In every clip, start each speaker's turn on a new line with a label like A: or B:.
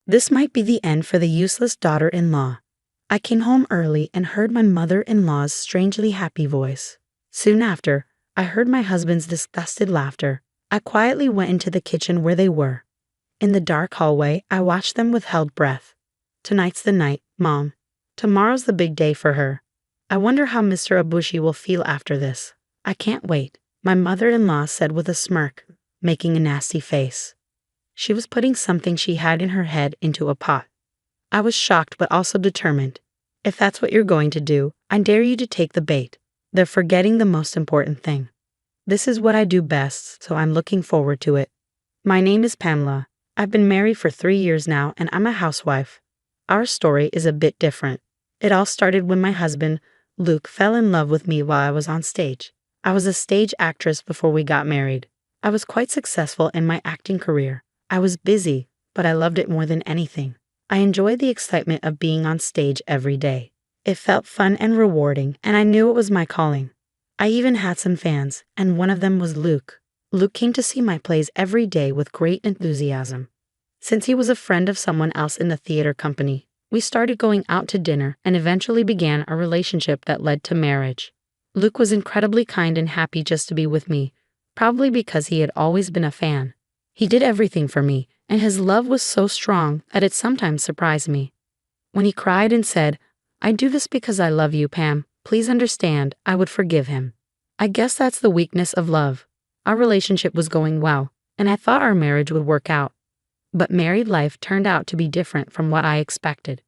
A: This might be the end for the useless daughter-in-law. I came home early and heard my mother-in-law's strangely happy voice. Soon after, I heard my husband's disgusted laughter. I quietly went into the kitchen where they were. In the dark hallway, I watched them with held breath. Tonight's the night, Mom. Tomorrow's the big day for her. I wonder how Mr. Abushi will feel after this. I can't wait, my mother-in-law said with a smirk, making a nasty face. She was putting something she had in her head into a pot. I was shocked but also determined. If that's what you're going to do, I dare you to take the bait. They're forgetting the most important thing. This is what I do best, so I'm looking forward to it. My name is Pamela. I've been married for 3 years now and I'm a housewife. Our story is a bit different. It all started when my husband, Luke, fell in love with me while I was on stage. I was a stage actress before we got married. I was quite successful in my acting career. I was busy, but I loved it more than anything. I enjoyed the excitement of being on stage every day. It felt fun and rewarding, and I knew it was my calling. I even had some fans, and one of them was Luke. Luke came to see my plays every day with great enthusiasm. Since he was a friend of someone else in the theater company, we started going out to dinner and eventually began a relationship that led to marriage. Luke was incredibly kind and happy just to be with me, probably because he had always been a fan. He did everything for me, and his love was so strong that it sometimes surprised me. When he cried and said, "I do this because I love you, Pam, please understand," I would forgive him. I guess that's the weakness of love. Our relationship was going well, and I thought our marriage would work out. But married life turned out to be different from what I expected.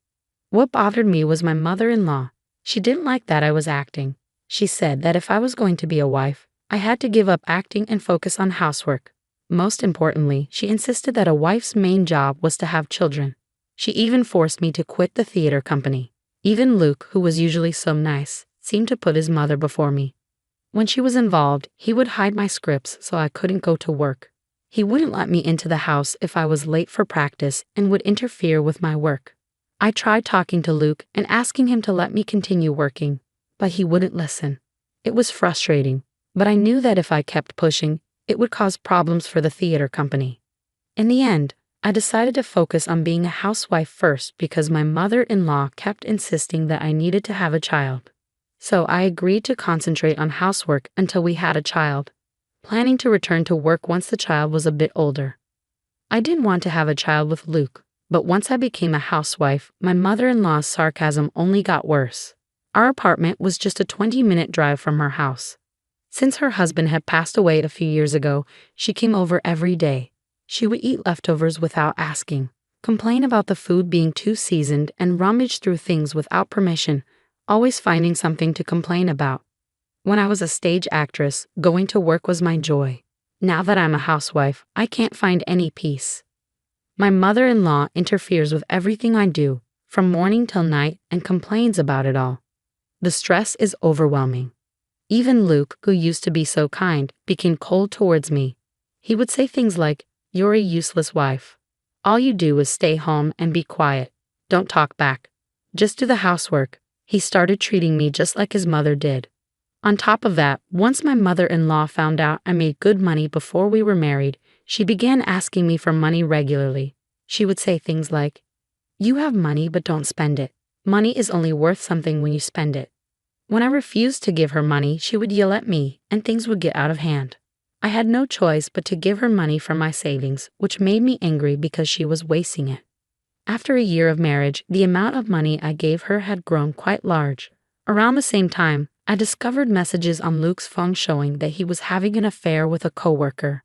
A: What bothered me was my mother-in-law. She didn't like that I was acting. She said that if I was going to be a wife, I had to give up acting and focus on housework. Most importantly, she insisted that a wife's main job was to have children. She even forced me to quit the theater company. Even Luke, who was usually so nice, seemed to put his mother before me. When she was involved, he would hide my scripts so I couldn't go to work. He wouldn't let me into the house if I was late for practice and would interfere with my work. I tried talking to Luke and asking him to let me continue working, but he wouldn't listen. It was frustrating, but I knew that if I kept pushing, it would cause problems for the theater company. In the end, I decided to focus on being a housewife first because my mother-in-law kept insisting that I needed to have a child. So I agreed to concentrate on housework until we had a child, planning to return to work once the child was a bit older. I didn't want to have a child with Luke, but once I became a housewife, my mother-in-law's sarcasm only got worse. Our apartment was just a 20-minute drive from her house. Since her husband had passed away a few years ago, she came over every day. She would eat leftovers without asking, complain about the food being too seasoned, and rummage through things without permission, always finding something to complain about. When I was a stage actress, going to work was my joy. Now that I'm a housewife, I can't find any peace. My mother-in-law interferes with everything I do, from morning till night, and complains about it all. The stress is overwhelming. Even Luke, who used to be so kind, became cold towards me. He would say things like, "You're a useless wife. All you do is stay home and be quiet. Don't talk back. Just do the housework." He started treating me just like his mother did. On top of that, once my mother-in-law found out I made good money before we were married, she began asking me for money regularly. She would say things like, "You have money but don't spend it. Money is only worth something when you spend it." When I refused to give her money, she would yell at me, and things would get out of hand. I had no choice but to give her money from my savings, which made me angry because she was wasting it. After a year of marriage, the amount of money I gave her had grown quite large. Around the same time, I discovered messages on Luke's phone showing that he was having an affair with a coworker.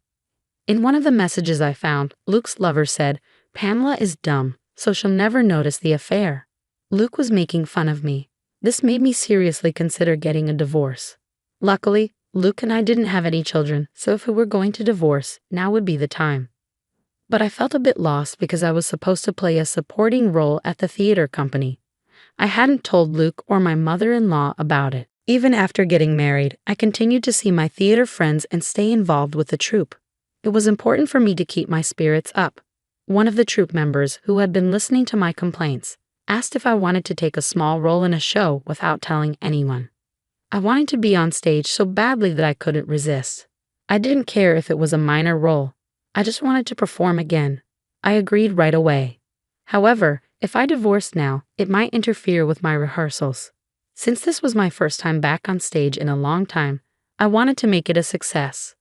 A: In one of the messages I found, Luke's lover said, "Pamela is dumb, so she'll never notice the affair." Luke was making fun of me. This made me seriously consider getting a divorce. Luckily, Luke and I didn't have any children, so if we were going to divorce, now would be the time. But I felt a bit lost because I was supposed to play a supporting role at the theater company. I hadn't told Luke or my mother-in-law about it. Even after getting married, I continued to see my theater friends and stay involved with the troupe. It was important for me to keep my spirits up. One of the troupe members, who had been listening to my complaints, asked if I wanted to take a small role in a show without telling anyone. I wanted to be on stage so badly that I couldn't resist. I didn't care if it was a minor role. I just wanted to perform again. I agreed right away. However, if I divorced now, it might interfere with my rehearsals. Since this was my first time back on stage in a long time, I wanted to make it a success.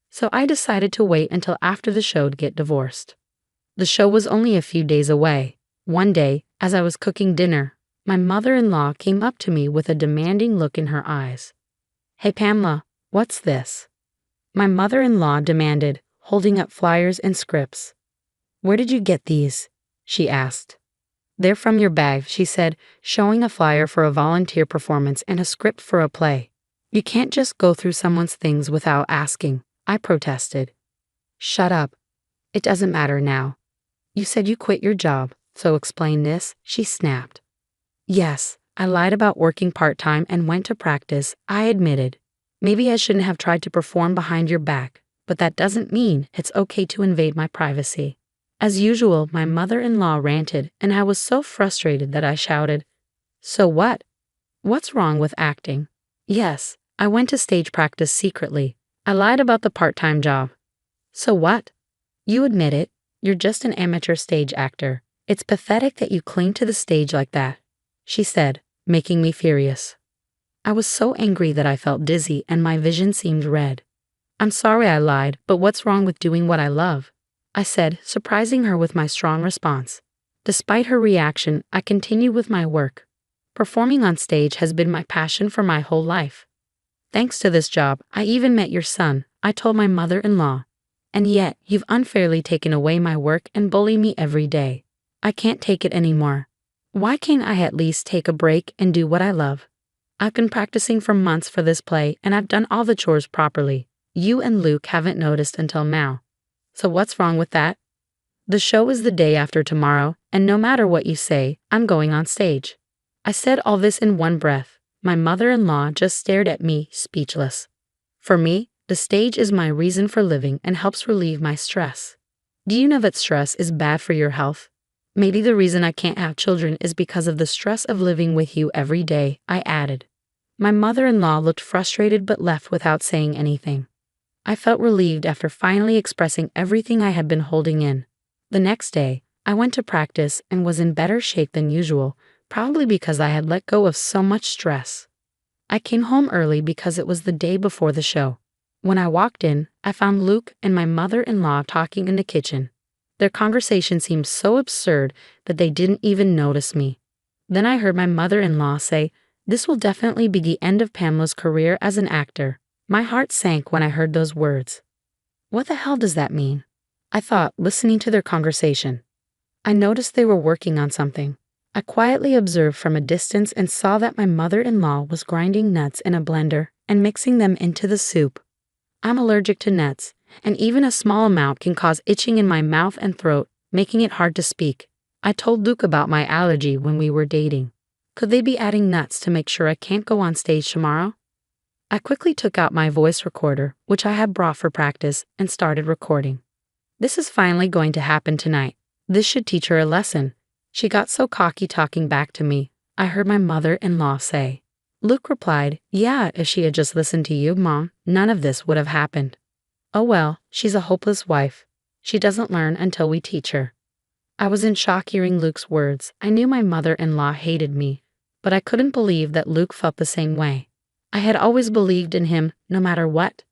A: So I decided to wait until after the show to get divorced. The show was only a few days away. One day, as I was cooking dinner, my mother-in-law came up to me with a demanding look in her eyes. "Hey Pamela, what's this?" My mother-in-law demanded, holding up flyers and scripts. "Where did you get these?" she asked. "They're from your bag," she said, showing a flyer for a volunteer performance and a script for a play. "You can't just go through someone's things without asking," I protested. "Shut up. It doesn't matter now. You said you quit your job, so explain this," she snapped. "Yes, I lied about working part-time and went to practice," I admitted. "Maybe I shouldn't have tried to perform behind your back, but that doesn't mean it's okay to invade my privacy." As usual, my mother-in-law ranted, and I was so frustrated that I shouted, "So what? What's wrong with acting?" "Yes, I went to stage practice secretly. I lied about the part-time job." "So what? You admit it. You're just an amateur stage actor. It's pathetic that you cling to the stage like that," she said, making me furious. I was so angry that I felt dizzy and my vision seemed red. "I'm sorry I lied, but what's wrong with doing what I love?" I said, surprising her with my strong response. Despite her reaction, I continued with my work. Performing on stage has been my passion for my whole life. "Thanks to this job, I even met your son," I told my mother-in-law. "And yet, you've unfairly taken away my work and bully me every day. I can't take it anymore. Why can't I at least take a break and do what I love? I've been practicing for months for this play and I've done all the chores properly. You and Luke haven't noticed until now. So what's wrong with that? The show is the day after tomorrow, and no matter what you say, I'm going on stage." I said all this in one breath. My mother-in-law just stared at me, speechless. For me, the stage is my reason for living and helps relieve my stress. Do you know that stress is bad for your health? Maybe the reason I can't have children is because of the stress of living with you every day, I added. My mother-in-law looked frustrated but left without saying anything. I felt relieved after finally expressing everything I had been holding in. The next day, I went to practice and was in better shape than usual, probably because I had let go of so much stress. I came home early because it was the day before the show. When I walked in, I found Luke and my mother-in-law talking in the kitchen. Their conversation seemed so absurd that they didn't even notice me. Then I heard my mother-in-law say, "This will definitely be the end of Pamela's career as an actor." My heart sank when I heard those words. What the hell does that mean? I thought, listening to their conversation. I noticed they were working on something. I quietly observed from a distance and saw that my mother-in-law was grinding nuts in a blender and mixing them into the soup. I'm allergic to nuts, and even a small amount can cause itching in my mouth and throat, making it hard to speak. I told Luke about my allergy when we were dating. Could they be adding nuts to make sure I can't go on stage tomorrow? I quickly took out my voice recorder, which I had brought for practice, and started recording. This is finally going to happen tonight. This should teach her a lesson. She got so cocky talking back to me, I heard my mother-in-law say. Luke replied, "Yeah, if she had just listened to you, Mom, none of this would have happened." "Oh well, she's a hopeless wife. She doesn't learn until we teach her." I was in shock hearing Luke's words. I knew my mother-in-law hated me, but I couldn't believe that Luke felt the same way. I had always believed in him, no matter what.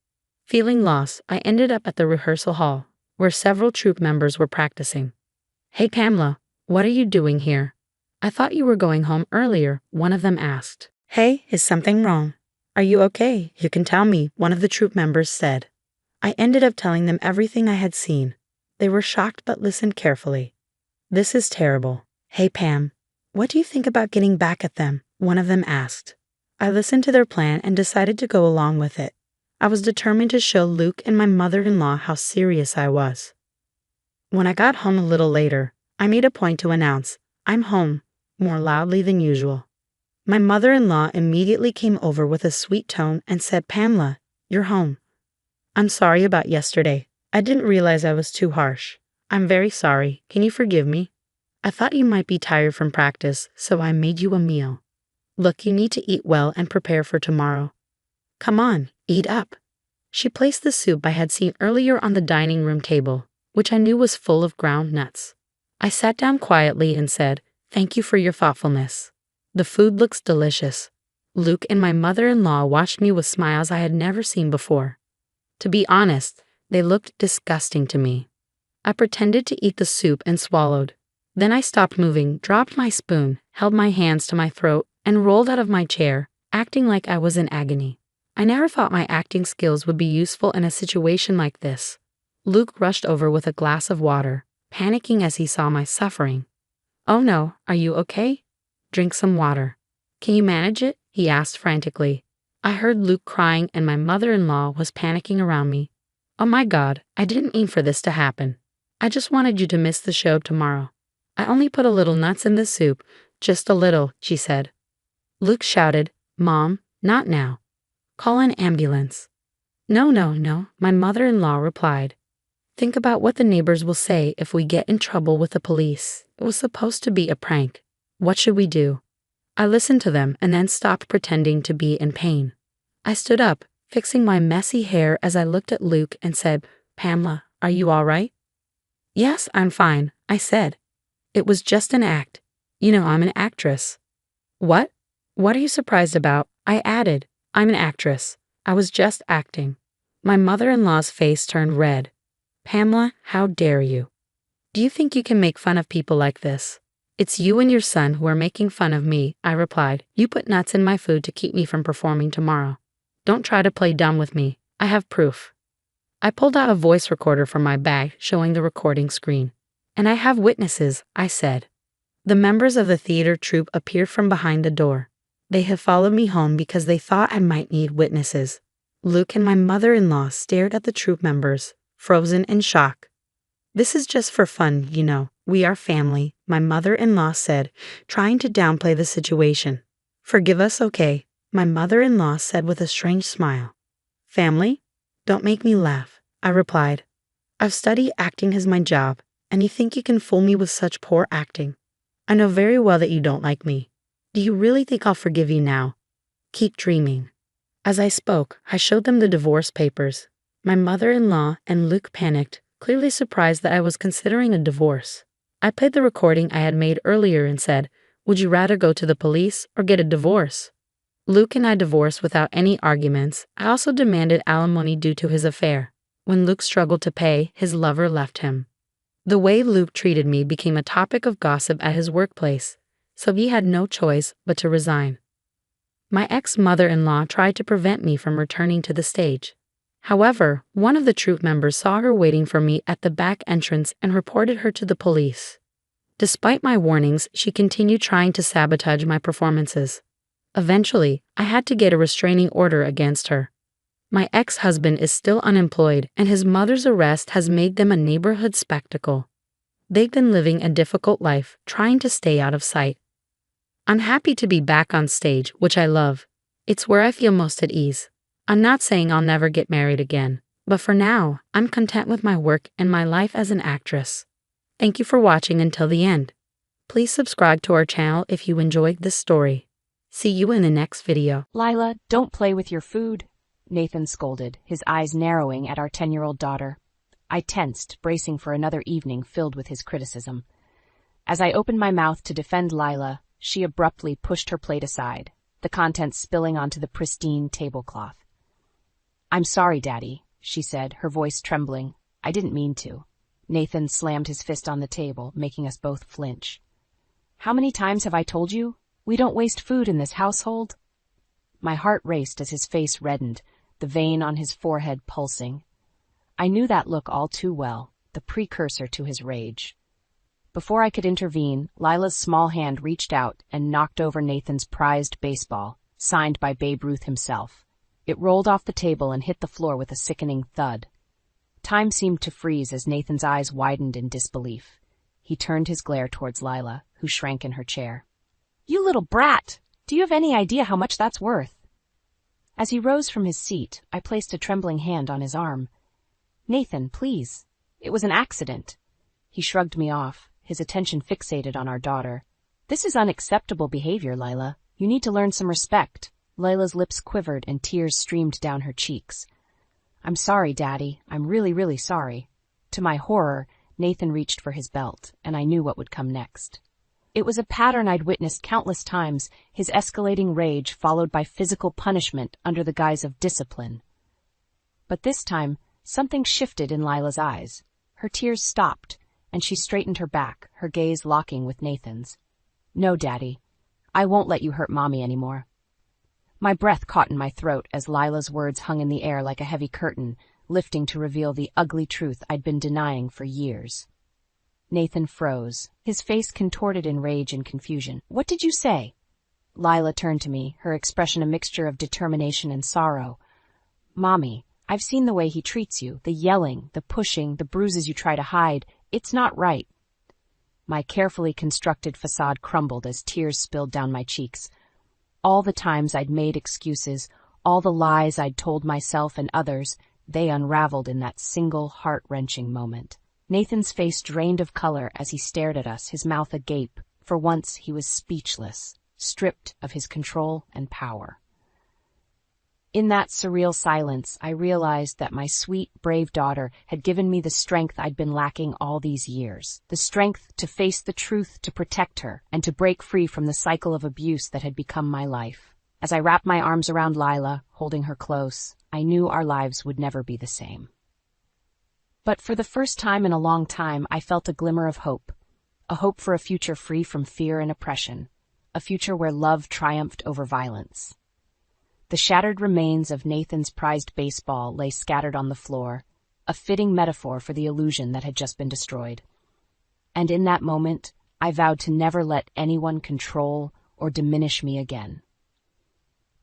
A: Feeling lost, I ended up at the rehearsal hall, where several troupe members were practicing. "Hey Pamela, what are you doing here? I thought you were going home earlier," one of them asked. "Hey, is something wrong? Are you okay? You can tell me," one of the troupe members said. I ended up telling them everything I had seen. They were shocked but listened carefully. "This is terrible. Hey Pam, what do you think about getting back at them?" one of them asked. I listened to their plan and decided to go along with it. I was determined to show Luke and my mother-in-law how serious I was. When I got home a little later, I made a point to announce, "I'm home," more loudly than usual. My mother-in-law immediately came over with a sweet tone and said, "Pamela, you're home. I'm sorry about yesterday. I didn't realize I was too harsh. I'm very sorry. Can you forgive me? I thought you might be tired from practice, so I made you a meal. Look, you need to eat well and prepare for tomorrow. Come on, eat up." She placed the soup I had seen earlier on the dining room table, which I knew was full of ground nuts. I sat down quietly and said, "Thank you for your thoughtfulness. The food looks delicious." Luke and my mother-in-law watched me with smiles I had never seen before. To be honest, they looked disgusting to me. I pretended to eat the soup and swallowed. Then I stopped moving, dropped my spoon, held my hands to my throat, and rolled out of my chair, acting like I was in agony. I never thought my acting skills would be useful in a situation like this. Luke rushed over with a glass of water, panicking as he saw my suffering. "Oh no, are you okay? Drink some water. Can you manage it?" he asked frantically. I heard Luke crying and my mother-in-law was panicking around me. "Oh my God, I didn't mean for this to happen. I just wanted you to miss the show tomorrow. I only put a little nuts in the soup, just a little," she said. Luke shouted, "Mom, not now. Call an ambulance." "No, no, no," my mother-in-law replied. "Think about what the neighbors will say if we get in trouble with the police. It was supposed to be a prank. What should we do?" I listened to them and then stopped pretending to be in pain. I stood up, fixing my messy hair as I looked at Luke and said, "Pamela, are you all right?" "Yes, I'm fine," I said. "It was just an act. You know I'm an actress." "What? What are you surprised about?" I added. "I'm an actress. I was just acting." My mother-in-law's face turned red. "Pamela, how dare you? Do you think you can make fun of people like this?" "It's you and your son who are making fun of me," I replied. "You put nuts in my food to keep me from performing tomorrow. Don't try to play dumb with me. I have proof." I pulled out a voice recorder from my bag, showing the recording screen. "And I have witnesses," I said. The members of the theater troupe appeared from behind the door. They had followed me home because they thought I might need witnesses. Luke and my mother-in-law stared at the troupe members, frozen in shock. "This is just for fun, you know. We are family," my mother-in-law said, trying to downplay the situation. "Forgive us, okay?" my mother-in-law said with a strange smile. "Family? Don't make me laugh," I replied. "I've studied acting as my job, and you think you can fool me with such poor acting? I know very well that you don't like me. Do you really think I'll forgive you now? Keep dreaming." As I spoke, I showed them the divorce papers. My mother-in-law and Luke panicked, clearly surprised that I was considering a divorce. I played the recording I had made earlier and said, "Would you rather go to the police or get a divorce?" Luke and I divorced without any arguments. I also demanded alimony due to his affair. When Luke struggled to pay, his lover left him. The way Luke treated me became a topic of gossip at his workplace, so he had no choice but to resign. My ex-mother-in-law tried to prevent me from returning to the stage. However, one of the troupe members saw her waiting for me at the back entrance and reported her to the police. Despite my warnings, she continued trying to sabotage my performances. Eventually, I had to get a restraining order against her. My ex-husband is still unemployed, and his mother's arrest has made them a neighborhood spectacle. They've been living a difficult life, trying to stay out of sight. I'm happy to be back on stage, which I love. It's where I feel most at ease. I'm not saying I'll never get married again, but for now, I'm content with my work and my life as an actress. Thank you for watching until the end. Please subscribe to our channel if you enjoyed this story. See you in the next video.
B: "Lila, don't play with your food," Nathan scolded, his eyes narrowing at our 10-year-old daughter. I tensed, bracing for another evening filled with his criticism. As I opened my mouth to defend Lila, she abruptly pushed her plate aside, the contents spilling onto the pristine tablecloth. "I'm sorry, Daddy," she said, her voice trembling. "I didn't mean to." Nathan slammed his fist on the table, making us both flinch. "How many times have I told you? We don't waste food in this household." My heart raced as his face reddened, the vein on his forehead pulsing. I knew that look all too well, the precursor to his rage. Before I could intervene, Lila's small hand reached out and knocked over Nathan's prized baseball, signed by Babe Ruth himself. It rolled off the table and hit the floor with a sickening thud. Time seemed to freeze as Nathan's eyes widened in disbelief. He turned his glare towards Lila, who shrank in her chair. "You little brat! Do you have any idea how much that's worth?" As he rose from his seat, I placed a trembling hand on his arm. "Nathan, please. It was an accident." He shrugged me off, his attention fixated on our daughter. "This is unacceptable behavior, Lila. You need to learn some respect." Lila's lips quivered and tears streamed down her cheeks. "I'm sorry, Daddy. I'm really, really sorry." To my horror, Nathan reached for his belt, and I knew what would come next. It was a pattern I'd witnessed countless times, his escalating rage followed by physical punishment under the guise of discipline. But this time, something shifted in Lila's eyes. Her tears stopped, and she straightened her back, her gaze locking with Nathan's. "No, Daddy. I won't let you hurt Mommy anymore." My breath caught in my throat as Lila's words hung in the air like a heavy curtain, lifting to reveal the ugly truth I'd been denying for years. Nathan froze, his face contorted in rage and confusion. "What did you say?" Lila turned to me, her expression a mixture of determination and sorrow. "Mommy, I've seen the way he treats you, the yelling, the pushing, the bruises you try to hide. It's not right." My carefully constructed facade crumbled as tears spilled down my cheeks. All the times I'd made excuses, all the lies I'd told myself and others, they unraveled in that single heart-wrenching moment. Nathan's face drained of color as he stared at us, his mouth agape. For once he was speechless, stripped of his control and power. In that surreal silence, I realized that my sweet, brave daughter had given me the strength I'd been lacking all these years. The strength to face the truth, to protect her, and to break free from the cycle of abuse that had become my life. As I wrapped my arms around Lila, holding her close, I knew our lives would never be the same. But for the first time in a long time, I felt a glimmer of hope. A hope for a future free from fear and oppression. A future where love triumphed over violence. The shattered remains of Nathan's prized baseball lay scattered on the floor, a fitting metaphor for the illusion that had just been destroyed. And in that moment, I vowed to never let anyone control or diminish me again.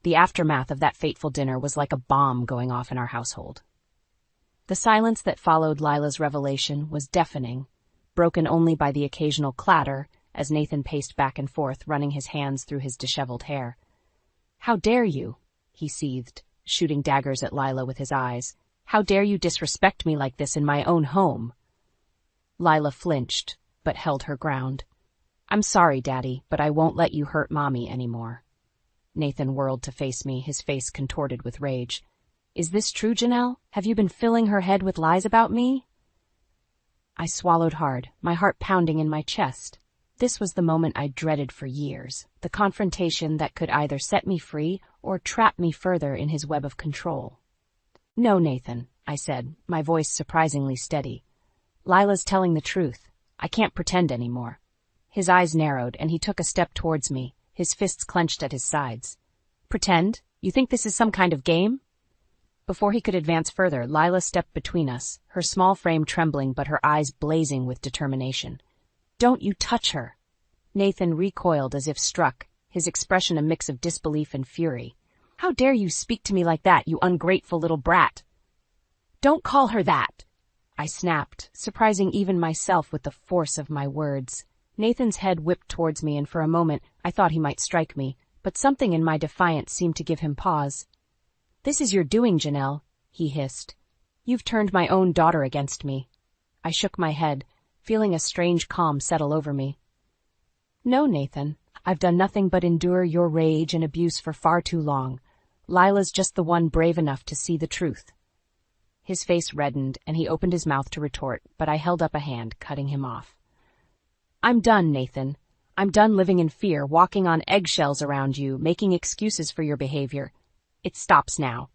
B: The aftermath of that fateful dinner was like a bomb going off in our household. The silence that followed Lila's revelation was deafening, broken only by the occasional clatter as Nathan paced back and forth, running his hands through his disheveled hair. "How dare you?" he seethed, shooting daggers at Lila with his eyes. "How dare you disrespect me like this in my own home?" Lila flinched, but held her ground. "I'm sorry, Daddy, but I won't let you hurt Mommy anymore." Nathan whirled to face me, his face contorted with rage. "Is this true, Janelle? Have you been filling her head with lies about me?" I swallowed hard, my heart pounding in my chest. This was the moment I dreaded for years, the confrontation that could either set me free or trap me further in his web of control. "No, Nathan," I said, my voice surprisingly steady. "Lila's telling the truth. I can't pretend anymore." His eyes narrowed, and he took a step towards me, his fists clenched at his sides. "Pretend? You think this is some kind of game?" Before he could advance further, Lila stepped between us, her small frame trembling but her eyes blazing with determination. "Don't you touch her!" Nathan recoiled as if struck, his expression a mix of disbelief and fury. "How dare you speak to me like that, you ungrateful little brat!" "Don't call her that!" I snapped, surprising even myself with the force of my words. Nathan's head whipped towards me, and for a moment I thought he might strike me, but something in my defiance seemed to give him pause. "This is your doing, Janelle," he hissed. "You've turned my own daughter against me." I shook my head, feeling a strange calm settle over me. "No, Nathan, I've done nothing but endure your rage and abuse for far too long. Lila's just the one brave enough to see the truth." His face reddened, and he opened his mouth to retort, but I held up a hand, cutting him off. "I'm done, Nathan. I'm done living in fear, walking on eggshells around you, making excuses for your behavior. It stops now."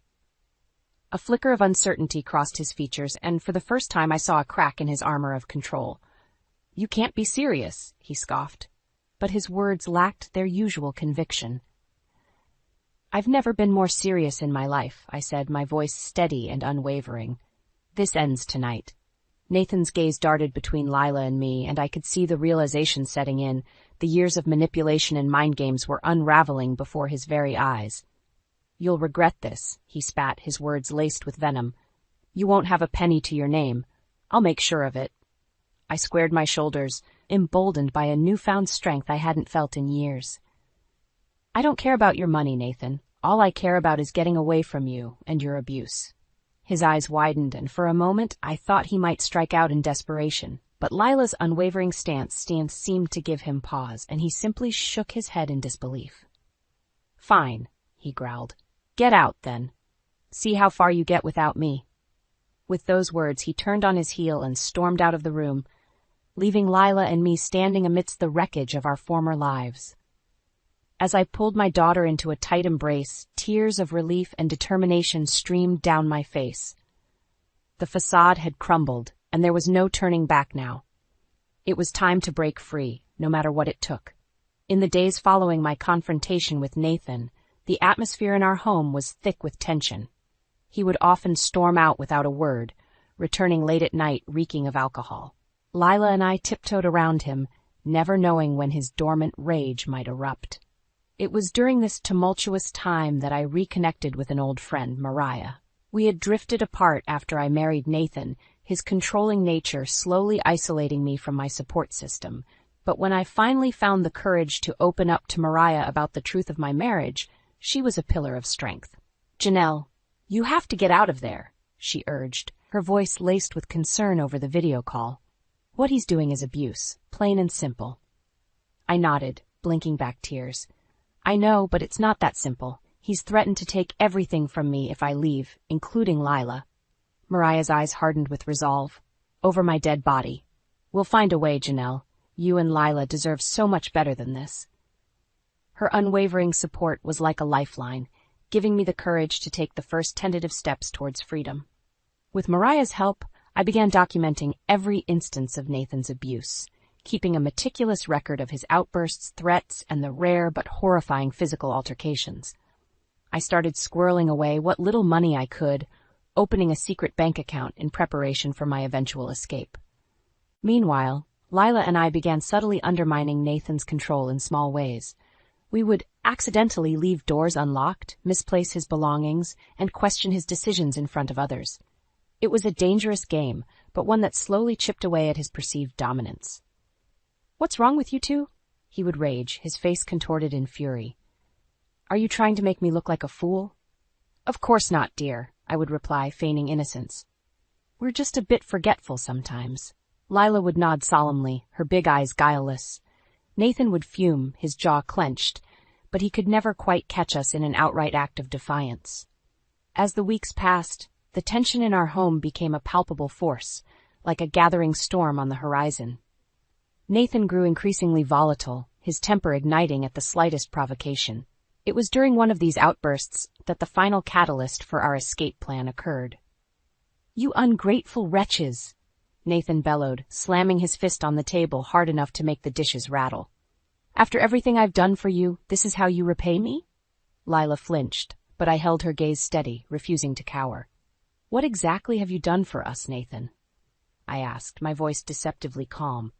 B: A flicker of uncertainty crossed his features, and for the first time I saw a crack in his armor of control. "You can't be serious," he scoffed. But his words lacked their usual conviction. "I've never been more serious in my life," I said, my voice steady and unwavering. "This ends tonight." Nathan's gaze darted between Lila and me, and I could see the realization setting in. The years of manipulation and mind games were unraveling before his very eyes. "You'll regret this," he spat, his words laced with venom. "You won't have a penny to your name. I'll make sure of it." I squared my shoulders, emboldened by a newfound strength I hadn't felt in years. "I don't care about your money, Nathan. All I care about is getting away from you and your abuse." His eyes widened, and for a moment I thought he might strike out in desperation. But Lila's unwavering stance seemed to give him pause, and he simply shook his head in disbelief. "Fine," he growled. "Get out, then. See how far you get without me." With those words, he turned on his heel and stormed out of the room, leaving Lila and me standing amidst the wreckage of our former lives. As I pulled my daughter into a tight embrace, tears of relief and determination streamed down my face. The facade had crumbled, and there was no turning back now. It was time to break free, no matter what it took. In the days following my confrontation with Nathan, the atmosphere in our home was thick with tension. He would often storm out without a word, returning late at night reeking of alcohol. Lila and I tiptoed around him, never knowing when his dormant rage might erupt. It was during this tumultuous time that I reconnected with an old friend, Mariah. We had drifted apart after I married Nathan, his controlling nature slowly isolating me from my support system. But when I finally found the courage to open up to Mariah about the truth of my marriage, she was a pillar of strength. "Janelle, you have to get out of there," she urged, her voice laced with concern over the video call. "What he's doing is abuse, plain and simple." I nodded, blinking back tears. "I know, but it's not that simple. He's threatened to take everything from me if I leave, including Lila." Mariah's eyes hardened with resolve. "Over my dead body. We'll find a way, Janelle. You and Lila deserve so much better than this." Her unwavering support was like a lifeline, giving me the courage to take the first tentative steps towards freedom. With Mariah's help, I began documenting every instance of Nathan's abuse, keeping a meticulous record of his outbursts, threats, and the rare but horrifying physical altercations. I started squirreling away what little money I could, opening a secret bank account in preparation for my eventual escape. Meanwhile, Lila and I began subtly undermining Nathan's control in small ways. We would accidentally leave doors unlocked, misplace his belongings, and question his decisions in front of others. It was a dangerous game, but one that slowly chipped away at his perceived dominance. "What's wrong with you two?" he would rage, his face contorted in fury. "Are you trying to make me look like a fool?" "Of course not, dear," I would reply, feigning innocence. "We're just a bit forgetful sometimes." Lila would nod solemnly, her big eyes guileless. Nathan would fume, his jaw clenched, but he could never quite catch us in an outright act of defiance. As the weeks passed, the tension in our home became a palpable force, like a gathering storm on the horizon. Nathan grew increasingly volatile, his temper igniting at the slightest provocation. It was during one of these outbursts that the final catalyst for our escape plan occurred. "You ungrateful wretches!" Nathan bellowed, slamming his fist on the table hard enough to make the dishes rattle. "After everything I've done for you, this is how you repay me?" Lila flinched, but I held her gaze steady, refusing to cower. "What exactly have you done for us, Nathan?" I asked, my voice deceptively calm.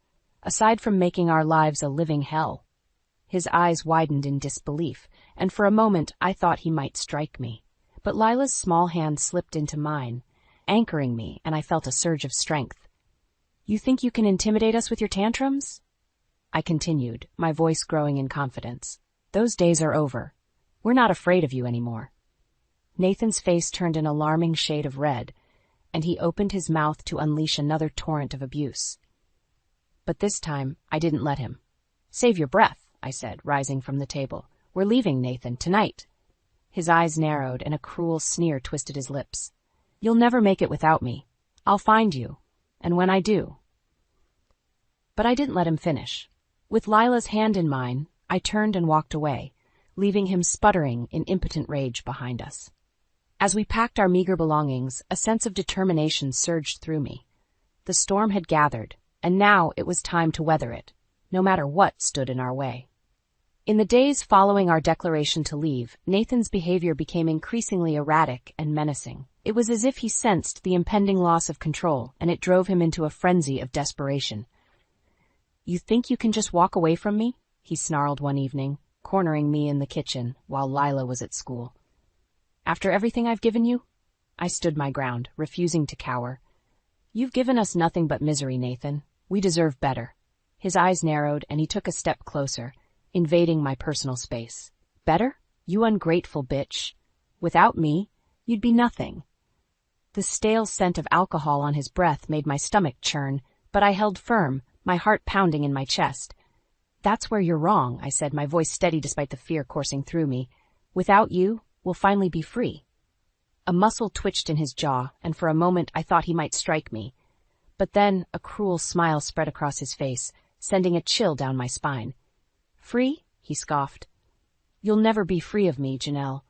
B: "Aside from making our lives a living hell." His eyes widened in disbelief, and for a moment I thought he might strike me. But Lila's small hand slipped into mine, anchoring me, and I felt a surge of strength. "You think you can intimidate us with your tantrums?" I continued, my voice growing in confidence. "Those days are over. We're not afraid of you anymore." Nathan's face turned an alarming shade of red, and he opened his mouth to unleash another torrent of abuse. But this time, I didn't let him. "Save your breath," I said, rising from the table. "We're leaving, Nathan, tonight." His eyes narrowed, and a cruel sneer twisted his lips. "You'll never make it without me. I'll find you, and when I do." But I didn't let him finish. With Lila's hand in mine, I turned and walked away, leaving him sputtering in impotent rage behind us. As we packed our meager belongings, a sense of determination surged through me. The storm had gathered, and now it was time to weather it, no matter what stood in our way. In the days following our declaration to leave, Nathan's behavior became increasingly erratic and menacing. It was as if he sensed the impending loss of control, and it drove him into a frenzy of desperation. "You think you can just walk away from me?" he snarled one evening, cornering me in the kitchen while Lila was at school. "After everything I've given you?" I stood my ground, refusing to cower. "You've given us nothing but misery, Nathan. We deserve better." His eyes narrowed, and he took a step closer, invading my personal space. "Better? You ungrateful bitch. Without me, you'd be nothing." The stale scent of alcohol on his breath made my stomach churn, but I held firm, my heart pounding in my chest. "That's where you're wrong," I said, my voice steady despite the fear coursing through me. "Without you, we'll finally be free." A muscle twitched in his jaw, and for a moment I thought he might strike me. But then a cruel smile spread across his face, sending a chill down my spine. "Free?" he scoffed. "You'll never be free of me, Janelle.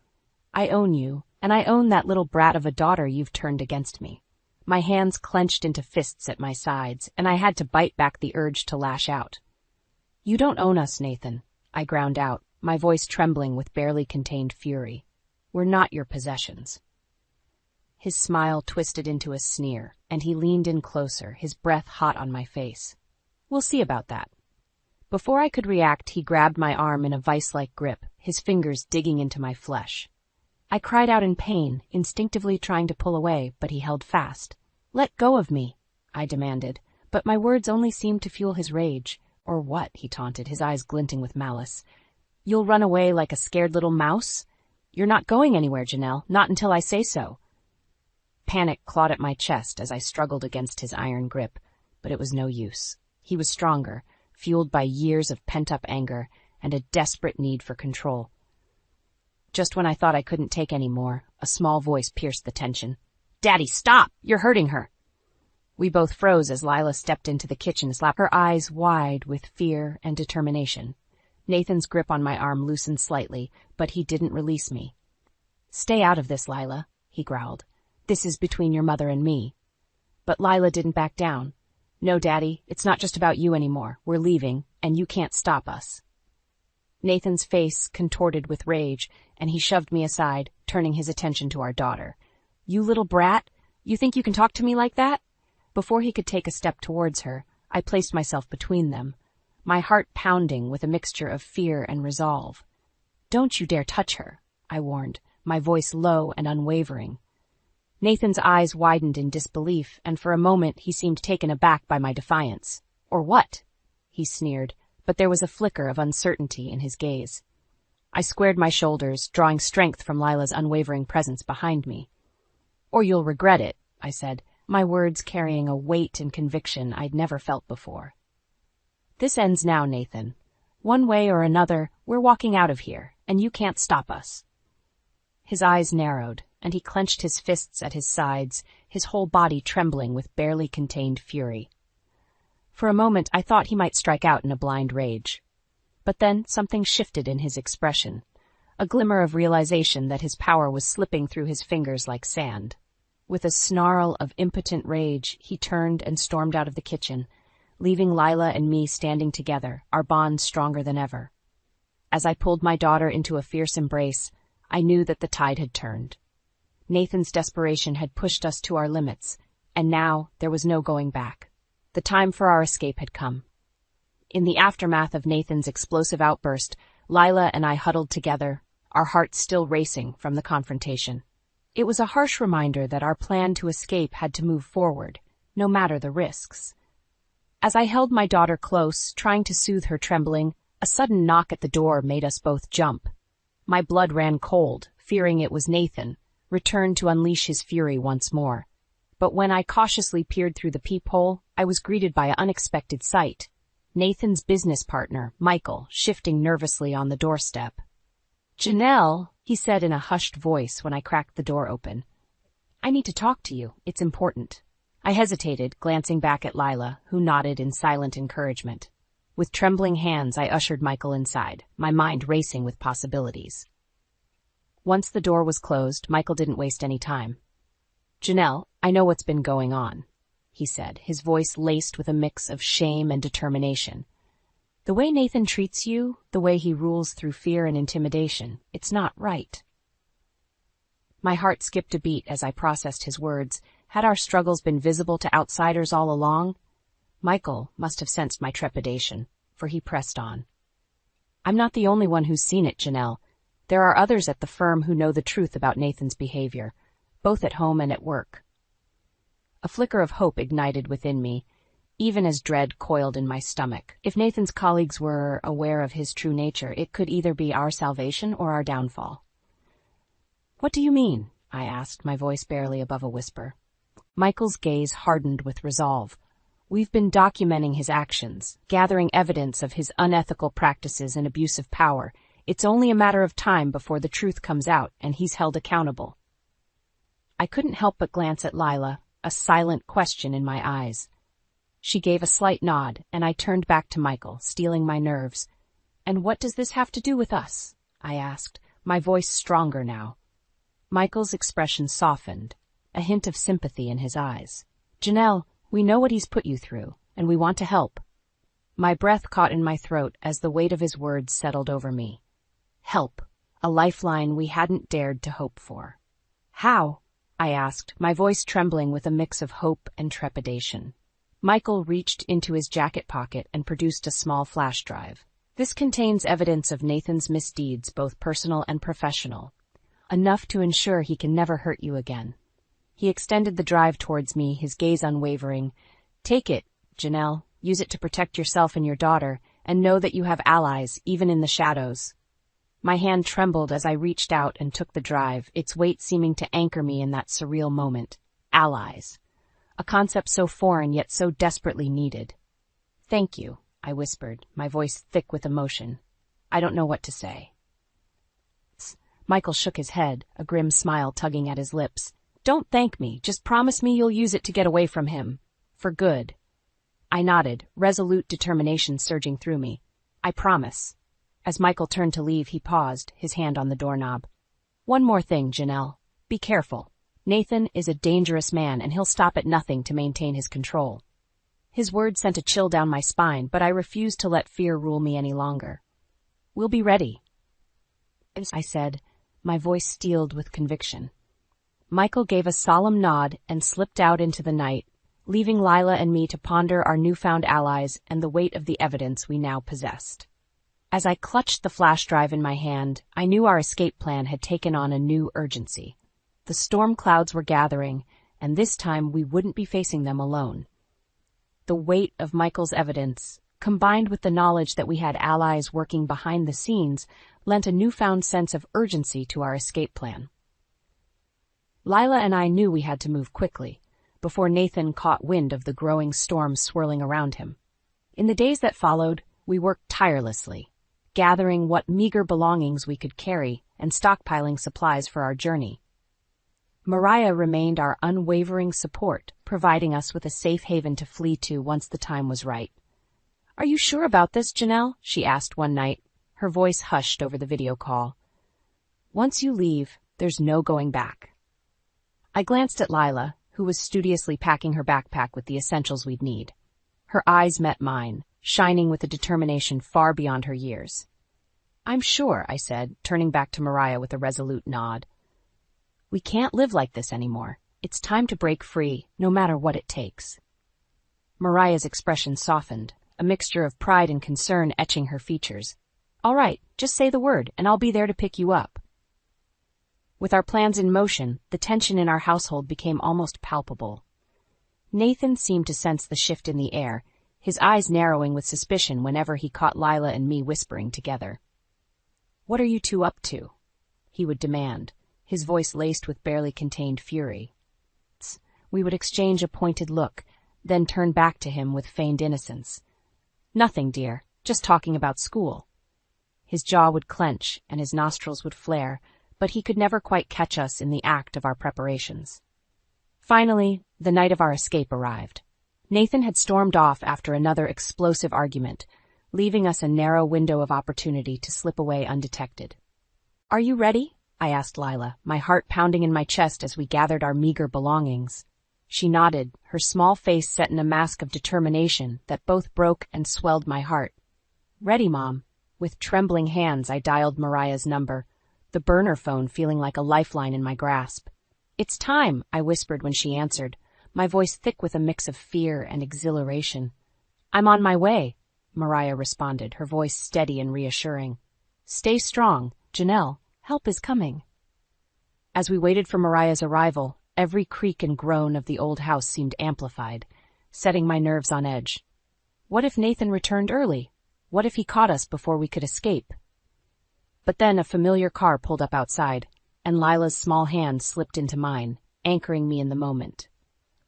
B: I own you, and I own that little brat of a daughter you've turned against me." My hands clenched into fists at my sides, and I had to bite back the urge to lash out. "You don't own us, Nathan," I ground out, my voice trembling with barely contained fury. "We're not your possessions." His smile twisted into a sneer, and he leaned in closer, his breath hot on my face. "We'll see about that." Before I could react, he grabbed my arm in a vice-like grip, his fingers digging into my flesh. I cried out in pain, instinctively trying to pull away, but he held fast. "Let go of me," I demanded, but my words only seemed to fuel his rage. "Or what?" he taunted, his eyes glinting with malice. "You'll run away like a scared little mouse? You're not going anywhere, Janelle, not until I say so." Panic clawed at my chest as I struggled against his iron grip, but it was no use. He was stronger, fueled by years of pent-up anger and a desperate need for control. Just when I thought I couldn't take any more, a small voice pierced the tension. "Daddy, stop! You're hurting her!" We both froze as Lila stepped into the kitchen, her eyes wide with fear and determination. Nathan's grip on my arm loosened slightly, but he didn't release me. "Stay out of this, Lila," he growled. "This is between your mother and me." But Lila didn't back down. "No, Daddy, it's not just about you anymore. We're leaving, and you can't stop us." Nathan's face contorted with rage, and he shoved me aside, turning his attention to our daughter. "You little brat! You think you can talk to me like that?" Before he could take a step towards her, I placed myself between them, my heart pounding with a mixture of fear and resolve. "Don't you dare touch her," I warned, my voice low and unwavering. Nathan's eyes widened in disbelief, and for a moment he seemed taken aback by my defiance. "Or what?" he sneered, but there was a flicker of uncertainty in his gaze. I squared my shoulders, drawing strength from Lila's unwavering presence behind me. "Or you'll regret it," I said, my words carrying a weight and conviction I'd never felt before. "This ends now, Nathan. One way or another, we're walking out of here, and you can't stop us." His eyes narrowed, and he clenched his fists at his sides, his whole body trembling with barely contained fury. For a moment I thought he might strike out in a blind rage. But then something shifted in his expression, a glimmer of realization that his power was slipping through his fingers like sand. With a snarl of impotent rage, he turned and stormed out of the kitchen, leaving Lila and me standing together, our bond stronger than ever. As I pulled my daughter into a fierce embrace, I knew that the tide had turned. Nathan's desperation had pushed us to our limits, and now there was no going back. The time for our escape had come. In the aftermath of Nathan's explosive outburst, Lila and I huddled together, our hearts still racing from the confrontation. It was a harsh reminder that our plan to escape had to move forward, no matter the risks. As I held my daughter close, trying to soothe her trembling, a sudden knock at the door made us both jump. My blood ran cold, fearing it was Nathan, returned to unleash his fury once more. But when I cautiously peered through the peephole, I was greeted by an unexpected sight. Nathan's business partner, Michael, shifting nervously on the doorstep. "Janelle," he said in a hushed voice when I cracked the door open. "I need to talk to you. It's important." I hesitated, glancing back at Lila, who nodded in silent encouragement. With trembling hands, I ushered Michael inside, my mind racing with possibilities. Once the door was closed, Michael didn't waste any time. "Janelle, I know what's been going on," he said, his voice laced with a mix of shame and determination. "The way Nathan treats you, the way he rules through fear and intimidation, it's not right." My heart skipped a beat as I processed his words. Had our struggles been visible to outsiders all along? Michael must have sensed my trepidation, for he pressed on. "I'm not the only one who's seen it, Janelle. There are others at the firm who know the truth about Nathan's behavior, both at home and at work." A flicker of hope ignited within me, even as dread coiled in my stomach. If Nathan's colleagues were aware of his true nature, it could either be our salvation or our downfall. "What do you mean?" I asked, my voice barely above a whisper. Michael's gaze hardened with resolve. "We've been documenting his actions, gathering evidence of his unethical practices and abuse of power. It's only a matter of time before the truth comes out and he's held accountable." I couldn't help but glance at Lila, a silent question in my eyes. She gave a slight nod, and I turned back to Michael, steeling my nerves. "And what does this have to do with us?" I asked, my voice stronger now. Michael's expression softened, a hint of sympathy in his eyes. "Janelle, we know what he's put you through, and we want to help." My breath caught in my throat as the weight of his words settled over me. Help, a lifeline we hadn't dared to hope for. "How?" I asked, my voice trembling with a mix of hope and trepidation. Michael reached into his jacket pocket and produced a small flash drive. "This contains evidence of Nathan's misdeeds, both personal and professional. Enough to ensure he can never hurt you again." He extended the drive towards me, his gaze unwavering. "Take it, Janelle. Use it to protect yourself and your daughter, and know that you have allies, even in the shadows." My hand trembled as I reached out and took the drive, its weight seeming to anchor me in that surreal moment. Allies. A concept so foreign yet so desperately needed. "Thank you," I whispered, my voice thick with emotion. "I don't know what to say." Michael shook his head, a grim smile tugging at his lips. "Don't thank me, just promise me you'll use it to get away from him. For good." I nodded, resolute determination surging through me. "I promise." As Michael turned to leave, he paused, his hand on the doorknob. "One more thing, Janelle. Be careful. Nathan is a dangerous man, and he'll stop at nothing to maintain his control." His words sent a chill down my spine, but I refused to let fear rule me any longer. "We'll be ready," I said, my voice steeled with conviction. Michael gave a solemn nod and slipped out into the night, leaving Lila and me to ponder our newfound allies and the weight of the evidence we now possessed. As I clutched the flash drive in my hand, I knew our escape plan had taken on a new urgency. The storm clouds were gathering, and this time we wouldn't be facing them alone. The weight of Michael's evidence, combined with the knowledge that we had allies working behind the scenes, lent a newfound sense of urgency to our escape plan. Lila and I knew we had to move quickly, before Nathan caught wind of the growing storm swirling around him. In the days that followed, we worked tirelessly, gathering what meager belongings we could carry and stockpiling supplies for our journey. Mariah remained our unwavering support, providing us with a safe haven to flee to once the time was right. "Are you sure about this, Janelle?" she asked one night, her voice hushed over the video call. "Once you leave, there's no going back." I glanced at Lila, who was studiously packing her backpack with the essentials we'd need. Her eyes met mine, shining with a determination far beyond her years. "I'm sure," I said, turning back to Mariah with a resolute nod. "We can't live like this anymore. It's time to break free, no matter what it takes." Mariah's expression softened, a mixture of pride and concern etching her features. "All right, just say the word, and I'll be there to pick you up." With our plans in motion, the tension in our household became almost palpable. Nathan seemed to sense the shift in the air, his eyes narrowing with suspicion whenever he caught Lila and me whispering together. "What are you two up to?" he would demand, his voice laced with barely contained fury. We would exchange a pointed look, then turn back to him with feigned innocence. "Nothing, dear, just talking about school." His jaw would clench and his nostrils would flare, but he could never quite catch us in the act of our preparations. Finally, the night of our escape arrived. Nathan had stormed off after another explosive argument, leaving us a narrow window of opportunity to slip away undetected. "Are you ready?" I asked Lila, my heart pounding in my chest as we gathered our meager belongings. She nodded, her small face set in a mask of determination that both broke and swelled my heart. "Ready, Mom." With trembling hands, I dialed Mariah's number, the burner phone feeling like a lifeline in my grasp. "It's time," I whispered when she answered, my voice thick with a mix of fear and exhilaration. "I'm on my way," Mariah responded, her voice steady and reassuring. "Stay strong, Janelle. Help is coming." As we waited for Mariah's arrival, every creak and groan of the old house seemed amplified, setting my nerves on edge. What if Nathan returned early? What if he caught us before we could escape? But then a familiar car pulled up outside, and Lila's small hand slipped into mine, anchoring me in the moment.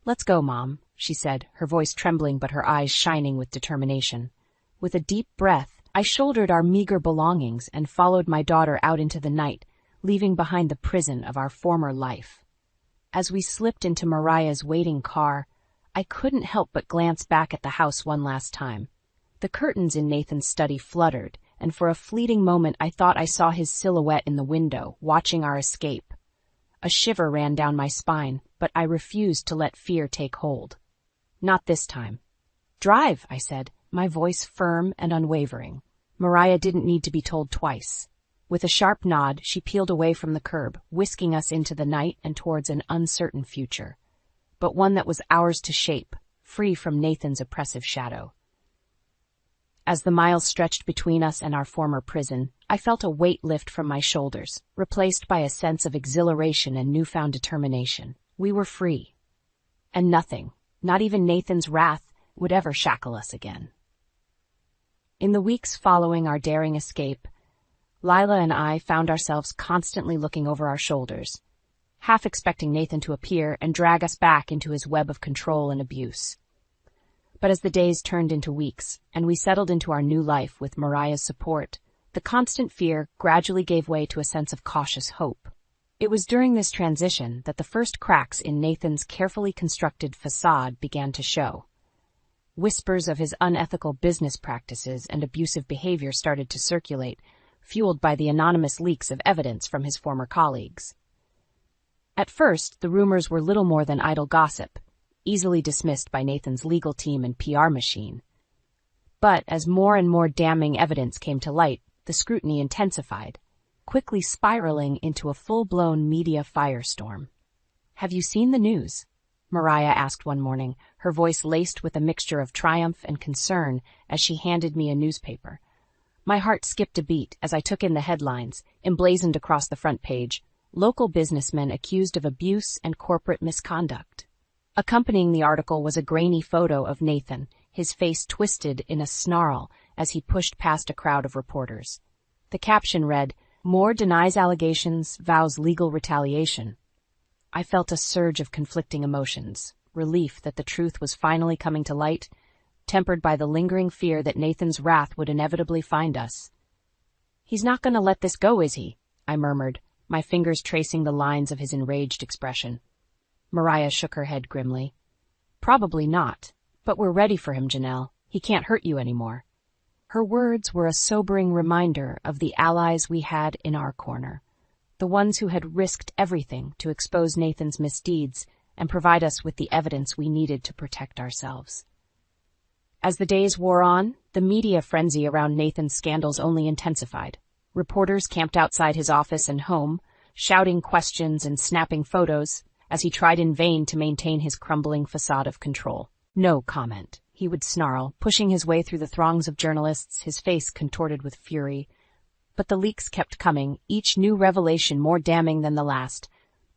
B: "Let's go, Mom," she said, her voice trembling but her eyes shining with determination. With a deep breath, I shouldered our meager belongings and followed my daughter out into the night, leaving behind the prison of our former life. As we slipped into Mariah's waiting car, I couldn't help but glance back at the house one last time. The curtains in Nathan's study fluttered, and for a fleeting moment I thought I saw his silhouette in the window, watching our escape. A shiver ran down my spine, but I refused to let fear take hold. Not this time. "Drive," I said, my voice firm and unwavering. Mariah didn't need to be told twice. With a sharp nod, she peeled away from the curb, whisking us into the night and towards an uncertain future, but one that was ours to shape, free from Nathan's oppressive shadow. As the miles stretched between us and our former prison, I felt a weight lift from my shoulders, replaced by a sense of exhilaration and newfound determination. We were free. And nothing, not even Nathan's wrath, would ever shackle us again. In the weeks following our daring escape, Lila and I found ourselves constantly looking over our shoulders, half expecting Nathan to appear and drag us back into his web of control and abuse. But as the days turned into weeks, and we settled into our new life with Mariah's support, the constant fear gradually gave way to a sense of cautious hope. It was during this transition that the first cracks in Nathan's carefully constructed facade began to show. Whispers of his unethical business practices and abusive behavior started to circulate, fueled by the anonymous leaks of evidence from his former colleagues. At first, the rumors were little more than idle gossip, easily dismissed by Nathan's legal team and PR machine. But as more and more damning evidence came to light, the scrutiny intensified, quickly spiraling into a full-blown media firestorm. "Have you seen the news?" Mariah asked one morning, her voice laced with a mixture of triumph and concern as she handed me a newspaper. My heart skipped a beat as I took in the headlines, emblazoned across the front page: "Local businessmen accused of abuse and corporate misconduct." Accompanying the article was a grainy photo of Nathan, his face twisted in a snarl as he pushed past a crowd of reporters. The caption read, "Moore denies allegations, vows legal retaliation." I felt a surge of conflicting emotions, relief that the truth was finally coming to light, tempered by the lingering fear that Nathan's wrath would inevitably find us. "He's not going to let this go, is he?" I murmured, my fingers tracing the lines of his enraged expression. Mariah shook her head grimly. "Probably not, but we're ready for him, Janelle. He can't hurt you anymore." Her words were a sobering reminder of the allies we had in our corner, the ones who had risked everything to expose Nathan's misdeeds and provide us with the evidence we needed to protect ourselves. As the days wore on, the media frenzy around Nathan's scandals only intensified. Reporters camped outside his office and home, shouting questions and snapping photos, as he tried in vain to maintain his crumbling facade of control. "No comment," he would snarl, pushing his way through the throngs of journalists, his face contorted with fury. But the leaks kept coming, each new revelation more damning than the last.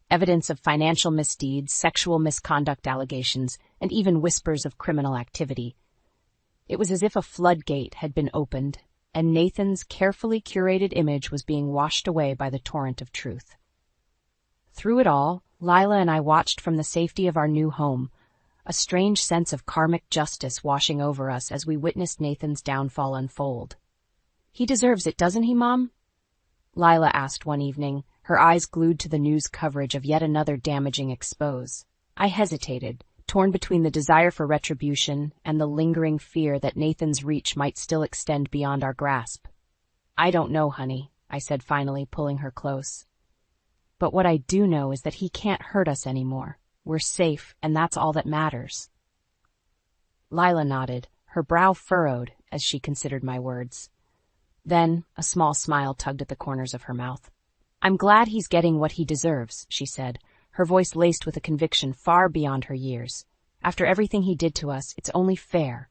B: Evidence of financial misdeeds, sexual misconduct allegations, and even whispers of criminal activity. It was as if a floodgate had been opened, and Nathan's carefully curated image was being washed away by the torrent of truth. Through it all, Lila and I watched from the safety of our new home, a strange sense of karmic justice washing over us as we witnessed Nathan's downfall unfold. "He deserves it, doesn't he, Mom?" Lila asked one evening, her eyes glued to the news coverage of yet another damaging expose. I hesitated, torn between the desire for retribution and the lingering fear that Nathan's reach might still extend beyond our grasp. "I don't know, honey," I said finally, pulling her close. "But what I do know is that he can't hurt us anymore. We're safe, and that's all that matters." Lila nodded, her brow furrowed as she considered my words. Then a small smile tugged at the corners of her mouth. "I'm glad he's getting what he deserves," she said, her voice laced with a conviction far beyond her years. "After everything he did to us, it's only fair."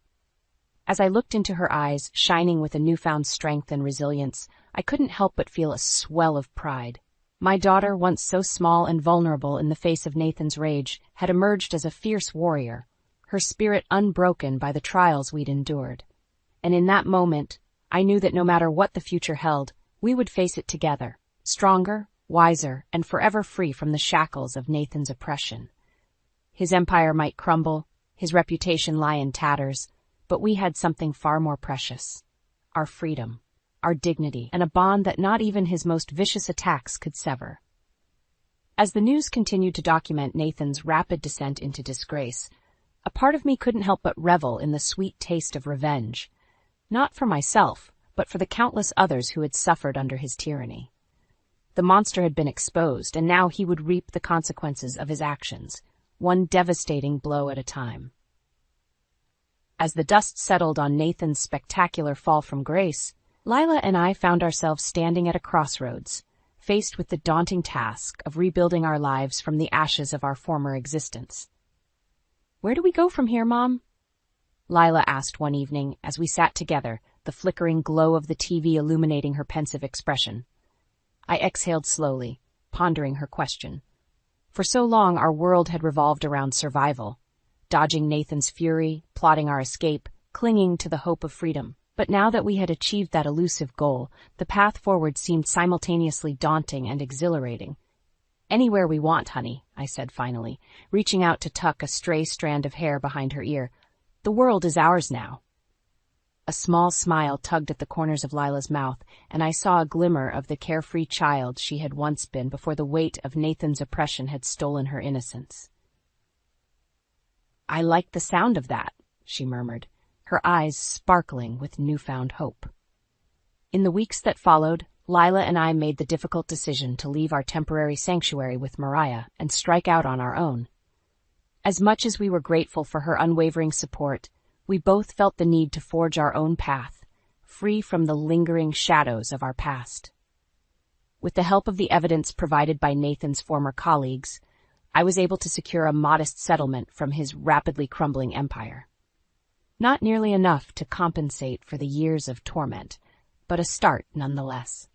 B: As I looked into her eyes, shining with a newfound strength and resilience, I couldn't help but feel a swell of pride. My daughter, once so small and vulnerable in the face of Nathan's rage, had emerged as a fierce warrior, her spirit unbroken by the trials we'd endured. And in that moment, I knew that no matter what the future held, we would face it together, stronger, wiser, and forever free from the shackles of Nathan's oppression. His empire might crumble, his reputation lie in tatters, but we had something far more precious: our freedom, our dignity, and a bond that not even his most vicious attacks could sever. As the news continued to document Nathan's rapid descent into disgrace, a part of me couldn't help but revel in the sweet taste of revenge, not for myself, but for the countless others who had suffered under his tyranny. The monster had been exposed, and now he would reap the consequences of his actions, one devastating blow at a time. As the dust settled on Nathan's spectacular fall from grace, Lila and I found ourselves standing at a crossroads, faced with the daunting task of rebuilding our lives from the ashes of our former existence. "Where do we go from here, Mom?" Lila asked one evening as we sat together, the flickering glow of the TV illuminating her pensive expression. I exhaled slowly, pondering her question. For so long our world had revolved around survival, dodging Nathan's fury, plotting our escape, clinging to the hope of freedom. But now that we had achieved that elusive goal, the path forward seemed simultaneously daunting and exhilarating. "Anywhere we want, honey," I said finally, reaching out to tuck a stray strand of hair behind her ear. "The world is ours now." A small smile tugged at the corners of Lila's mouth, and I saw a glimmer of the carefree child she had once been before the weight of Nathan's oppression had stolen her innocence. "I like the sound of that," she murmured, her eyes sparkling with newfound hope. In the weeks that followed, Lila and I made the difficult decision to leave our temporary sanctuary with Mariah and strike out on our own. As much as we were grateful for her unwavering support, we both felt the need to forge our own path, free from the lingering shadows of our past. With the help of the evidence provided by Nathan's former colleagues, I was able to secure a modest settlement from his rapidly crumbling empire. Not nearly enough to compensate for the years of torment, but a start nonetheless.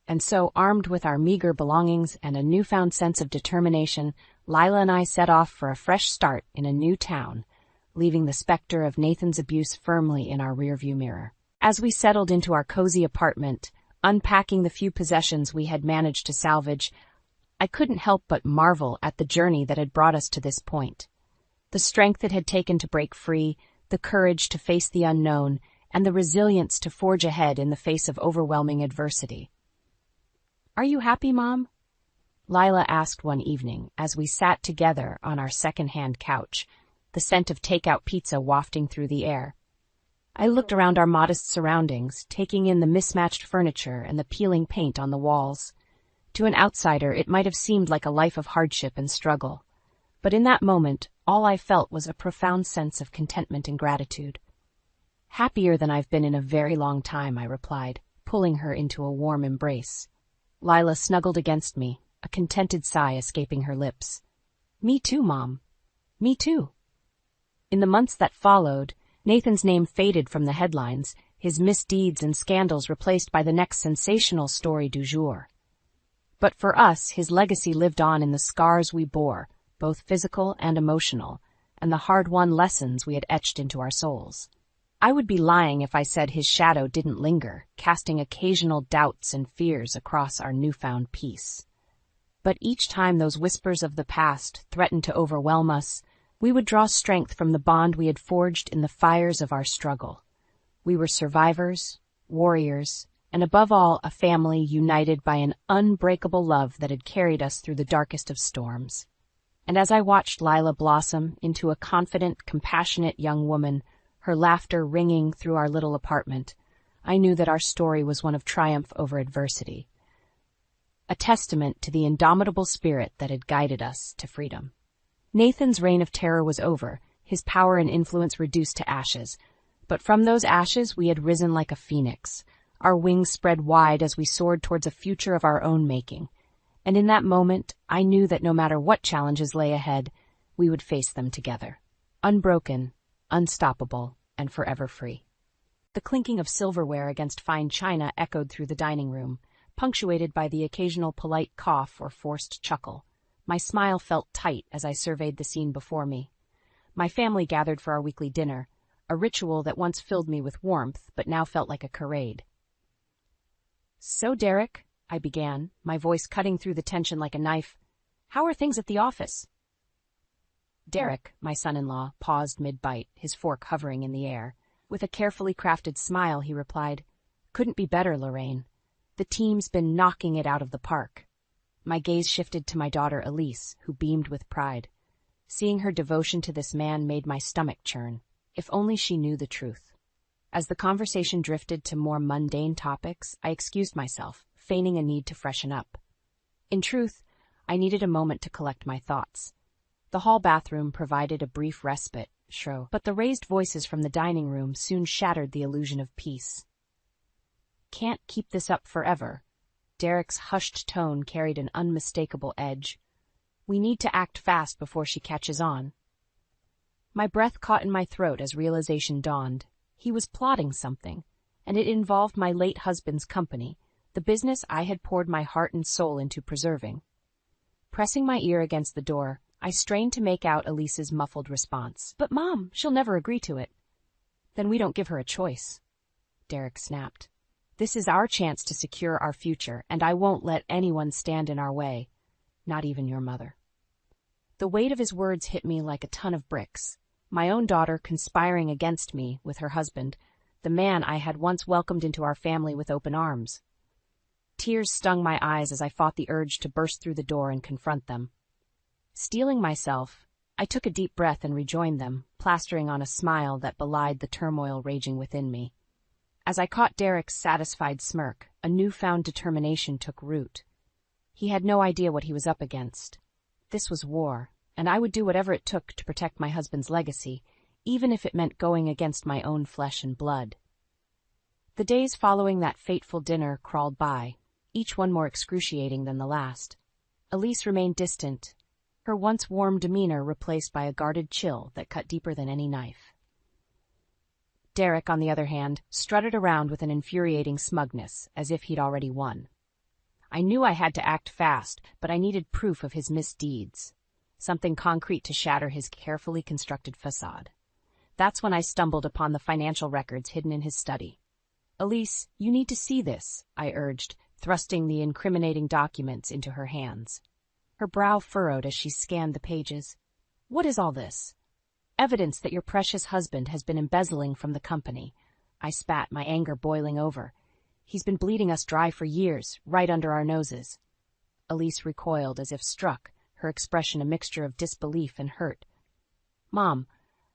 B: And so, armed with our meager belongings and a newfound sense of determination, Lila and I set off for a fresh start in a new town, leaving the specter of Nathan's abuse firmly in our rearview mirror. As we settled into our cozy apartment, unpacking the few possessions we had managed to salvage, I couldn't help but marvel at the journey that had brought us to this point. The strength it had taken to break free, the courage to face the unknown, and the resilience to forge ahead in the face of overwhelming adversity. "Are you happy, Mom?" Lila asked one evening as we sat together on our second-hand couch, the scent of takeout pizza wafting through the air. I looked around our modest surroundings, taking in the mismatched furniture and the peeling paint on the walls. To an outsider, it might have seemed like a life of hardship and struggle. But in that moment, all I felt was a profound sense of contentment and gratitude. "Happier than I've been in a very long time," I replied, pulling her into a warm embrace. Lila snuggled against me, a contented sigh escaping her lips. "Me too, Mom. Me too." In the months that followed, Nathan's name faded from the headlines, his misdeeds and scandals replaced by the next sensational story du jour. But for us, his legacy lived on in the scars we bore, both physical and emotional, and the hard-won lessons we had etched into our souls. I would be lying if I said his shadow didn't linger, casting occasional doubts and fears across our newfound peace. But each time those whispers of the past threatened to overwhelm us, we would draw strength from the bond we had forged in the fires of our struggle. We were survivors, warriors, and above all, a family united by an unbreakable love that had carried us through the darkest of storms. And as I watched Lila blossom into a confident, compassionate young woman, her laughter ringing through our little apartment, I knew that our story was one of triumph over adversity, a testament to the indomitable spirit that had guided us to freedom. Nathan's reign of terror was over, his power and influence reduced to ashes. But from those ashes we had risen like a phoenix, our wings spread wide as we soared towards a future of our own making. And in that moment, I knew that no matter what challenges lay ahead, we would face them together, unbroken, unstoppable, and forever free. The clinking of silverware against fine china echoed through the dining room, punctuated by the occasional polite cough or forced chuckle. My smile felt tight as I surveyed the scene before me. My family gathered for our weekly dinner, a ritual that once filled me with warmth but now felt like a charade. "So, Derek," I began, my voice cutting through the tension like a knife, "how are things at the office?" Derek, my son-in-law, paused mid-bite, his fork hovering in the air. With a carefully crafted smile, he replied, "Couldn't be better, Lorraine. The team's been knocking it out of the park." My gaze shifted to my daughter Elise, who beamed with pride. Seeing her devotion to this man made my stomach churn. If only she knew the truth. As the conversation drifted to more mundane topics, I excused myself, feigning a need to freshen up. In truth, I needed a moment to collect my thoughts. The hall bathroom provided a brief respite, but the raised voices from the dining room soon shattered the illusion of peace. "Can't keep this up forever." Derek's hushed tone carried an unmistakable edge. "We need to act fast before she catches on." My breath caught in my throat as realization dawned. He was plotting something, and it involved my late husband's company, the business I had poured my heart and soul into preserving. Pressing my ear against the door, I strained to make out Elise's muffled response. "But Mom, she'll never agree to it." "Then we don't give her a choice," Derek snapped. "This is our chance to secure our future, and I won't let anyone stand in our way, not even your mother." The weight of his words hit me like a ton of bricks. My own daughter conspiring against me with her husband, the man I had once welcomed into our family with open arms. Tears stung my eyes as I fought the urge to burst through the door and confront them. Steeling myself, I took a deep breath and rejoined them, plastering on a smile that belied the turmoil raging within me. As I caught Derek's satisfied smirk, a newfound determination took root. He had no idea what he was up against. This was war, and I would do whatever it took to protect my husband's legacy, even if it meant going against my own flesh and blood. The days following that fateful dinner crawled by, each one more excruciating than the last. Elise remained distant, her once warm demeanor replaced by a guarded chill that cut deeper than any knife. Derek, on the other hand, strutted around with an infuriating smugness, as if he'd already won. I knew I had to act fast, but I needed proof of his misdeeds. Something concrete to shatter his carefully constructed facade. That's when I stumbled upon the financial records hidden in his study. "Elise, you need to see this," I urged, thrusting the incriminating documents into her hands. Her brow furrowed as she scanned the pages. "What is all this?" "Evidence that your precious husband has been embezzling from the company," I spat, my anger boiling over. "He's been bleeding us dry for years, right under our noses." Elise recoiled as if struck, her expression a mixture of disbelief and hurt. "Mom,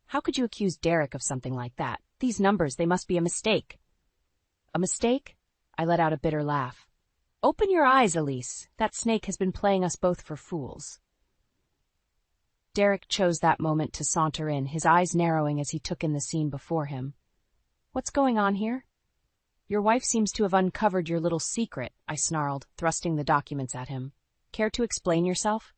B: how could you accuse Derek of something like that? These numbers, they must be a mistake." "A mistake?" I let out a bitter laugh. "Open your eyes, Elise. That snake has been playing us both for fools." Derek chose that moment to saunter in, his eyes narrowing as he took in the scene before him. "What's going on here?" "Your wife seems to have uncovered your little secret," I snarled, thrusting the documents at him. "Care to explain yourself?"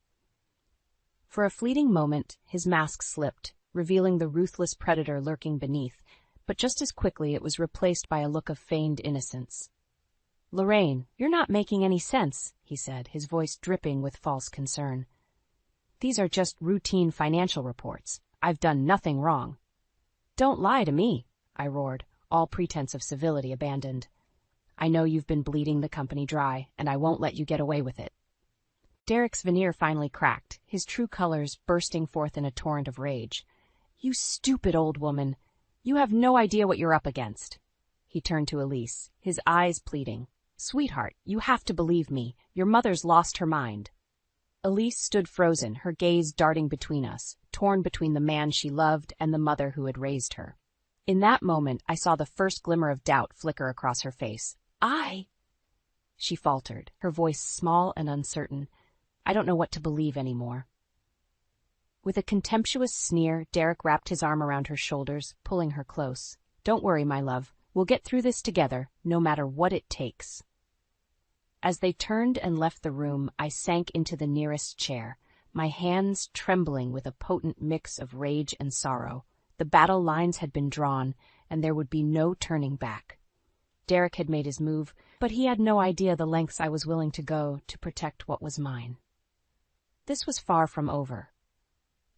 B: For a fleeting moment, his mask slipped, revealing the ruthless predator lurking beneath, but just as quickly it was replaced by a look of feigned innocence. "Lorraine, you're not making any sense," he said, his voice dripping with false concern. "These are just routine financial reports. I've done nothing wrong." "Don't lie to me," I roared, all pretense of civility abandoned. "I know you've been bleeding the company dry, and I won't let you get away with it." Derek's veneer finally cracked, his true colors bursting forth in a torrent of rage. "You stupid old woman! You have no idea what you're up against." He turned to Elise, his eyes pleading. "Sweetheart, you have to believe me. Your mother's lost her mind." Elise stood frozen, her gaze darting between us, torn between the man she loved and the mother who had raised her. In that moment, I saw the first glimmer of doubt flicker across her face. She faltered, her voice small and uncertain. "I don't know what to believe anymore." With a contemptuous sneer, Derek wrapped his arm around her shoulders, pulling her close. "Don't worry, my love. We'll get through this together, no matter what it takes." As they turned and left the room, I sank into the nearest chair, my hands trembling with a potent mix of rage and sorrow. The battle lines had been drawn, and there would be no turning back. Derek had made his move, but he had no idea the lengths I was willing to go to protect what was mine. This was far from over.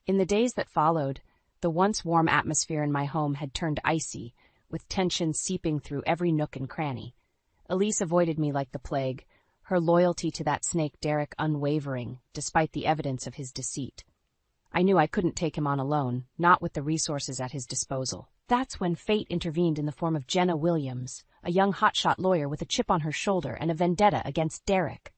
B: In the days that followed, the once warm atmosphere in my home had turned icy, with tension seeping through every nook and cranny. Elise avoided me like the plague, her loyalty to that snake Derek unwavering, despite the evidence of his deceit. I knew I couldn't take him on alone, not with the resources at his disposal. That's when fate intervened in the form of Jenna Williams, a young hotshot lawyer with a chip on her shoulder and a vendetta against Derek.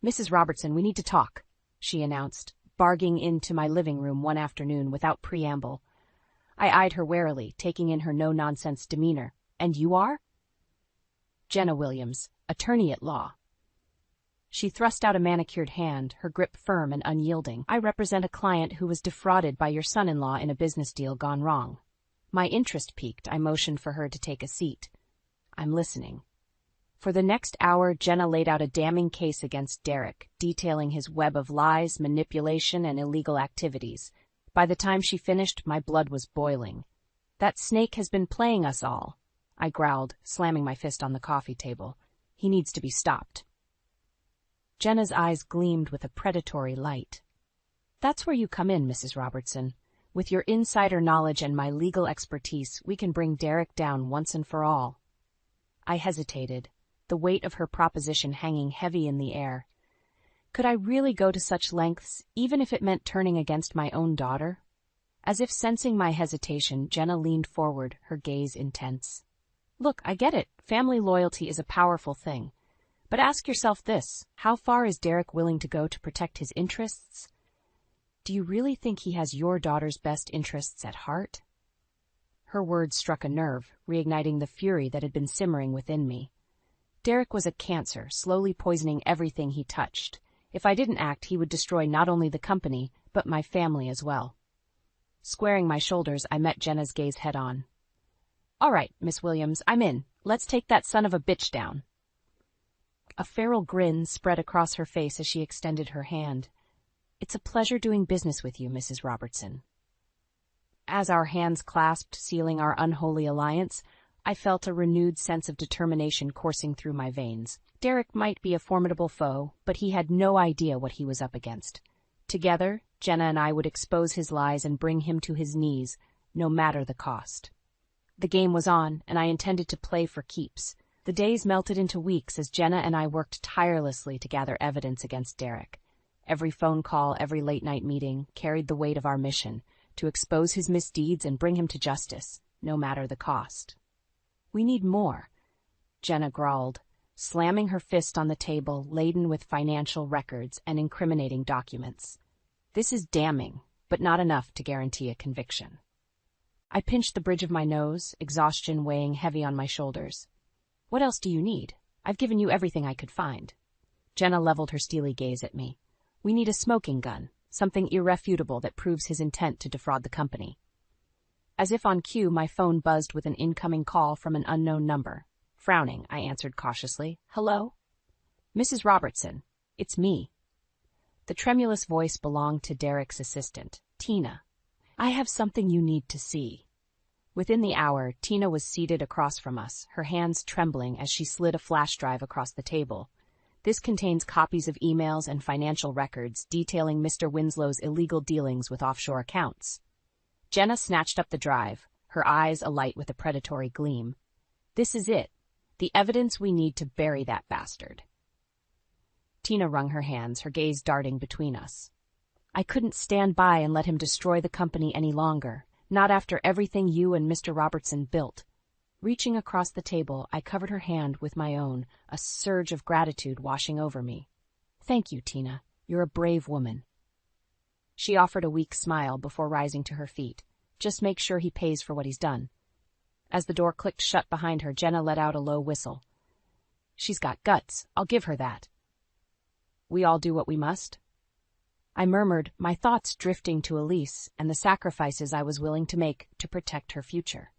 B: "Mrs. Robertson, we need to talk," she announced, barging into my living room one afternoon without preamble. I eyed her warily, taking in her no-nonsense demeanor. "And you are?" "Jenna Williams, attorney at law." She thrust out a manicured hand, her grip firm and unyielding. "I represent a client who was defrauded by your son-in-law in a business deal gone wrong." My interest piqued, I motioned for her to take a seat. "I'm listening." For the next hour, Jenna laid out a damning case against Derek, detailing his web of lies, manipulation, and illegal activities. By the time she finished, my blood was boiling. "That snake has been playing us all," I growled, slamming my fist on the coffee table. "He needs to be stopped." Jenna's eyes gleamed with a predatory light. "That's where you come in, Mrs. Robertson. With your insider knowledge and my legal expertise, we can bring Derek down once and for all." I hesitated, the weight of her proposition hanging heavy in the air. Could I really go to such lengths, even if it meant turning against my own daughter? As if sensing my hesitation, Jenna leaned forward, her gaze intense. "Look, I get it. Family loyalty is a powerful thing. But ask yourself this: how far is Derek willing to go to protect his interests? Do you really think he has your daughter's best interests at heart?" Her words struck a nerve, reigniting the fury that had been simmering within me. Derek was a cancer, slowly poisoning everything he touched. If I didn't act, he would destroy not only the company, but my family as well. Squaring my shoulders, I met Jenna's gaze head-on. "All right, Miss Williams, I'm in. Let's take that son of a bitch down." A feral grin spread across her face as she extended her hand. "It's a pleasure doing business with you, Mrs. Robertson." As our hands clasped, sealing our unholy alliance, I felt a renewed sense of determination coursing through my veins. Derek might be a formidable foe, but he had no idea what he was up against. Together, Jenna and I would expose his lies and bring him to his knees, no matter the cost. The game was on, and I intended to play for keeps. The days melted into weeks as Jenna and I worked tirelessly to gather evidence against Derek. Every phone call, every late-night meeting carried the weight of our mission, to expose his misdeeds and bring him to justice, no matter the cost. "We need more," Jenna growled, slamming her fist on the table laden with financial records and incriminating documents. "This is damning, but not enough to guarantee a conviction." I pinched the bridge of my nose, exhaustion weighing heavy on my shoulders. "What else do you need? I've given you everything I could find." Jenna leveled her steely gaze at me. "We need a smoking gun, something irrefutable that proves his intent to defraud the company." As if on cue, my phone buzzed with an incoming call from an unknown number. Frowning, I answered cautiously. "Hello?" "Mrs. Robertson, it's me." The tremulous voice belonged to Derek's assistant, Tina. "I have something you need to see." Within the hour, Tina was seated across from us, her hands trembling as she slid a flash drive across the table. "This contains copies of emails and financial records detailing Mr. Winslow's illegal dealings with offshore accounts." Jenna snatched up the drive, her eyes alight with a predatory gleam. "This is it. The evidence we need to bury that bastard." Tina wrung her hands, her gaze darting between us. "I couldn't stand by and let him destroy the company any longer, not after everything you and Mr. Robertson built." Reaching across the table, I covered her hand with my own, a surge of gratitude washing over me. "Thank you, Tina. You're a brave woman." She offered a weak smile before rising to her feet. "Just make sure he pays for what he's done." As the door clicked shut behind her, Jenna let out a low whistle. "She's got guts. I'll give her that." "We all do what we must?" I murmured, my thoughts drifting to Elise and the sacrifices I was willing to make to protect her future.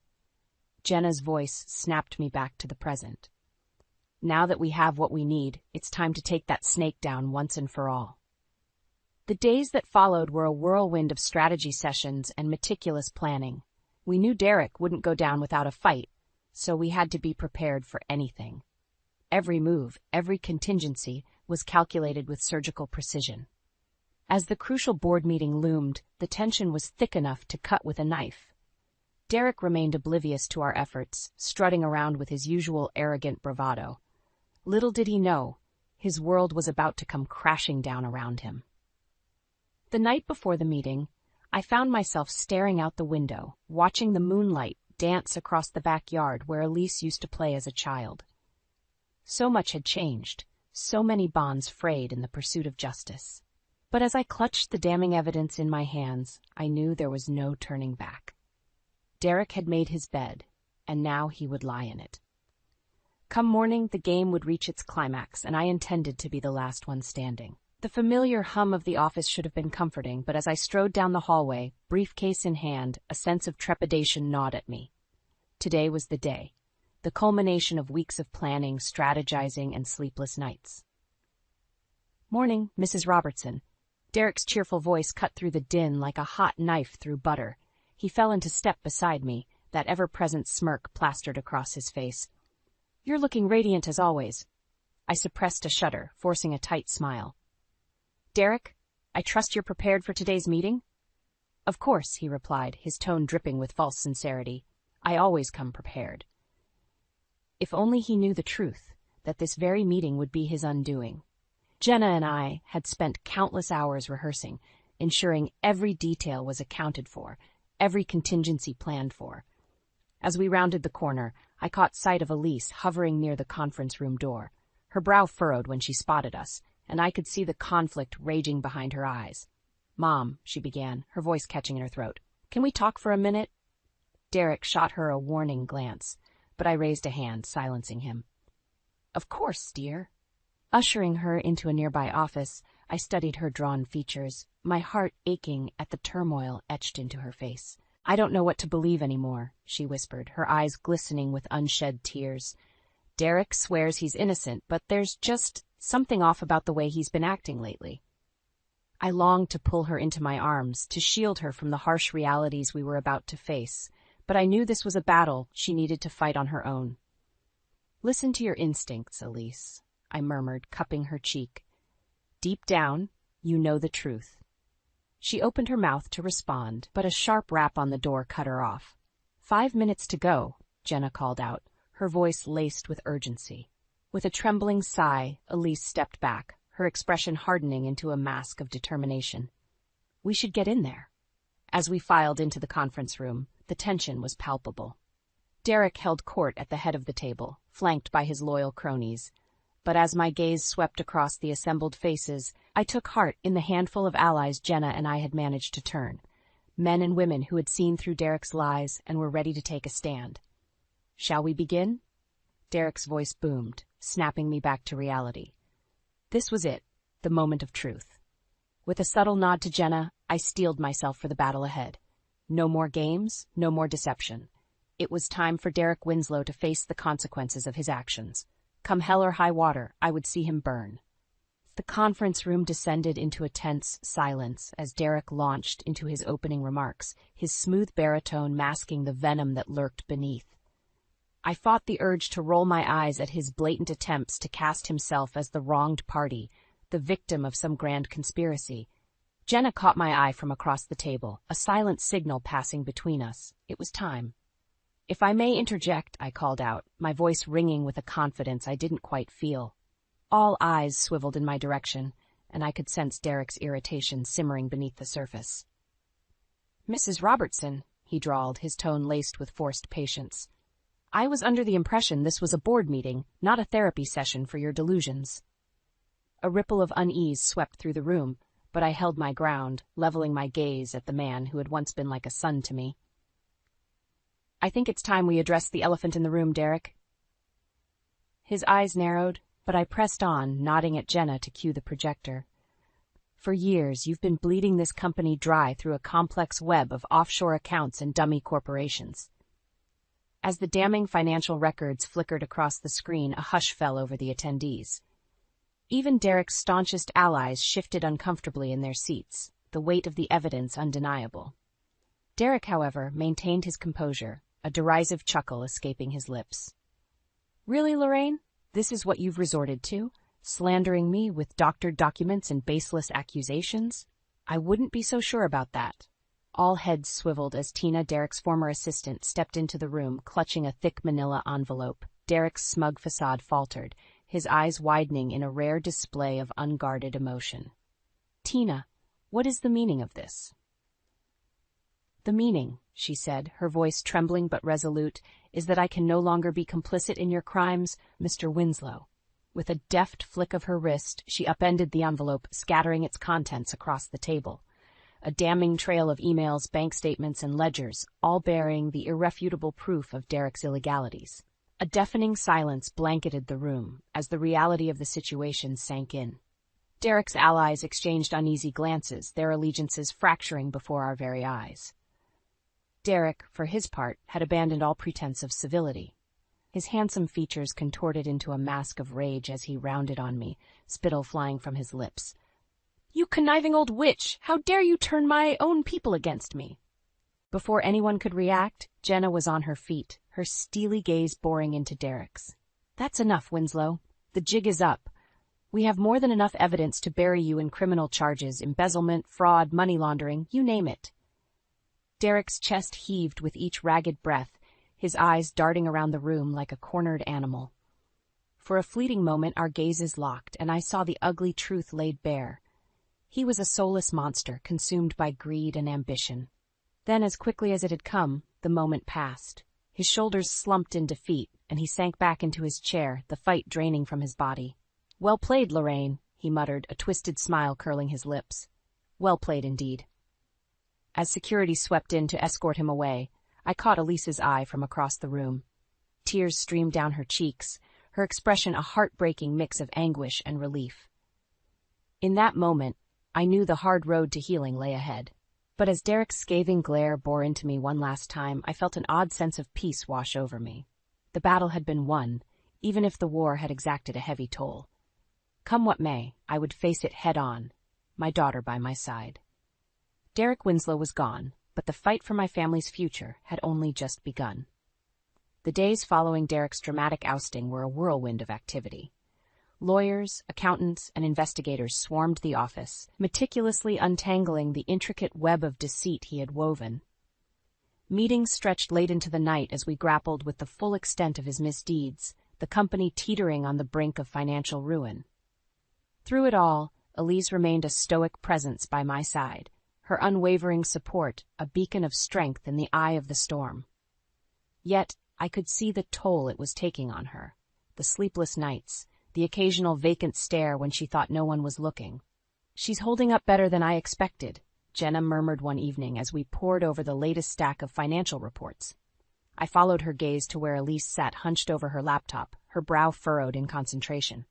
B: Jenna's voice snapped me back to the present. "Now that we have what we need, it's time to take that snake down once and for all." The days that followed were a whirlwind of strategy sessions and meticulous planning. We knew Derek wouldn't go down without a fight, so we had to be prepared for anything. Every move, every contingency was calculated with surgical precision. As the crucial board meeting loomed, the tension was thick enough to cut with a knife. Derek remained oblivious to our efforts, strutting around with his usual arrogant bravado. Little did he know, his world was about to come crashing down around him. The night before the meeting, I found myself staring out the window, watching the moonlight dance across the backyard where Elise used to play as a child. So much had changed. So many bonds frayed in the pursuit of justice. But as I clutched the damning evidence in my hands, I knew there was no turning back. Derek had made his bed, and now he would lie in it. Come morning, the game would reach its climax, and I intended to be the last one standing. The familiar hum of the office should have been comforting, but as I strode down the hallway, briefcase in hand, a sense of trepidation gnawed at me. Today was the day, the culmination of weeks of planning, strategizing, and sleepless nights. Morning, Mrs. Robertson. Derek's cheerful voice cut through the din like a hot knife through butter. He fell into step beside me, that ever-present smirk plastered across his face. You're looking radiant as always. I suppressed a shudder, forcing a tight smile. Derek, I trust you're prepared for today's meeting? Of course, he replied, his tone dripping with false sincerity. I always come prepared. If only he knew the truth, that this very meeting would be his undoing. Jenna and I had spent countless hours rehearsing, ensuring every detail was accounted for, every contingency planned for. As we rounded the corner, I caught sight of Elise hovering near the conference room door. Her brow furrowed when she spotted us, and I could see the conflict raging behind her eyes. Mom, she began, her voice catching in her throat. Can we talk for a minute? Derek shot her a warning glance, but I raised a hand, silencing him. Of course, dear. Ushering her into a nearby office, I studied her drawn features, my heart aching at the turmoil etched into her face. I don't know what to believe anymore, she whispered, her eyes glistening with unshed tears. Derek swears he's innocent, but there's just something off about the way he's been acting lately. I longed to pull her into my arms, to shield her from the harsh realities we were about to face, but I knew this was a battle she needed to fight on her own. Listen to your instincts, Elise, I murmured, cupping her cheek. Deep down, you know the truth. She opened her mouth to respond, but a sharp rap on the door cut her off. 5 minutes to go, Jenna called out, her voice laced with urgency. With a trembling sigh, Elise stepped back, her expression hardening into a mask of determination. We should get in there. As we filed into the conference room, the tension was palpable. Derek held court at the head of the table, flanked by his loyal cronies. But as my gaze swept across the assembled faces, I took heart in the handful of allies Jenna and I had managed to turn. Men and women who had seen through Derek's lies and were ready to take a stand. Shall we begin? Derek's voice boomed, snapping me back to reality. This was it, the moment of truth. With a subtle nod to Jenna, I steeled myself for the battle ahead. No more games, no more deception. It was time for Derek Winslow to face the consequences of his actions. Come hell or high water, I would see him burn. The conference room descended into a tense silence as Derek launched into his opening remarks, his smooth baritone masking the venom that lurked beneath. I fought the urge to roll my eyes at his blatant attempts to cast himself as the wronged party, the victim of some grand conspiracy. Jenna caught my eye from across the table, a silent signal passing between us. It was time. If I may interject, I called out, my voice ringing with a confidence I didn't quite feel. All eyes swiveled in my direction, and I could sense Derek's irritation simmering beneath the surface. Mrs. Robertson, he drawled, his tone laced with forced patience. I was under the impression this was a board meeting, not a therapy session for your delusions. A ripple of unease swept through the room, but I held my ground, leveling my gaze at the man who had once been like a son to me. I think it's time we address the elephant in the room, Derek. His eyes narrowed, but I pressed on, nodding at Jenna to cue the projector. For years, you've been bleeding this company dry through a complex web of offshore accounts and dummy corporations. As the damning financial records flickered across the screen, a hush fell over the attendees. Even Derek's staunchest allies shifted uncomfortably in their seats, the weight of the evidence undeniable. Derek, however, maintained his composure, a derisive chuckle escaping his lips. Really, Lorraine? This is what you've resorted to? Slandering me with doctored documents and baseless accusations? I wouldn't be so sure about that. All heads swiveled as Tina, Derek's former assistant, stepped into the room, clutching a thick manila envelope. Derek's smug facade faltered, his eyes widening in a rare display of unguarded emotion. Tina, what is the meaning of this? The meaning, she said, her voice trembling but resolute, is that I can no longer be complicit in your crimes, Mr. Winslow. With a deft flick of her wrist, she upended the envelope, scattering its contents across the table. A damning trail of emails, bank statements, and ledgers, all bearing the irrefutable proof of Derek's illegalities. A deafening silence blanketed the room as the reality of the situation sank in. Derek's allies exchanged uneasy glances, their allegiances fracturing before our very eyes. Derek, for his part, had abandoned all pretense of civility. His handsome features contorted into a mask of rage as he rounded on me, spittle flying from his lips. "You conniving old witch! How dare you turn my own people against me?" Before anyone could react, Jenna was on her feet, her steely gaze boring into Derek's. "That's enough, Winslow. The jig is up. We have more than enough evidence to bury you in criminal charges, embezzlement, fraud, money laundering, you name it." Derek's chest heaved with each ragged breath, his eyes darting around the room like a cornered animal. For a fleeting moment our gazes locked, and I saw the ugly truth laid bare. He was a soulless monster, consumed by greed and ambition. Then, as quickly as it had come, the moment passed. His shoulders slumped in defeat, and he sank back into his chair, the fight draining from his body. "Well played, Lorraine," he muttered, a twisted smile curling his lips. "Well played indeed." As security swept in to escort him away, I caught Elise's eye from across the room. Tears streamed down her cheeks, her expression a heartbreaking mix of anguish and relief. In that moment, I knew the hard road to healing lay ahead. But as Derek's scathing glare bore into me one last time, I felt an odd sense of peace wash over me. The battle had been won, even if the war had exacted a heavy toll. Come what may, I would face it head-on, my daughter by my side. Derek Winslow was gone, but the fight for my family's future had only just begun. The days following Derek's dramatic ousting were a whirlwind of activity. Lawyers, accountants, and investigators swarmed the office, meticulously untangling the intricate web of deceit he had woven. Meetings stretched late into the night as we grappled with the full extent of his misdeeds, the company teetering on the brink of financial ruin. Through it all, Elise remained a stoic presence by my side, her unwavering support a beacon of strength in the eye of the storm. Yet I could see the toll it was taking on her, the sleepless nights, the occasional vacant stare when she thought no one was looking. "She's holding up better than I expected," Jenna murmured one evening as we pored over the latest stack of financial reports. I followed her gaze to where Elise sat hunched over her laptop, her brow furrowed in concentration.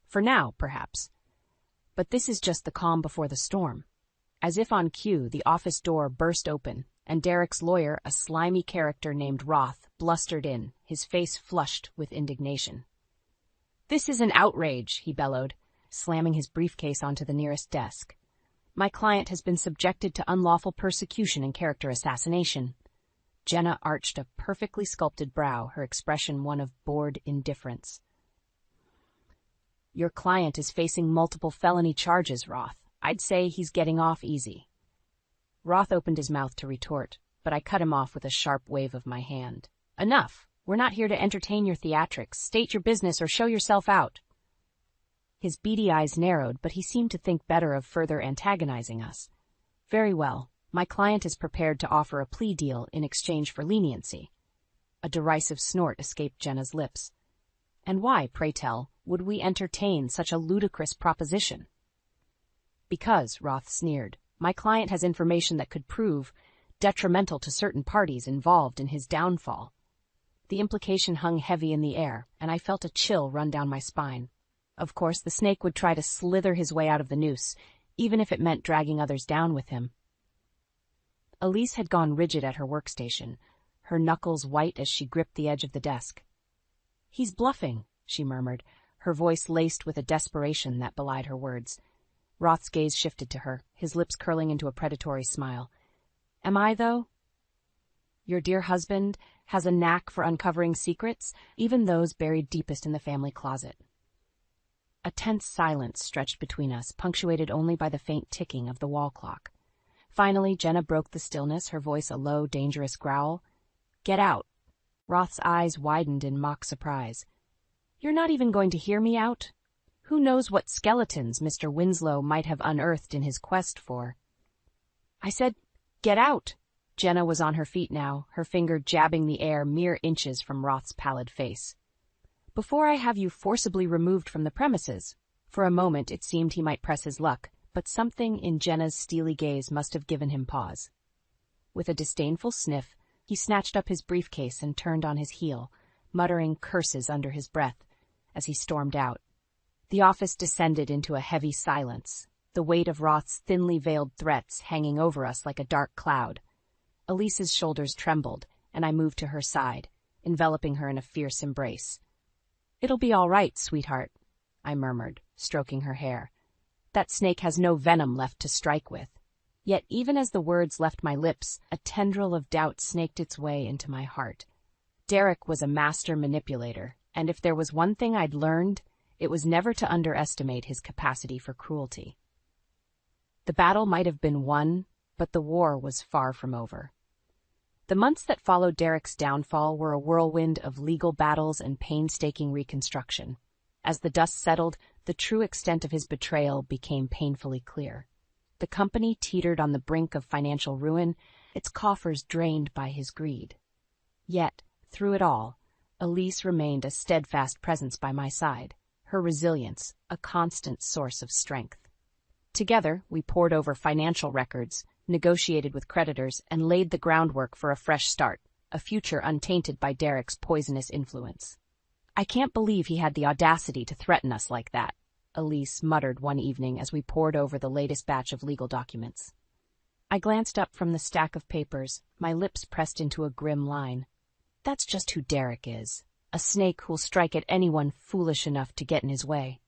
B: "For now, perhaps. But this is just the calm before the storm." As if on cue, the office door burst open, and Derek's lawyer, a slimy character named Roth, blustered in, his face flushed with indignation. "This is an outrage," he bellowed, slamming his briefcase onto the nearest desk. "My client has been subjected to unlawful persecution and character assassination." Jenna arched a perfectly sculpted brow, her expression one of bored indifference. "Your client is facing multiple felony charges, Roth. I'd say he's getting off easy." Roth opened his mouth to retort, but I cut him off with a sharp wave of my hand. "Enough. We're not here to entertain your theatrics. State your business or show yourself out." His beady eyes narrowed, but he seemed to think better of further antagonizing us. "Very well. My client is prepared to offer a plea deal in exchange for leniency." A derisive snort escaped Jenna's lips. "And why, pray tell, would we entertain such a ludicrous proposition?" "Because," Roth sneered, "my client has information that could prove detrimental to certain parties involved in his downfall." The implication hung heavy in the air, and I felt a chill run down my spine. Of course, the snake would try to slither his way out of the noose, even if it meant dragging others down with him. Elise had gone rigid at her workstation, her knuckles white as she gripped the edge of the desk. "He's bluffing," she murmured, her voice laced with a desperation that belied her words. Roth's gaze shifted to her, his lips curling into a predatory smile. "Am I, though? Your dear husband has a knack for uncovering secrets, even those buried deepest in the family closet." A tense silence stretched between us, punctuated only by the faint ticking of the wall clock. Finally, Jenna broke the stillness, her voice a low, dangerous growl. "Get out." Roth's eyes widened in mock surprise. "You're not even going to hear me out? Who knows what skeletons Mr. Winslow might have unearthed in his quest for—" "I said, get out." Jenna was on her feet now, her finger jabbing the air mere inches from Roth's pallid face. before I have you forcibly removed from the premises." For a moment it seemed he might press his luck, but something in Jenna's steely gaze must have given him pause. With a disdainful sniff, he snatched up his briefcase and turned on his heel, muttering curses under his breath as he stormed out. The office descended into a heavy silence, the weight of Roth's thinly veiled threats hanging over us like a dark cloud. Elise's shoulders trembled, and I moved to her side, enveloping her in a fierce embrace. "It'll be all right, sweetheart," I murmured, stroking her hair. "That snake has no venom left to strike with." Yet even as the words left my lips, a tendril of doubt snaked its way into my heart. Derek was a master manipulator, and if there was one thing I'd learned, it was never to underestimate his capacity for cruelty. The battle might have been won, but the war was far from over. The months that followed Derek's downfall were a whirlwind of legal battles and painstaking reconstruction. As the dust settled, the true extent of his betrayal became painfully clear. The company teetered on the brink of financial ruin, its coffers drained by his greed. Yet, through it all, Elise remained a steadfast presence by my side, her resilience a constant source of strength. Together, we pored over financial records, negotiated with creditors, and laid the groundwork for a fresh start, a future untainted by Derek's poisonous influence. "I can't believe he had the audacity to threaten us like that," Elise muttered one evening as we pored over the latest batch of legal documents. I glanced up from the stack of papers, my lips pressed into a grim line. That's just who Derek is, a snake who'll strike at anyone foolish enough to get in his way.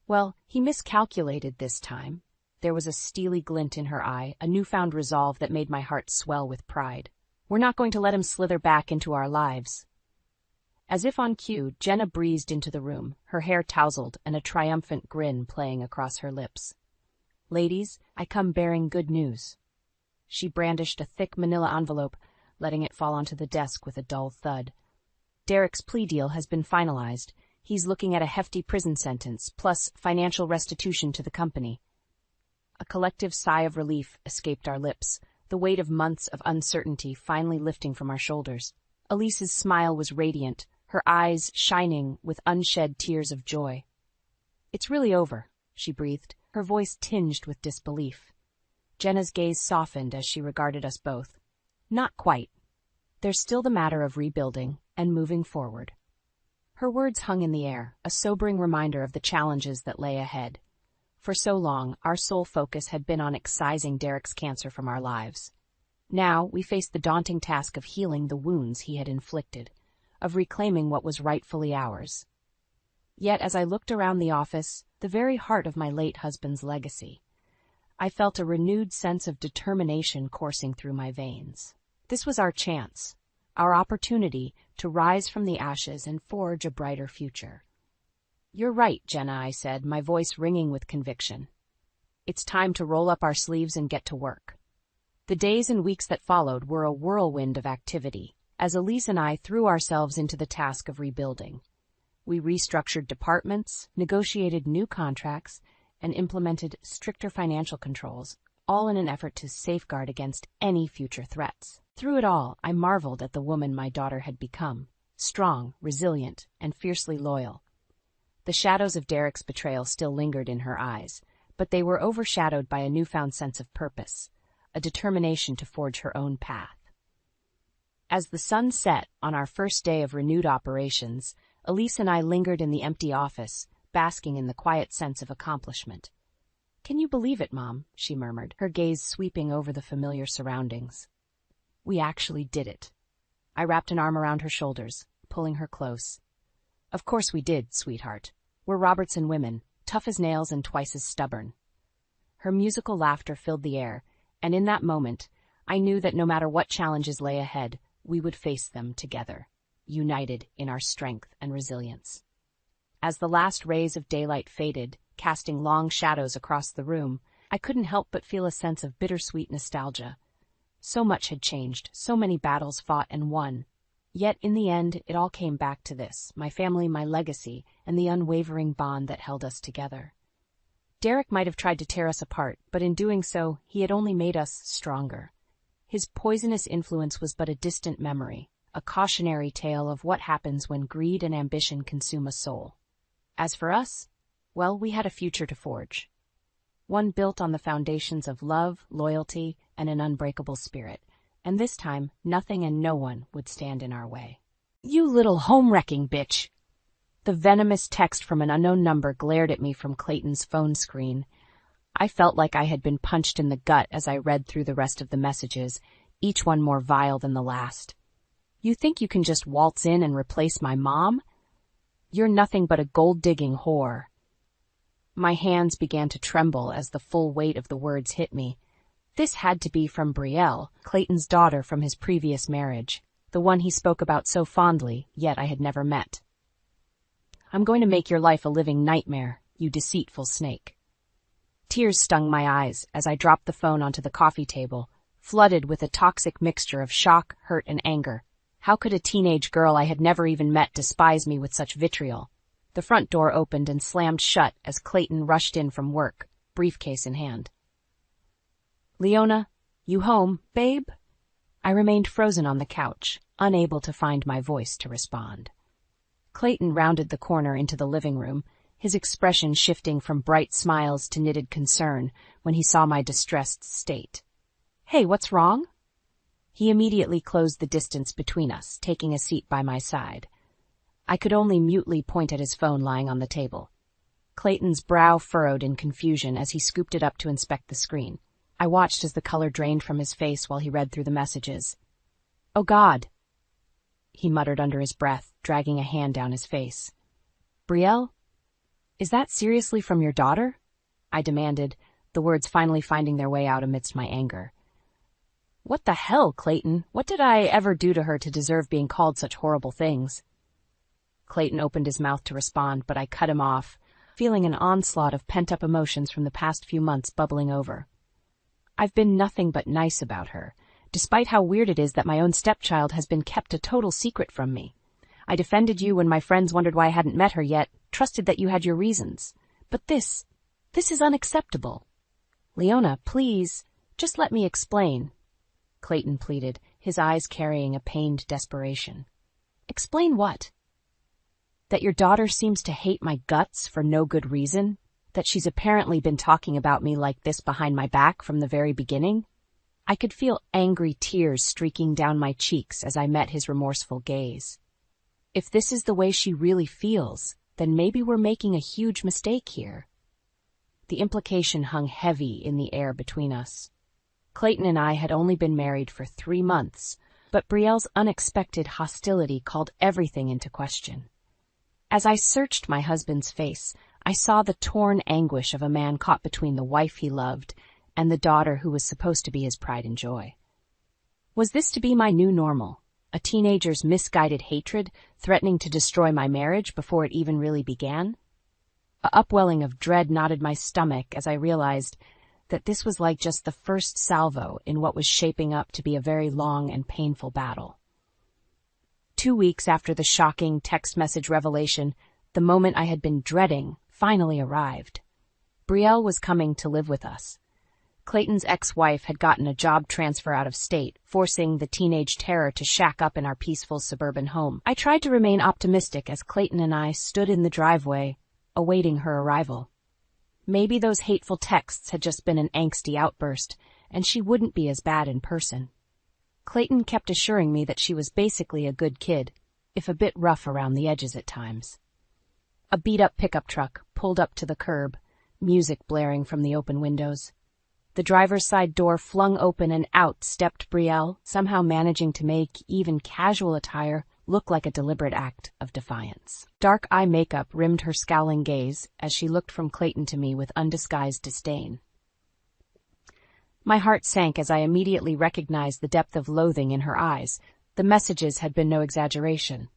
B: Well, he miscalculated this time. There was a steely glint in her eye, a newfound resolve that made my heart swell with pride. We're not going to let him slither back into our lives. As if on cue, Jenna breezed into the room, her hair tousled and a triumphant grin playing across her lips. "Ladies, I come bearing good news." She brandished a thick manila envelope, letting it fall onto the desk with a dull thud. "Derek's plea deal has been finalized. He's looking at a hefty prison sentence, plus financial restitution to the company." A collective sigh of relief escaped our lips, the weight of months of uncertainty finally lifting from our shoulders. Elise's smile was radiant, her eyes shining with unshed tears of joy. "It's really over," she breathed, her voice tinged with disbelief. Jenna's gaze softened as she regarded us both. "Not quite. There's still the matter of rebuilding and moving forward." Her words hung in the air, a sobering reminder of the challenges that lay ahead. For so long, our sole focus had been on excising Derek's cancer from our lives. Now we faced the daunting task of healing the wounds he had inflicted, of reclaiming what was rightfully ours. Yet as I looked around the office, the very heart of my late husband's legacy, I felt a renewed sense of determination coursing through my veins. This was our chance, our opportunity to rise from the ashes and forge a brighter future. "You're right, Jenna," I said, my voice ringing with conviction. "It's time to roll up our sleeves and get to work." The days and weeks that followed were a whirlwind of activity, as Elise and I threw ourselves into the task of rebuilding. We restructured departments, negotiated new contracts, and implemented stricter financial controls, all in an effort to safeguard against any future threats. Through it all, I marveled at the woman my daughter had become, strong, resilient, and fiercely loyal. The shadows of Derek's betrayal still lingered in her eyes, but they were overshadowed by a newfound sense of purpose, a determination to forge her own path. As the sun set on our first day of renewed operations, Elise and I lingered in the empty office, basking in the quiet sense of accomplishment. "Can you believe it, Mom?" she murmured, her gaze sweeping over the familiar surroundings. "We actually did it." I wrapped an arm around her shoulders, pulling her close. "Of course we did, sweetheart. We're Robertson women, tough as nails and twice as stubborn." Her musical laughter filled the air, and in that moment, I knew that no matter what challenges lay ahead, we would face them together, united in our strength and resilience. As the last rays of daylight faded, casting long shadows across the room, I couldn't help but feel a sense of bittersweet nostalgia. So much had changed, so many battles fought and won. Yet in the end, it all came back to this, my family, my legacy, and the unwavering bond that held us together. Derek might have tried to tear us apart, but in doing so, he had only made us stronger. His poisonous influence was but a distant memory, a cautionary tale of what happens when greed and ambition consume a soul. As for us, well, we had a future to forge. One built on the foundations of love, loyalty, and an unbreakable spirit. And this time, nothing and no one would stand in our way. "You little home-wrecking bitch!" The venomous text from an unknown number glared at me from Clayton's phone screen. I felt like I had been punched in the gut as I read through the rest of the messages, each one more vile than the last. "You think you can just waltz in and replace my mom? You're nothing but a gold-digging whore." My hands began to tremble as the full weight of the words hit me. This had to be from Brielle, Clayton's daughter from his previous marriage, the one he spoke about so fondly, yet I had never met. "I'm going to make your life a living nightmare, you deceitful snake." Tears stung my eyes as I dropped the phone onto the coffee table, flooded with a toxic mixture of shock, hurt, and anger. How could a teenage girl I had never even met despise me with such vitriol? The front door opened and slammed shut as Clayton rushed in from work, briefcase in hand. "Leona, you home, babe?" I remained frozen on the couch, unable to find my voice to respond. Clayton rounded the corner into the living room, his expression shifting from bright smiles to knitted concern when he saw my distressed state. "Hey, what's wrong?" He immediately closed the distance between us, taking a seat by my side. I could only mutely point at his phone lying on the table. Clayton's brow furrowed in confusion as he scooped it up to inspect the screen. I watched as the color drained from his face while he read through the messages. "Oh, God," he muttered under his breath, dragging a hand down his face. "Brielle? Is that seriously from your daughter?" I demanded, the words finally finding their way out amidst my anger. "What the hell, Clayton? What did I ever do to her to deserve being called such horrible things?" Clayton opened his mouth to respond, but I cut him off, feeling an onslaught of pent-up emotions from the past few months bubbling over. "I've been nothing but nice about her, despite how weird it is that my own stepchild has been kept a total secret from me. I defended you when my friends wondered why I hadn't met her yet, trusted that you had your reasons. But this is unacceptable. Leona, please, just let me explain," Clayton pleaded, his eyes carrying a pained desperation. "Explain what? That your daughter seems to hate my guts for no good reason? That she's apparently been talking about me like this behind my back from the very beginning?" I could feel angry tears streaking down my cheeks as I met his remorseful gaze. If this is the way she really feels, then maybe we're making a huge mistake here. The implication hung heavy in the air between us. Clayton and I had only been married for 3 months, but Brielle's unexpected hostility called everything into question. As I searched my husband's face, I saw the torn anguish of a man caught between the wife he loved and the daughter who was supposed to be his pride and joy. Was this to be my new normal? A teenager's misguided hatred threatening to destroy my marriage before it even really began? A upwelling of dread knotted my stomach as I realized that this was like just the first salvo in what was shaping up to be a very long and painful battle. 2 weeks after the shocking text message revelation, the moment I had been dreading finally arrived. Brielle was coming to live with us. Clayton's ex-wife had gotten a job transfer out of state, forcing the teenage terror to shack up in our peaceful suburban home. I tried to remain optimistic as Clayton and I stood in the driveway, awaiting her arrival. Maybe those hateful texts had just been an angsty outburst, and she wouldn't be as bad in person. Clayton kept assuring me that she was basically a good kid, if a bit rough around the edges at times. A beat-up pickup truck pulled up to the curb, music blaring from the open windows. The driver's side door flung open and out stepped Brielle, somehow managing to make even casual attire look like a deliberate act of defiance. Dark eye makeup rimmed her scowling gaze as she looked from Clayton to me with undisguised disdain. My heart sank as I immediately recognized the depth of loathing in her eyes. The messages had been no exaggeration.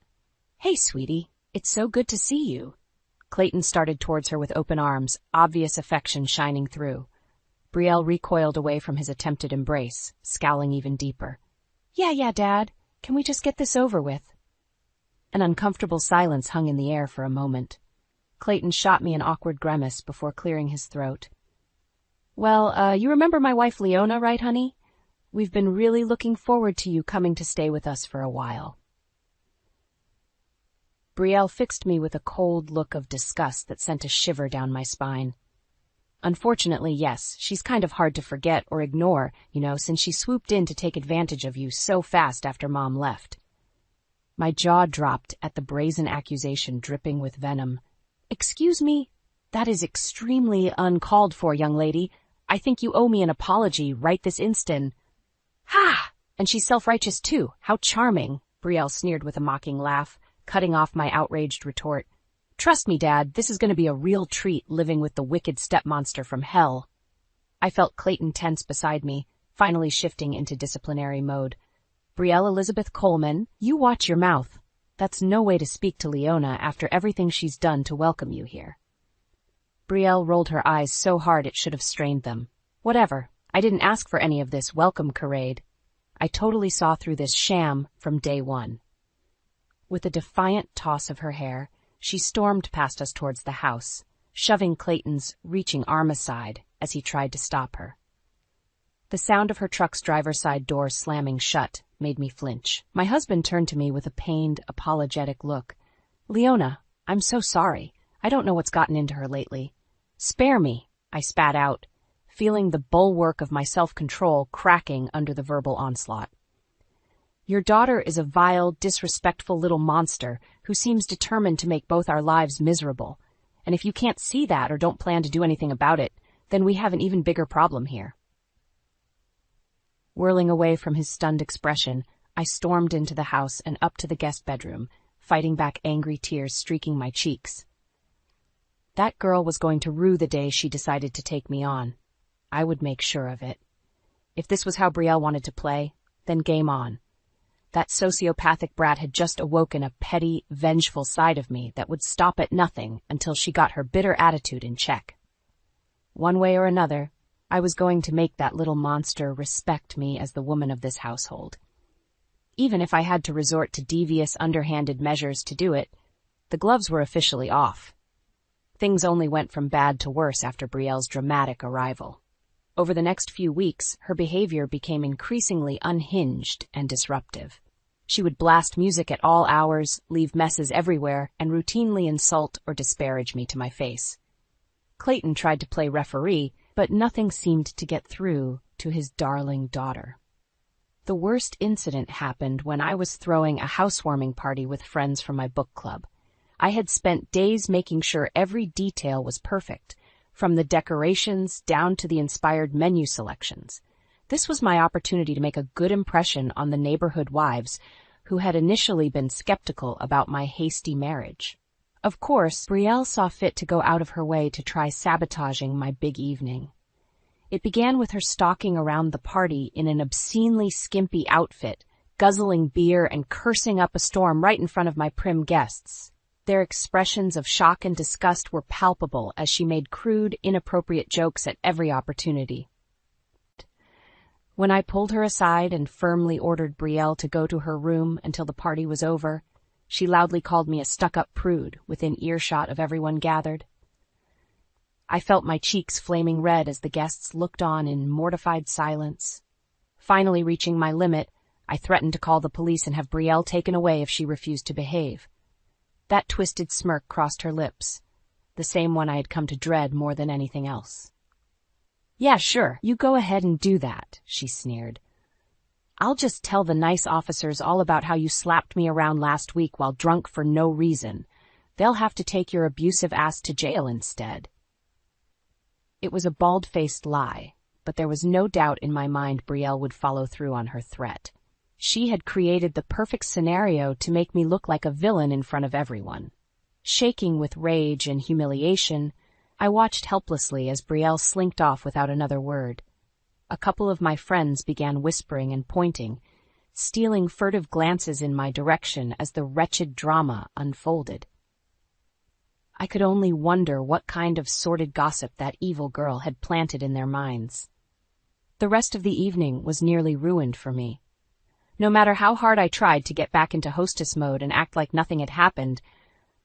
B: "Hey, sweetie, it's so good to see you." Clayton started towards her with open arms, obvious affection shining through. Brielle recoiled away from his attempted embrace, scowling even deeper. Yeah, Dad. Can we just get this over with?" An uncomfortable silence hung in the air for a moment. Clayton shot me an awkward grimace before clearing his throat. "Well, you remember my wife Leona, right, honey? We've been really looking forward to you coming to stay with us for a while." Brielle fixed me with a cold look of disgust that sent a shiver down my spine. Unfortunately, yes, she's kind of hard to forget or ignore, since she swooped in to take advantage of you so fast after Mom left. My jaw dropped at the brazen accusation dripping with venom. "Excuse me? That is extremely uncalled for, young lady. I think you owe me an apology right this instant." "Ha! And she's self-righteous too. How charming," Brielle sneered with a mocking laugh, cutting off my outraged retort. "Trust me, Dad, this is going to be a real treat living with the wicked stepmonster from hell." I felt Clayton tense beside me, finally shifting into disciplinary mode. "Brielle Elizabeth Coleman, you watch your mouth. That's no way to speak to Leona after everything she's done to welcome you here." Brielle rolled her eyes so hard it should have strained them. Whatever, I didn't ask for any of this welcome charade. I totally saw through this sham from day one. With a defiant toss of her hair, she stormed past us towards the house, shoving Clayton's reaching arm aside as he tried to stop her. The sound of her truck's driver's side door slamming shut made me flinch. My husband turned to me with a pained, apologetic look. "Leona, I'm so sorry. I don't know what's gotten into her lately." "Spare me," I spat out, feeling the bulwark of my self-control cracking under the verbal onslaught. "Your daughter is a vile, disrespectful little monster who seems determined to make both our lives miserable. And if you can't see that or don't plan to do anything about it, then we have an even bigger problem here." Whirling away from his stunned expression, I stormed into the house and up to the guest bedroom, fighting back angry tears streaking my cheeks. That girl was going to rue the day she decided to take me on. I would make sure of it. If this was how Brielle wanted to play, then game on. That sociopathic brat had just awoken a petty, vengeful side of me that would stop at nothing until she got her bitter attitude in check. One way or another, I was going to make that little monster respect me as the woman of this household. Even if I had to resort to devious, underhanded measures to do it, the gloves were officially off. Things only went from bad to worse after Brielle's dramatic arrival. Over the next few weeks, her behavior became increasingly unhinged and disruptive. She would blast music at all hours, leave messes everywhere, and routinely insult or disparage me to my face. Clayton tried to play referee, but nothing seemed to get through to his darling daughter. The worst incident happened when I was throwing a housewarming party with friends from my book club. I had spent days making sure every detail was perfect, from the decorations down to the inspired menu selections. This was my opportunity to make a good impression on the neighborhood wives who had initially been skeptical about my hasty marriage. Of course, Brielle saw fit to go out of her way to try sabotaging my big evening. It began with her stalking around the party in an obscenely skimpy outfit, guzzling beer and cursing up a storm right in front of my prim guests. Their expressions of shock and disgust were palpable as she made crude, inappropriate jokes at every opportunity. When I pulled her aside and firmly ordered Brielle to go to her room until the party was over, she loudly called me a stuck-up prude within earshot of everyone gathered. I felt my cheeks flaming red as the guests looked on in mortified silence. Finally reaching my limit, I threatened to call the police and have Brielle taken away if she refused to behave. That twisted smirk crossed her lips, the same one I had come to dread more than anything else. "Yeah, sure, you go ahead and do that," she sneered. "I'll just tell the nice officers all about how you slapped me around last week while drunk for no reason. They'll have to take your abusive ass to jail instead." It was a bald-faced lie, but there was no doubt in my mind Brielle would follow through on her threat. She had created the perfect scenario to make me look like a villain in front of everyone. Shaking with rage and humiliation, I watched helplessly as Brielle slinked off without another word. A couple of my friends began whispering and pointing, stealing furtive glances in my direction as the wretched drama unfolded. I could only wonder what kind of sordid gossip that evil girl had planted in their minds. The rest of the evening was nearly ruined for me. No matter how hard I tried to get back into hostess mode and act like nothing had happened,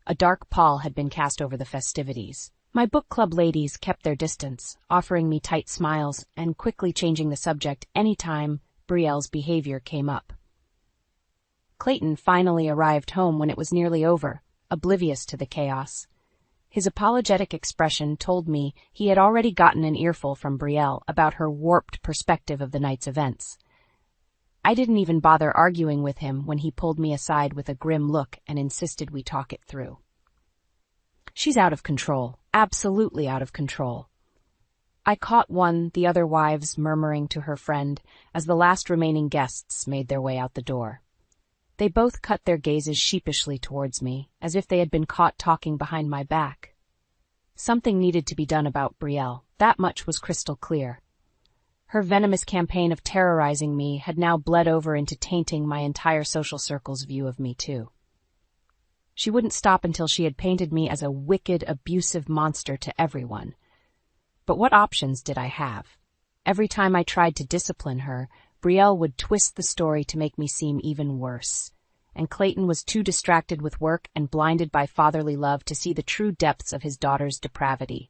B: a dark pall had been cast over the festivities. My book club ladies kept their distance, offering me tight smiles and quickly changing the subject any time Brielle's behavior came up. Clayton finally arrived home when it was nearly over, oblivious to the chaos. His apologetic expression told me he had already gotten an earful from Brielle about her warped perspective of the night's events. I didn't even bother arguing with him when he pulled me aside with a grim look and insisted we talk it through. She's out of control, absolutely out of control. I caught one, the other wives murmuring to her friend as the last remaining guests made their way out the door. They both cut their gazes sheepishly towards me, as if they had been caught talking behind my back. Something needed to be done about Brielle, that much was crystal clear. Her venomous campaign of terrorizing me had now bled over into tainting my entire social circle's view of me, too. She wouldn't stop until she had painted me as a wicked, abusive monster to everyone. But what options did I have? Every time I tried to discipline her, Brielle would twist the story to make me seem even worse, and Clayton was too distracted with work and blinded by fatherly love to see the true depths of his daughter's depravity.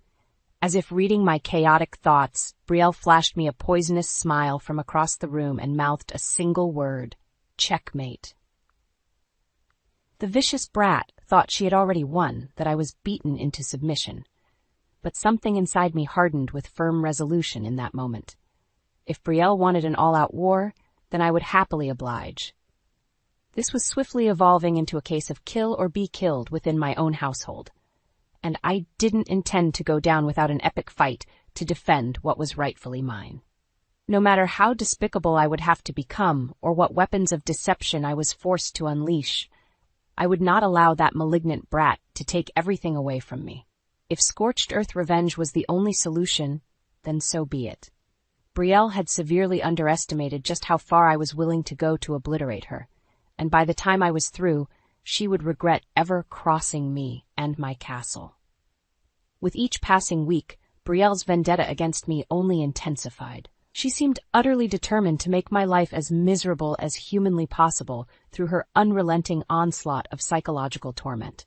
B: As if reading my chaotic thoughts, Brielle flashed me a poisonous smile from across the room and mouthed a single word: checkmate. The vicious brat thought she had already won, that I was beaten into submission. But something inside me hardened with firm resolution in that moment. If Brielle wanted an all-out war, then I would happily oblige. This was swiftly evolving into a case of kill or be killed within my own household. And I didn't intend to go down without an epic fight to defend what was rightfully mine. No matter how despicable I would have to become or what weapons of deception I was forced to unleash, I would not allow that malignant brat to take everything away from me. If scorched earth revenge was the only solution, then so be it. Brielle had severely underestimated just how far I was willing to go to obliterate her, and by the time I was through, she would regret ever crossing me and my castle. With each passing week, Brielle's vendetta against me only intensified. She seemed utterly determined to make my life as miserable as humanly possible through her unrelenting onslaught of psychological torment.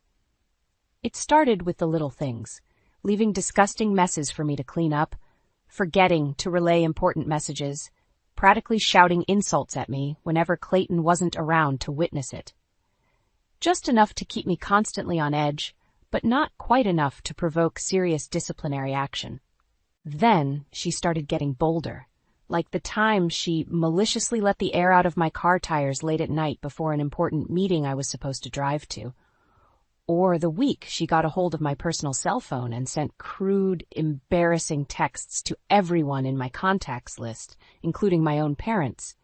B: It started with the little things, leaving disgusting messes for me to clean up, forgetting to relay important messages, practically shouting insults at me whenever Clayton wasn't around to witness it. Just enough to keep me constantly on edge, but not quite enough to provoke serious disciplinary action. Then she started getting bolder, like the time she maliciously let the air out of my car tires late at night before an important meeting I was supposed to drive to. Or the week she got a hold of my personal cell phone and sent crude, embarrassing texts to everyone in my contacts list, including my own parents.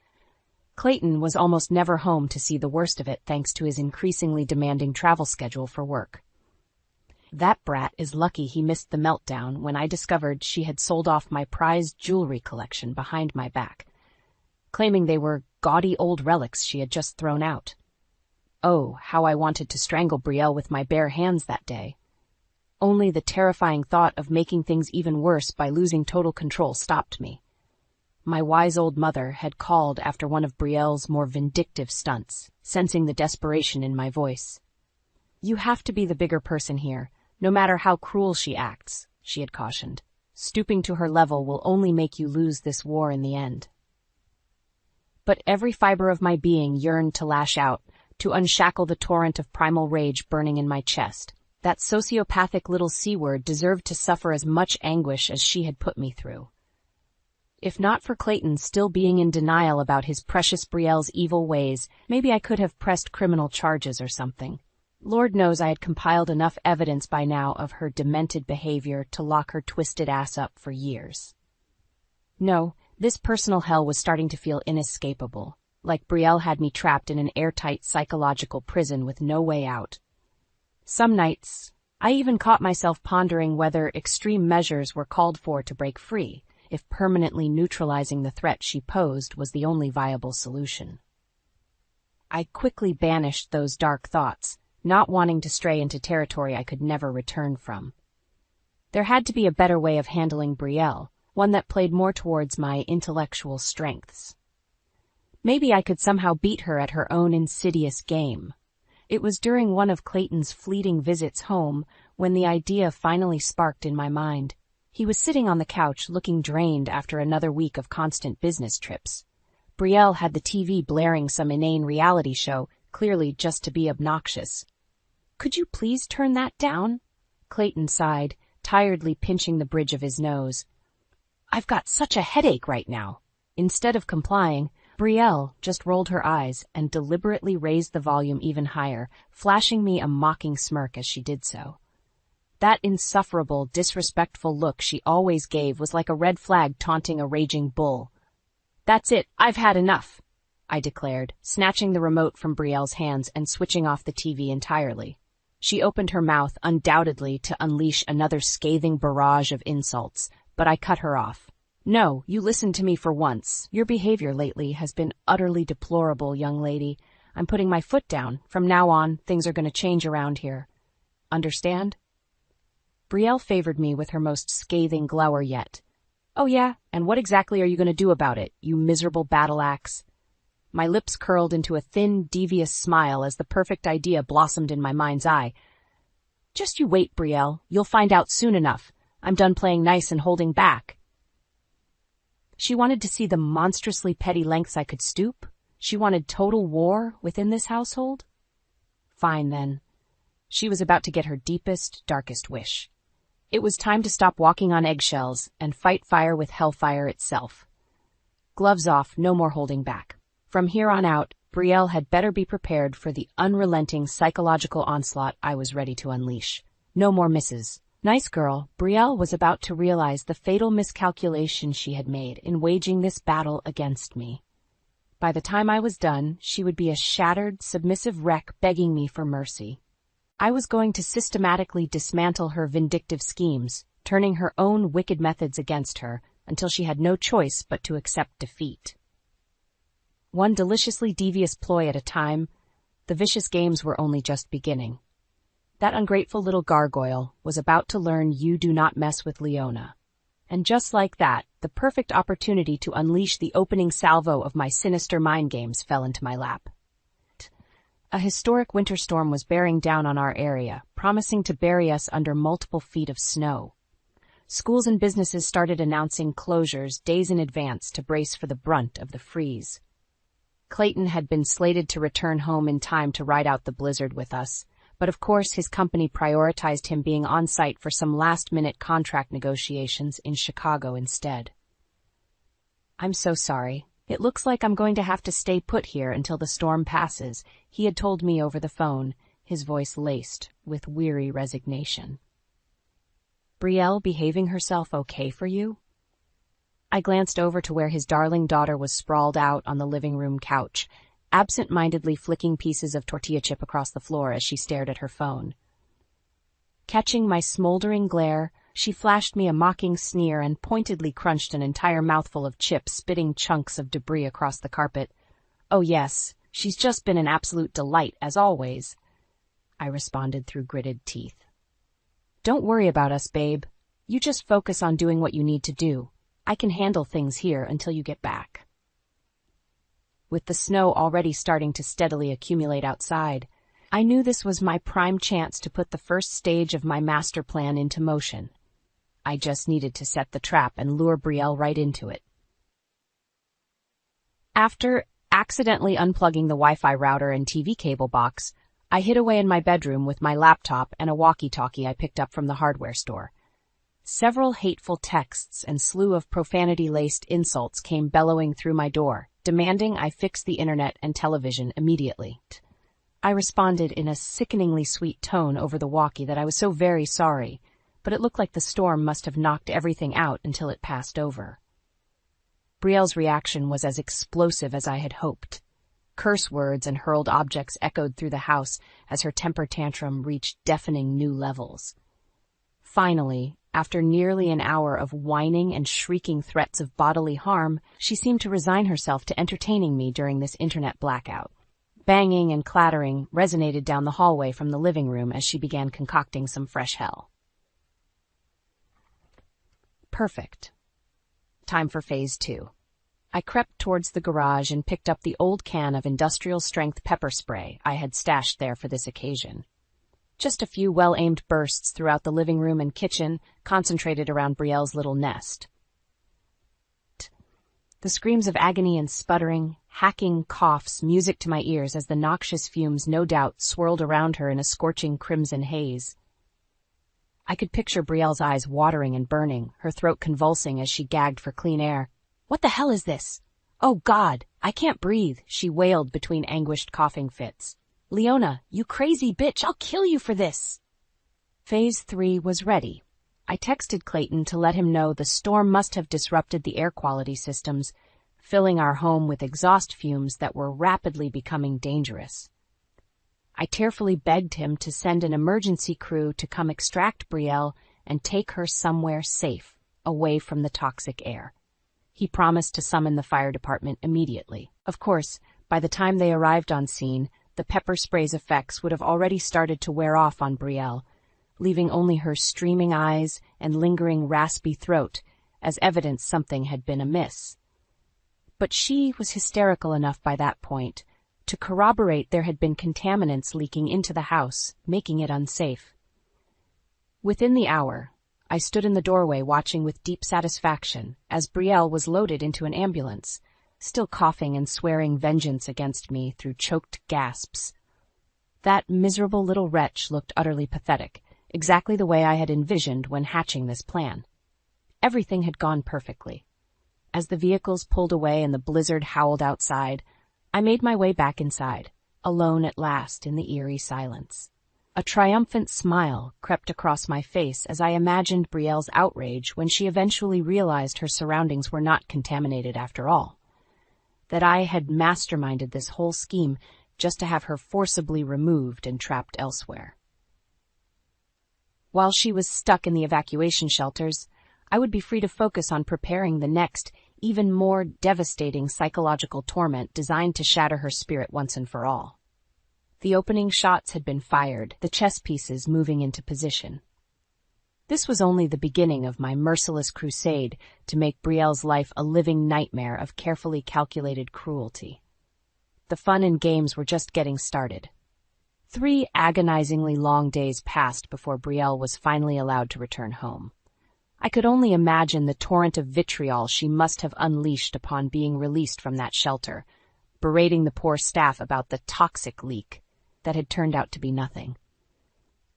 B: Clayton was almost never home to see the worst of it thanks to his increasingly demanding travel schedule for work. That brat is lucky he missed the meltdown when I discovered she had sold off my prized jewelry collection behind my back, claiming they were gaudy old relics she had just thrown out. Oh, how I wanted to strangle Brielle with my bare hands that day. Only the terrifying thought of making things even worse by losing total control stopped me. My wise old mother had called after one of Brielle's more vindictive stunts, sensing the desperation in my voice. "You have to be the bigger person here, no matter how cruel she acts," she had cautioned. "Stooping to her level will only make you lose this war in the end." But every fiber of my being yearned to lash out, to unshackle the torrent of primal rage burning in my chest. That sociopathic little C-word deserved to suffer as much anguish as she had put me through. If not for Clayton still being in denial about his precious Brielle's evil ways, maybe I could have pressed criminal charges or something. Lord knows I had compiled enough evidence by now of her demented behavior to lock her twisted ass up for years. No, this personal hell was starting to feel inescapable, like Brielle had me trapped in an airtight psychological prison with no way out. Some nights, I even caught myself pondering whether extreme measures were called for to break free, if permanently neutralizing the threat she posed was the only viable solution. I quickly banished those dark thoughts, not wanting to stray into territory I could never return from. There had to be a better way of handling Brielle, one that played more towards my intellectual strengths. Maybe I could somehow beat her at her own insidious game. It was during one of Clayton's fleeting visits home when the idea finally sparked in my mind. He was sitting on the couch looking drained after another week of constant business trips. Brielle had the TV blaring some inane reality show, clearly just to be obnoxious. Could you please turn that down? Clayton sighed, tiredly pinching the bridge of his nose. I've got such a headache right now. Instead of complying, Brielle just rolled her eyes and deliberately raised the volume even higher, flashing me a mocking smirk as she did so. That insufferable, disrespectful look she always gave was like a red flag taunting a raging bull. That's it, I've had enough, I declared, snatching the remote from Brielle's hands and switching off the TV entirely. She opened her mouth, undoubtedly to unleash another scathing barrage of insults, but I cut her off. No, you listen to me for once. Your behavior lately has been utterly deplorable, young lady. I'm putting my foot down. From now on, things are going to change around here. Understand? Brielle favored me with her most scathing glower yet. Oh yeah, and what exactly are you going to do about it, you miserable battle axe? My lips curled into a thin, devious smile as the perfect idea blossomed in my mind's eye. Just you wait, Brielle. You'll find out soon enough. I'm done playing nice and holding back. She wanted to see the monstrously petty lengths I could stoop? She wanted total war within this household? Fine, then. She was about to get her deepest, darkest wish. It was time to stop walking on eggshells and fight fire with hellfire itself. Gloves off, no more holding back. From here on out, Brielle had better be prepared for the unrelenting psychological onslaught I was ready to unleash. No more misses. Nice girl, Brielle was about to realize the fatal miscalculation she had made in waging this battle against me. By the time I was done, she would be a shattered, submissive wreck begging me for mercy. I was going to systematically dismantle her vindictive schemes, turning her own wicked methods against her until she had no choice but to accept defeat. One deliciously devious ploy at a time, the vicious games were only just beginning. That ungrateful little gargoyle was about to learn you do not mess with Leona. And just like that, the perfect opportunity to unleash the opening salvo of my sinister mind games fell into my lap. A historic winter storm was bearing down on our area, promising to bury us under multiple feet of snow. Schools and businesses started announcing closures days in advance to brace for the brunt of the freeze. Clayton had been slated to return home in time to ride out the blizzard with us, but of course his company prioritized him being on site for some last-minute contract negotiations in Chicago instead. I'm so sorry. It looks like I'm going to have to stay put here until the storm passes, he had told me over the phone, his voice laced with weary resignation. Brielle behaving herself okay for you? I glanced over to where his darling daughter was sprawled out on the living room couch, absent-mindedly flicking pieces of tortilla chip across the floor as she stared at her phone. Catching my smoldering glare, she flashed me a mocking sneer and pointedly crunched an entire mouthful of chips, spitting chunks of debris across the carpet. Oh yes, she's just been an absolute delight, as always, I responded through gritted teeth. Don't worry about us, babe. You just focus on doing what you need to do. I can handle things here until you get back. With the snow already starting to steadily accumulate outside, I knew this was my prime chance to put the first stage of my master plan into motion. I just needed to set the trap and lure Brielle right into it. After accidentally unplugging the Wi-Fi router and TV cable box, I hid away in my bedroom with my laptop and a walkie-talkie I picked up from the hardware store. Several hateful texts and slew of profanity-laced insults came bellowing through my door, demanding I fix the internet and television immediately. I responded in a sickeningly sweet tone over the walkie that I was so very sorry, but it looked like the storm must have knocked everything out until it passed over. Brielle's reaction was as explosive as I had hoped. Curse words and hurled objects echoed through the house as her temper tantrum reached deafening new levels. Finally, after nearly an hour of whining and shrieking threats of bodily harm, she seemed to resign herself to entertaining me during this internet blackout. Banging and clattering resonated down the hallway from the living room as she began concocting some fresh hell. Perfect. Time for phase 2. I crept towards the garage and picked up the old can of industrial-strength pepper spray I had stashed there for this occasion. Just a few well-aimed bursts throughout the living room and kitchen, concentrated around Brielle's little nest. The screams of agony and sputtering, hacking coughs, music to my ears as the noxious fumes no doubt swirled around her in a scorching crimson haze. I could picture Brielle's eyes watering and burning, her throat convulsing as she gagged for clean air. "What the hell is this? Oh God, I can't breathe," she wailed between anguished coughing fits. "Leona, you crazy bitch, I'll kill you for this." Phase 3 was ready. I texted Clayton to let him know the storm must have disrupted the air quality systems, filling our home with exhaust fumes that were rapidly becoming dangerous. I tearfully begged him to send an emergency crew to come extract Brielle and take her somewhere safe, away from the toxic air. He promised to summon the fire department immediately. Of course, by the time they arrived on scene, the pepper spray's effects would have already started to wear off on Brielle, leaving only her streaming eyes and lingering raspy throat as evidence something had been amiss. But she was hysterical enough by that point to corroborate there had been contaminants leaking into the house, making it unsafe. Within the hour, I stood in the doorway watching with deep satisfaction as Brielle was loaded into an ambulance, still coughing and swearing vengeance against me through choked gasps. That miserable little wretch looked utterly pathetic, exactly the way I had envisioned when hatching this plan. Everything had gone perfectly. As the vehicles pulled away and the blizzard howled outside, I made my way back inside, alone at last in the eerie silence. A triumphant smile crept across my face as I imagined Brielle's outrage when she eventually realized her surroundings were not contaminated after all. That I had masterminded this whole scheme just to have her forcibly removed and trapped elsewhere. While she was stuck in the evacuation shelters, I would be free to focus on preparing the next, even more devastating psychological torment designed to shatter her spirit once and for all. The opening shots had been fired, the chess pieces moving into position. This was only the beginning of my merciless crusade to make Brielle's life a living nightmare of carefully calculated cruelty. The fun and games were just getting started. 3 agonizingly long days passed before Brielle was finally allowed to return home. I could only imagine the torrent of vitriol she must have unleashed upon being released from that shelter, berating the poor staff about the toxic leak that had turned out to be nothing.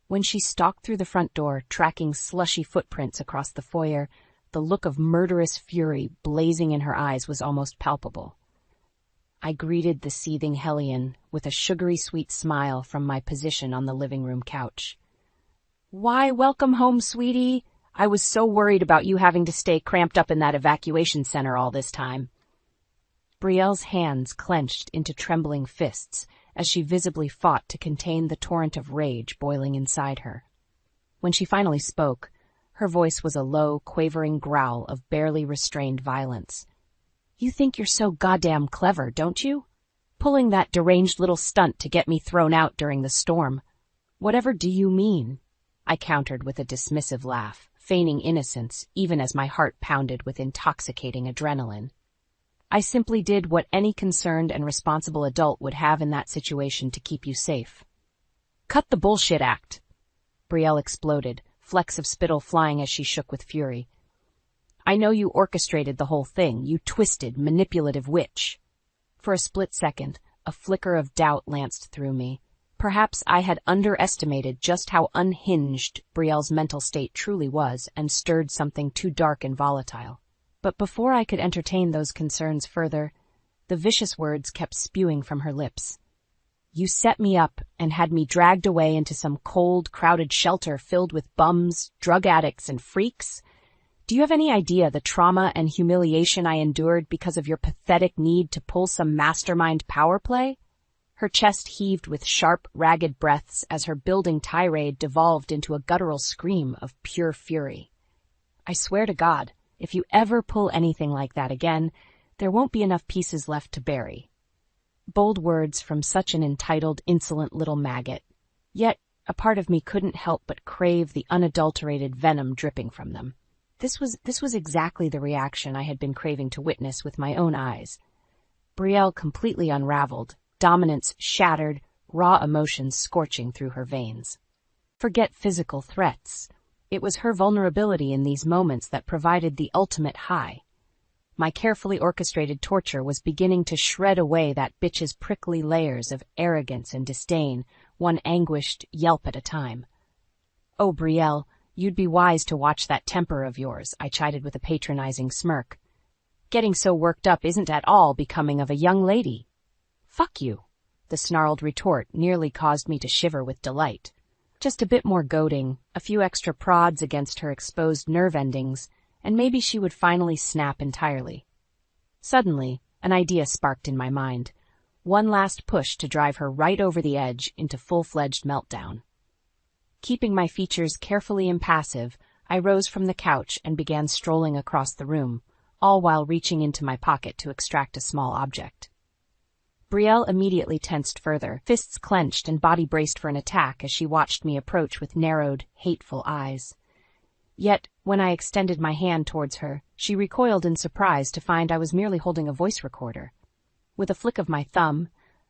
B: When she stalked through the front door, tracking slushy footprints across the foyer, the look of murderous fury blazing in her eyes was almost palpable. I greeted the seething hellion with a sugary sweet smile from my position on the living room couch. "Why, welcome home, sweetie. I was so worried about you having to stay cramped up in that evacuation center all this time." Brielle's hands clenched into trembling fists as she visibly fought to contain the torrent of rage boiling inside her. When she finally spoke, her voice was a low, quavering growl of barely restrained violence. "You think you're so goddamn clever, don't you? Pulling that deranged little stunt to get me thrown out during the storm. Whatever do you mean?" I countered with a dismissive laugh, feigning innocence even as my heart pounded with intoxicating adrenaline. "I simply did what any concerned and responsible adult would have in that situation to keep you safe." "Cut the bullshit act!" Brielle exploded, flecks of spittle flying as she shook with fury. "I know you orchestrated the whole thing, you twisted, manipulative witch." For a split second, a flicker of doubt lanced through me. Perhaps I had underestimated just how unhinged Brielle's mental state truly was and stirred something too dark and volatile. But before I could entertain those concerns further, the vicious words kept spewing from her lips. "You set me up and had me dragged away into some cold, crowded shelter filled with bums, drug addicts, and freaks? Do you have any idea the trauma and humiliation I endured because of your pathetic need to pull some mastermind power play?" Her chest heaved with sharp, ragged breaths as her building tirade devolved into a guttural scream of pure fury. "I swear to God, if you ever pull anything like that again, there won't be enough pieces left to bury." Bold words from such an entitled, insolent little maggot. Yet a part of me couldn't help but crave the unadulterated venom dripping from them. This was exactly the reaction I had been craving to witness with my own eyes. Brielle completely unraveled, dominance shattered, raw emotions scorching through her veins. Forget physical threats. It was her vulnerability in these moments that provided the ultimate high. My carefully orchestrated torture was beginning to shred away that bitch's prickly layers of arrogance and disdain, one anguished yelp at a time. "Oh, Brielle, you'd be wise to watch that temper of yours," I chided with a patronizing smirk. "Getting so worked up isn't at all becoming of a young lady." "Fuck you." The snarled retort nearly caused me to shiver with delight. Just a bit more goading, a few extra prods against her exposed nerve endings, and maybe she would finally snap entirely. Suddenly, an idea sparked in my mind. One last push to drive her right over the edge into full-fledged meltdown. Keeping my features carefully impassive, I rose from the couch and began strolling across the room, all while reaching into my pocket to extract a small object. Brielle immediately tensed further, fists clenched and body braced for an attack as she watched me approach with narrowed, hateful eyes. Yet, when I extended my hand towards her, she recoiled in surprise to find I was merely holding a voice recorder. With a flick of my thumb,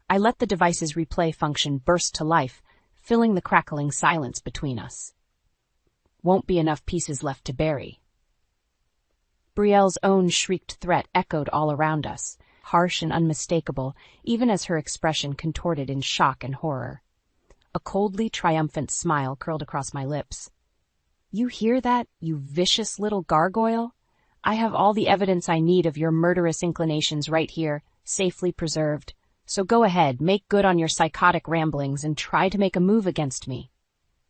B: I let the device's replay function burst to life, filling the crackling silence between us. "Won't be enough pieces left to bury." Brielle's own shrieked threat echoed all around us, harsh and unmistakable, even as her expression contorted in shock and horror. A coldly triumphant smile curled across my lips. "You hear that, you vicious little gargoyle? I have all the evidence I need of your murderous inclinations right here, safely preserved. So go ahead, make good on your psychotic ramblings and try to make a move against me."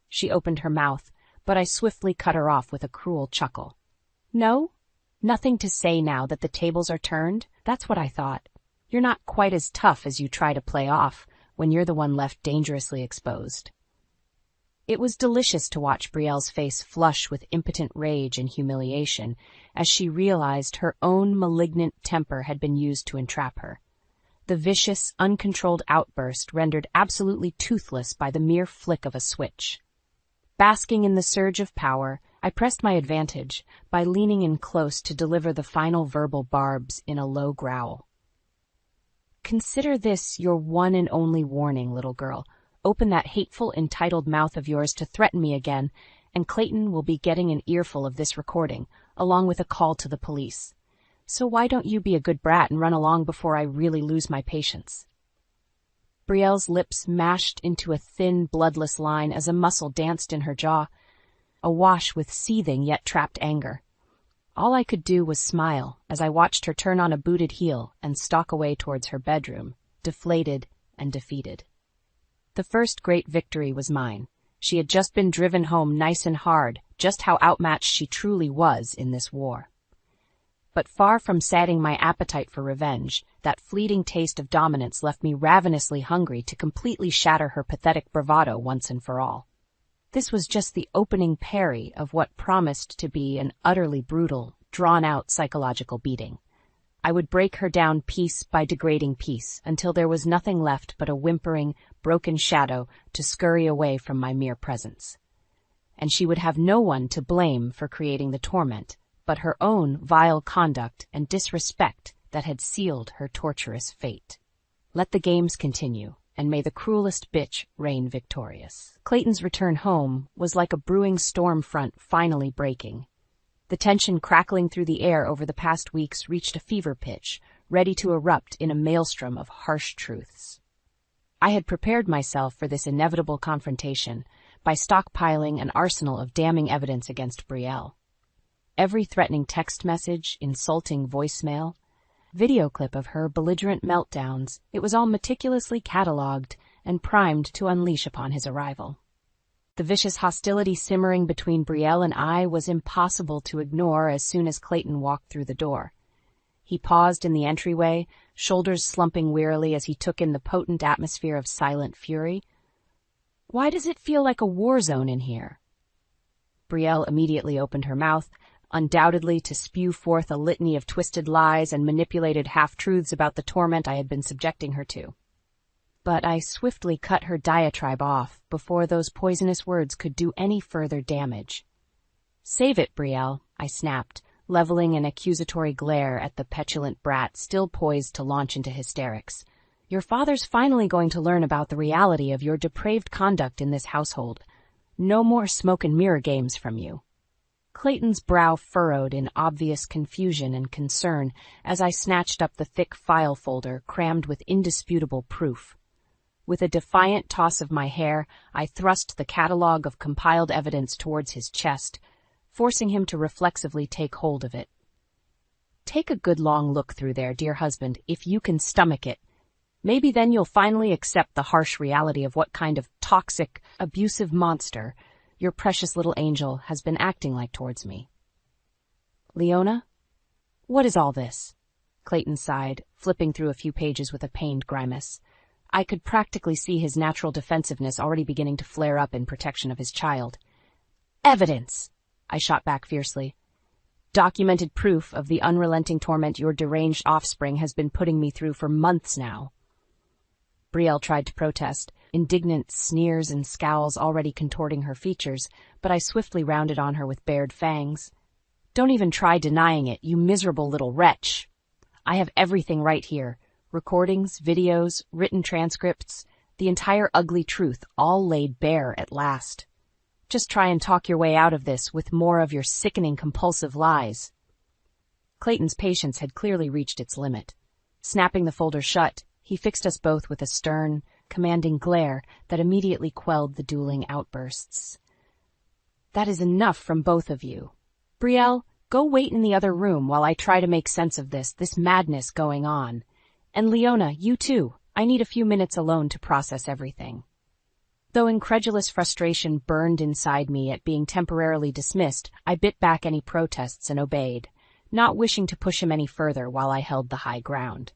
B: She opened her mouth, but I swiftly cut her off with a cruel chuckle. "No? Nothing to say now that the tables are turned? That's what I thought. You're not quite as tough as you try to play off when you're the one left dangerously exposed." It was delicious to watch Brielle's face flush with impotent rage and humiliation as she realized her own malignant temper had been used to entrap her. The vicious, uncontrolled outburst rendered absolutely toothless by the mere flick of a switch. Basking in the surge of power, I pressed my advantage by leaning in close to deliver the final verbal barbs in a low growl. "Consider this your one and only warning, little girl. Open that hateful, entitled mouth of yours to threaten me again, and Clayton will be getting an earful of this recording, along with a call to the police. So why don't you be a good brat and run along before I really lose my patience?" Brielle's lips mashed into a thin, bloodless line as a muscle danced in her jaw, awash with seething yet trapped anger. All I could do was smile as I watched her turn on a booted heel and stalk away towards her bedroom, deflated and defeated. The first great victory was mine. She had just been driven home nice and hard just how outmatched she truly was in this war. But far from sating my appetite for revenge, that fleeting taste of dominance left me ravenously hungry to completely shatter her pathetic bravado once and for all. This was just the opening parry of what promised to be an utterly brutal, drawn-out psychological beating. I would break her down piece by degrading piece until there was nothing left but a whimpering, broken shadow to scurry away from my mere presence. And she would have no one to blame for creating the torment, but her own vile conduct and disrespect that had sealed her torturous fate. Let the games continue, and may the cruelest bitch reign victorious. Clayton's return home was like a brewing storm front finally breaking. The tension crackling through the air over the past weeks reached a fever pitch, ready to erupt in a maelstrom of harsh truths. I had prepared myself for this inevitable confrontation by stockpiling an arsenal of damning evidence against Brielle. Every threatening text message, insulting voicemail, video clip of her belligerent meltdowns, it was all meticulously catalogued and primed to unleash upon his arrival. The vicious hostility simmering between Brielle and I was impossible to ignore as soon as Clayton walked through the door. He paused in the entryway, shoulders slumping wearily as he took in the potent atmosphere of silent fury. "Why does it feel like a war zone in here?" Brielle immediately opened her mouth, undoubtedly to spew forth a litany of twisted lies and manipulated half-truths about the torment I had been subjecting her to. But I swiftly cut her diatribe off before those poisonous words could do any further damage. "Save it, Brielle," I snapped, leveling an accusatory glare at the petulant brat still poised to launch into hysterics. "Your father's finally going to learn about the reality of your depraved conduct in this household. No more smoke and mirror games from you." Clayton's brow furrowed in obvious confusion and concern as I snatched up the thick file folder crammed with indisputable proof. With a defiant toss of my hair, I thrust the catalog of compiled evidence towards his chest, forcing him to reflexively take hold of it. Take a good long look through there, dear husband, if you can stomach it. Maybe then you'll finally accept the harsh reality of what kind of toxic, abusive monster your precious little angel has been acting like towards me. Leona? What is all this? Clayton sighed, flipping through a few pages with a pained grimace. I could practically see his natural defensiveness already beginning to flare up in protection of his child. Evidence! I shot back fiercely. Documented proof of the unrelenting torment your deranged offspring has been putting me through for months now. Brielle tried to protest, indignant sneers and scowls already contorting her features, but I swiftly rounded on her with bared fangs. Don't even try denying it, you miserable little wretch. I have everything right here. Recordings, videos, written transcripts, the entire ugly truth, all laid bare at last. Just try and talk your way out of this with more of your sickening compulsive lies. Clayton's patience had clearly reached its limit. Snapping the folder shut, he fixed us both with a stern, commanding glare that immediately quelled the dueling outbursts. That is enough from both of you. Brielle, go wait in the other room while I try to make sense of this madness going on. And Leona, you too. I need a few minutes alone to process everything. Though incredulous frustration burned inside me at being temporarily dismissed, I bit back any protests and obeyed, not wishing to push him any further while I held the high ground.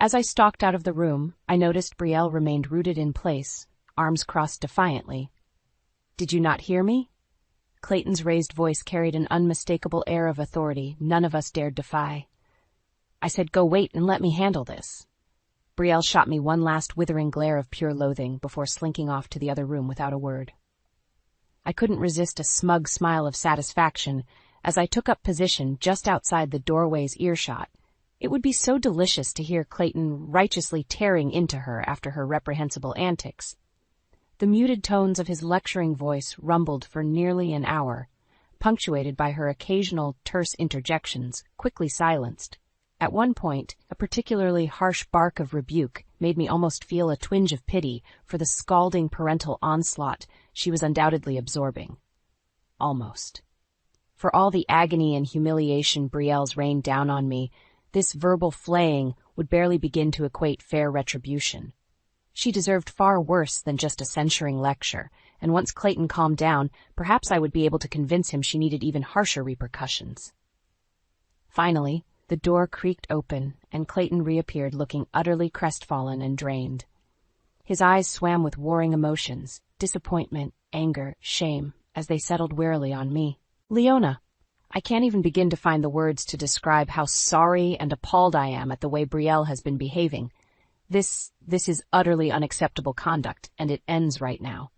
B: As I stalked out of the room, I noticed Brielle remained rooted in place, arms crossed defiantly. Did you not hear me? Clayton's raised voice carried an unmistakable air of authority none of us dared defy. I said go wait and let me handle this. Brielle shot me one last withering glare of pure loathing before slinking off to the other room without a word. I couldn't resist a smug smile of satisfaction as I took up position just outside the doorway's earshot. It would be so delicious to hear Clayton righteously tearing into her after her reprehensible antics. The muted tones of his lecturing voice rumbled for nearly an hour, punctuated by her occasional terse interjections, quickly silenced. At one point, a particularly harsh bark of rebuke made me almost feel a twinge of pity for the scalding parental onslaught she was undoubtedly absorbing. Almost. For all the agony and humiliation Brielle's rained down on me, this verbal flaying would barely begin to equate fair retribution. She deserved far worse than just a censuring lecture, and once Clayton calmed down, perhaps I would be able to convince him she needed even harsher repercussions. Finally, the door creaked open, and Clayton reappeared looking utterly crestfallen and drained. His eyes swam with warring emotions, disappointment, anger, shame, as they settled wearily on me. Leona, I can't even begin to find the words to describe how sorry and appalled I am at the way Brielle has been behaving. This is utterly unacceptable conduct, and it ends right now.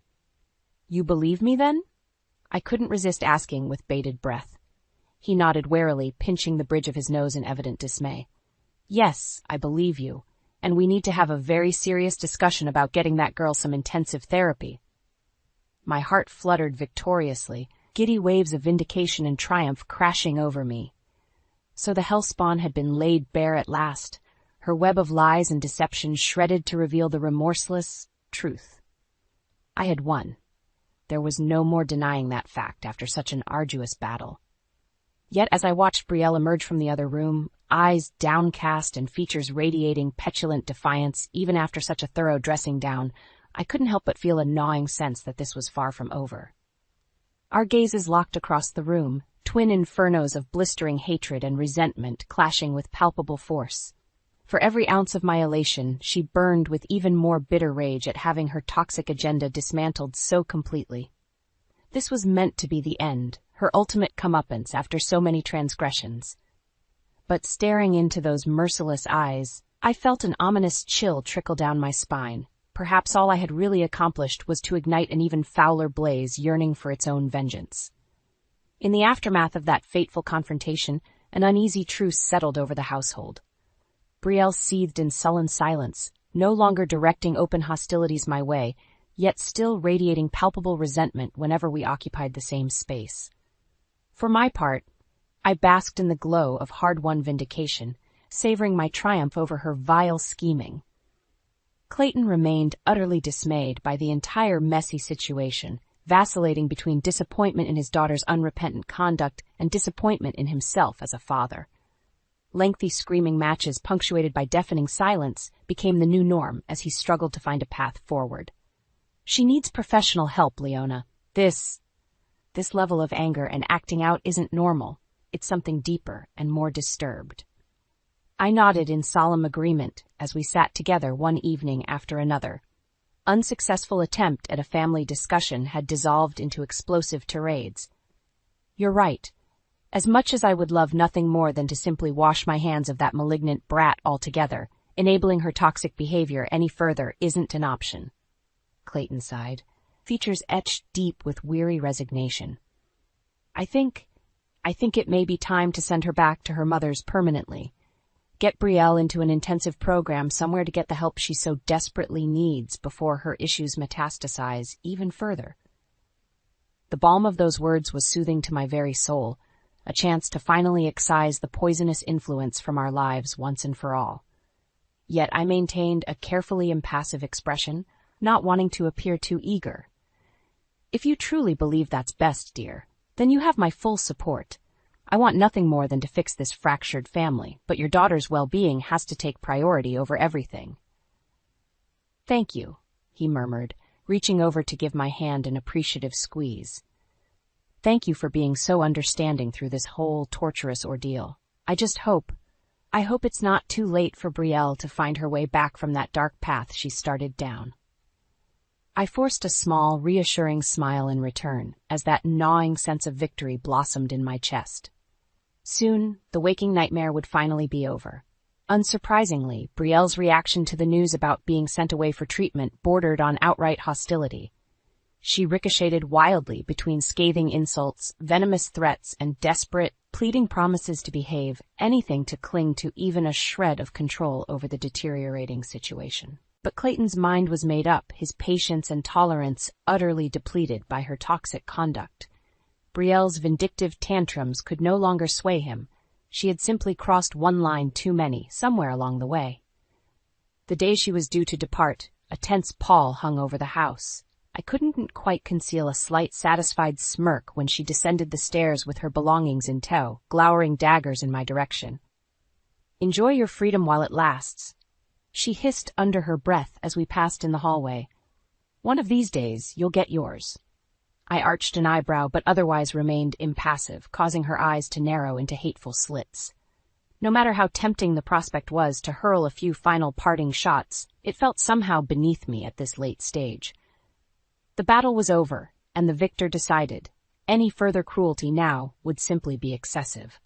B: You believe me, then? I couldn't resist asking with bated breath. He nodded warily, pinching the bridge of his nose in evident dismay. Yes, I believe you, and we need to have a very serious discussion about getting that girl some intensive therapy. My heart fluttered victoriously, giddy waves of vindication and triumph crashing over me. So the hellspawn had been laid bare at last, her web of lies and deception shredded to reveal the remorseless truth. I had won. There was no more denying that fact after such an arduous battle. Yet as I watched Brielle emerge from the other room, eyes downcast and features radiating petulant defiance even after such a thorough dressing down, I couldn't help but feel a gnawing sense that this was far from over. Our gazes locked across the room, twin infernos of blistering hatred and resentment clashing with palpable force. For every ounce of my elation, she burned with even more bitter rage at having her toxic agenda dismantled so completely. This was meant to be the end, her ultimate comeuppance after so many transgressions. But staring into those merciless eyes, I felt an ominous chill trickle down my spine. Perhaps all I had really accomplished was to ignite an even fouler blaze yearning for its own vengeance. In the aftermath of that fateful confrontation, an uneasy truce settled over the household. Brielle seethed in sullen silence, no longer directing open hostilities my way, yet still radiating palpable resentment whenever we occupied the same space. For my part, I basked in the glow of hard-won vindication, savoring my triumph over her vile scheming. Clayton remained utterly dismayed by the entire messy situation, vacillating between disappointment in his daughter's unrepentant conduct and disappointment in himself as a father. Lengthy screaming matches punctuated by deafening silence became the new norm as he struggled to find a path forward. "She needs professional help, Leona. This level of anger and acting out isn't normal. It's something deeper and more disturbed." I nodded in solemn agreement as we sat together one evening after another. Unsuccessful attempt at a family discussion had dissolved into explosive tirades. "You're right. As much as I would love nothing more than to simply wash my hands of that malignant brat altogether, enabling her toxic behavior any further isn't an option." Clayton sighed, features etched deep with weary resignation. I think it may be time to send her back to her mother's permanently. Get Brielle into an intensive program somewhere to get the help she so desperately needs before her issues metastasize even further." The balm of those words was soothing to my very soul, a chance to finally excise the poisonous influence from our lives once and for all. Yet I maintained a carefully impassive expression, not wanting to appear too eager. "If you truly believe that's best, dear, then you have my full support. I want nothing more than to fix this fractured family, but your daughter's well-being has to take priority over everything." "Thank you," he murmured, reaching over to give my hand an appreciative squeeze. "Thank you for being so understanding through this whole torturous ordeal. I hope it's not too late for Brielle to find her way back from that dark path she started down." I forced a small, reassuring smile in return as that gnawing sense of victory blossomed in my chest. Soon, the waking nightmare would finally be over. Unsurprisingly, Brielle's reaction to the news about being sent away for treatment bordered on outright hostility. She ricocheted wildly between scathing insults, venomous threats, and desperate, pleading promises to behave, anything to cling to even a shred of control over the deteriorating situation. But Clayton's mind was made up, his patience and tolerance utterly depleted by her toxic conduct. Brielle's vindictive tantrums could no longer sway him. She had simply crossed one line too many, somewhere along the way. The day she was due to depart, a tense pall hung over the house. I couldn't quite conceal a slight satisfied smirk when she descended the stairs with her belongings in tow, glowering daggers in my direction. "Enjoy your freedom while it lasts," she hissed under her breath as we passed in the hallway. "One of these days, you'll get yours." I arched an eyebrow but otherwise remained impassive, causing her eyes to narrow into hateful slits. No matter how tempting the prospect was to hurl a few final parting shots, it felt somehow beneath me at this late stage. The battle was over, and the victor decided. Any further cruelty now would simply be excessive.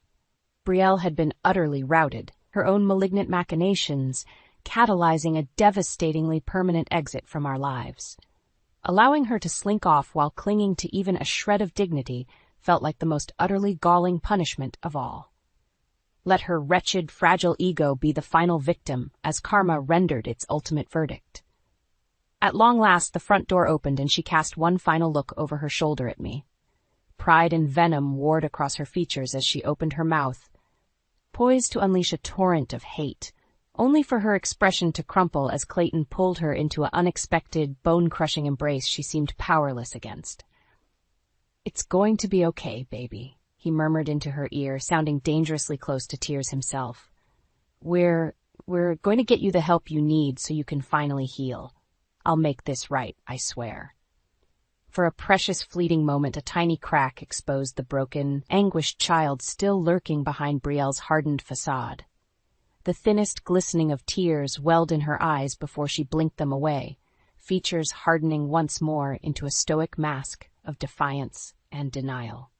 B: Brielle had been utterly routed, her own malignant machinations catalyzing a devastatingly permanent exit from our lives. Allowing her to slink off while clinging to even a shred of dignity felt like the most utterly galling punishment of all. Let her wretched, fragile ego be the final victim as karma rendered its ultimate verdict. At long last, the front door opened and she cast one final look over her shoulder at me. Pride and venom warred across her features as she opened her mouth, poised to unleash a torrent of hate, only for her expression to crumple as Clayton pulled her into an unexpected, bone-crushing embrace she seemed powerless against. "It's going to be okay, baby," he murmured into her ear, sounding dangerously close to tears himself. We're going to get you the help you need so you can finally heal. I'll make this right, I swear." For a precious fleeting moment, a tiny crack exposed the broken, anguished child still lurking behind Brielle's hardened facade. The thinnest glistening of tears welled in her eyes before she blinked them away, features hardening once more into a stoic mask of defiance and denial.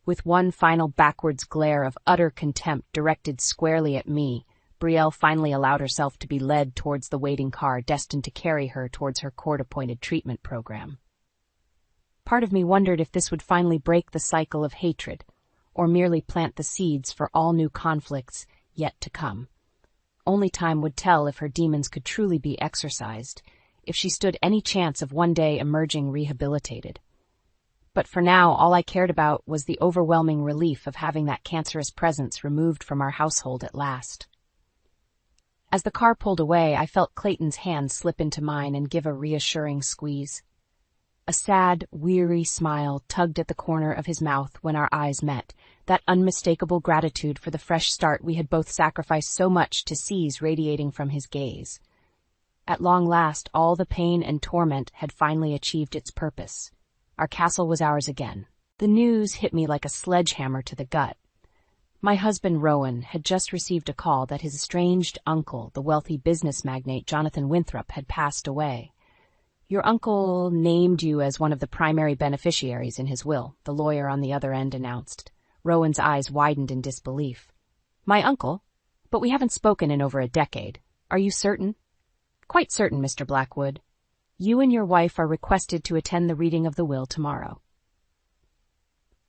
B: With one final backwards glare of utter contempt directed squarely at me, Brielle finally allowed herself to be led towards the waiting car destined to carry her towards her court-appointed treatment program. Part of me wondered if this would finally break the cycle of hatred, or merely plant the seeds for all new conflicts yet to come. Only time would tell if her demons could truly be exorcised, if she stood any chance of one day emerging rehabilitated. But for now, all I cared about was the overwhelming relief of having that cancerous presence removed from our household at last. As the car pulled away, I felt Clayton's hand slip into mine and give a reassuring squeeze. A sad, weary smile tugged at the corner of his mouth when our eyes met, that unmistakable gratitude for the fresh start we had both sacrificed so much to seize radiating from his gaze. At long last, all the pain and torment had finally achieved its purpose. Our castle was ours again. The news hit me like a sledgehammer to the gut. My husband, Rowan, had just received a call that his estranged uncle, the wealthy business magnate Jonathan Winthrop, had passed away. Your uncle named you as one of the primary beneficiaries in his will, the lawyer on the other end announced. Rowan's eyes widened in disbelief. My uncle? But we haven't spoken in over a decade. Are you certain? Quite certain, Mr. Blackwood. You and your wife are requested to attend the reading of the will tomorrow.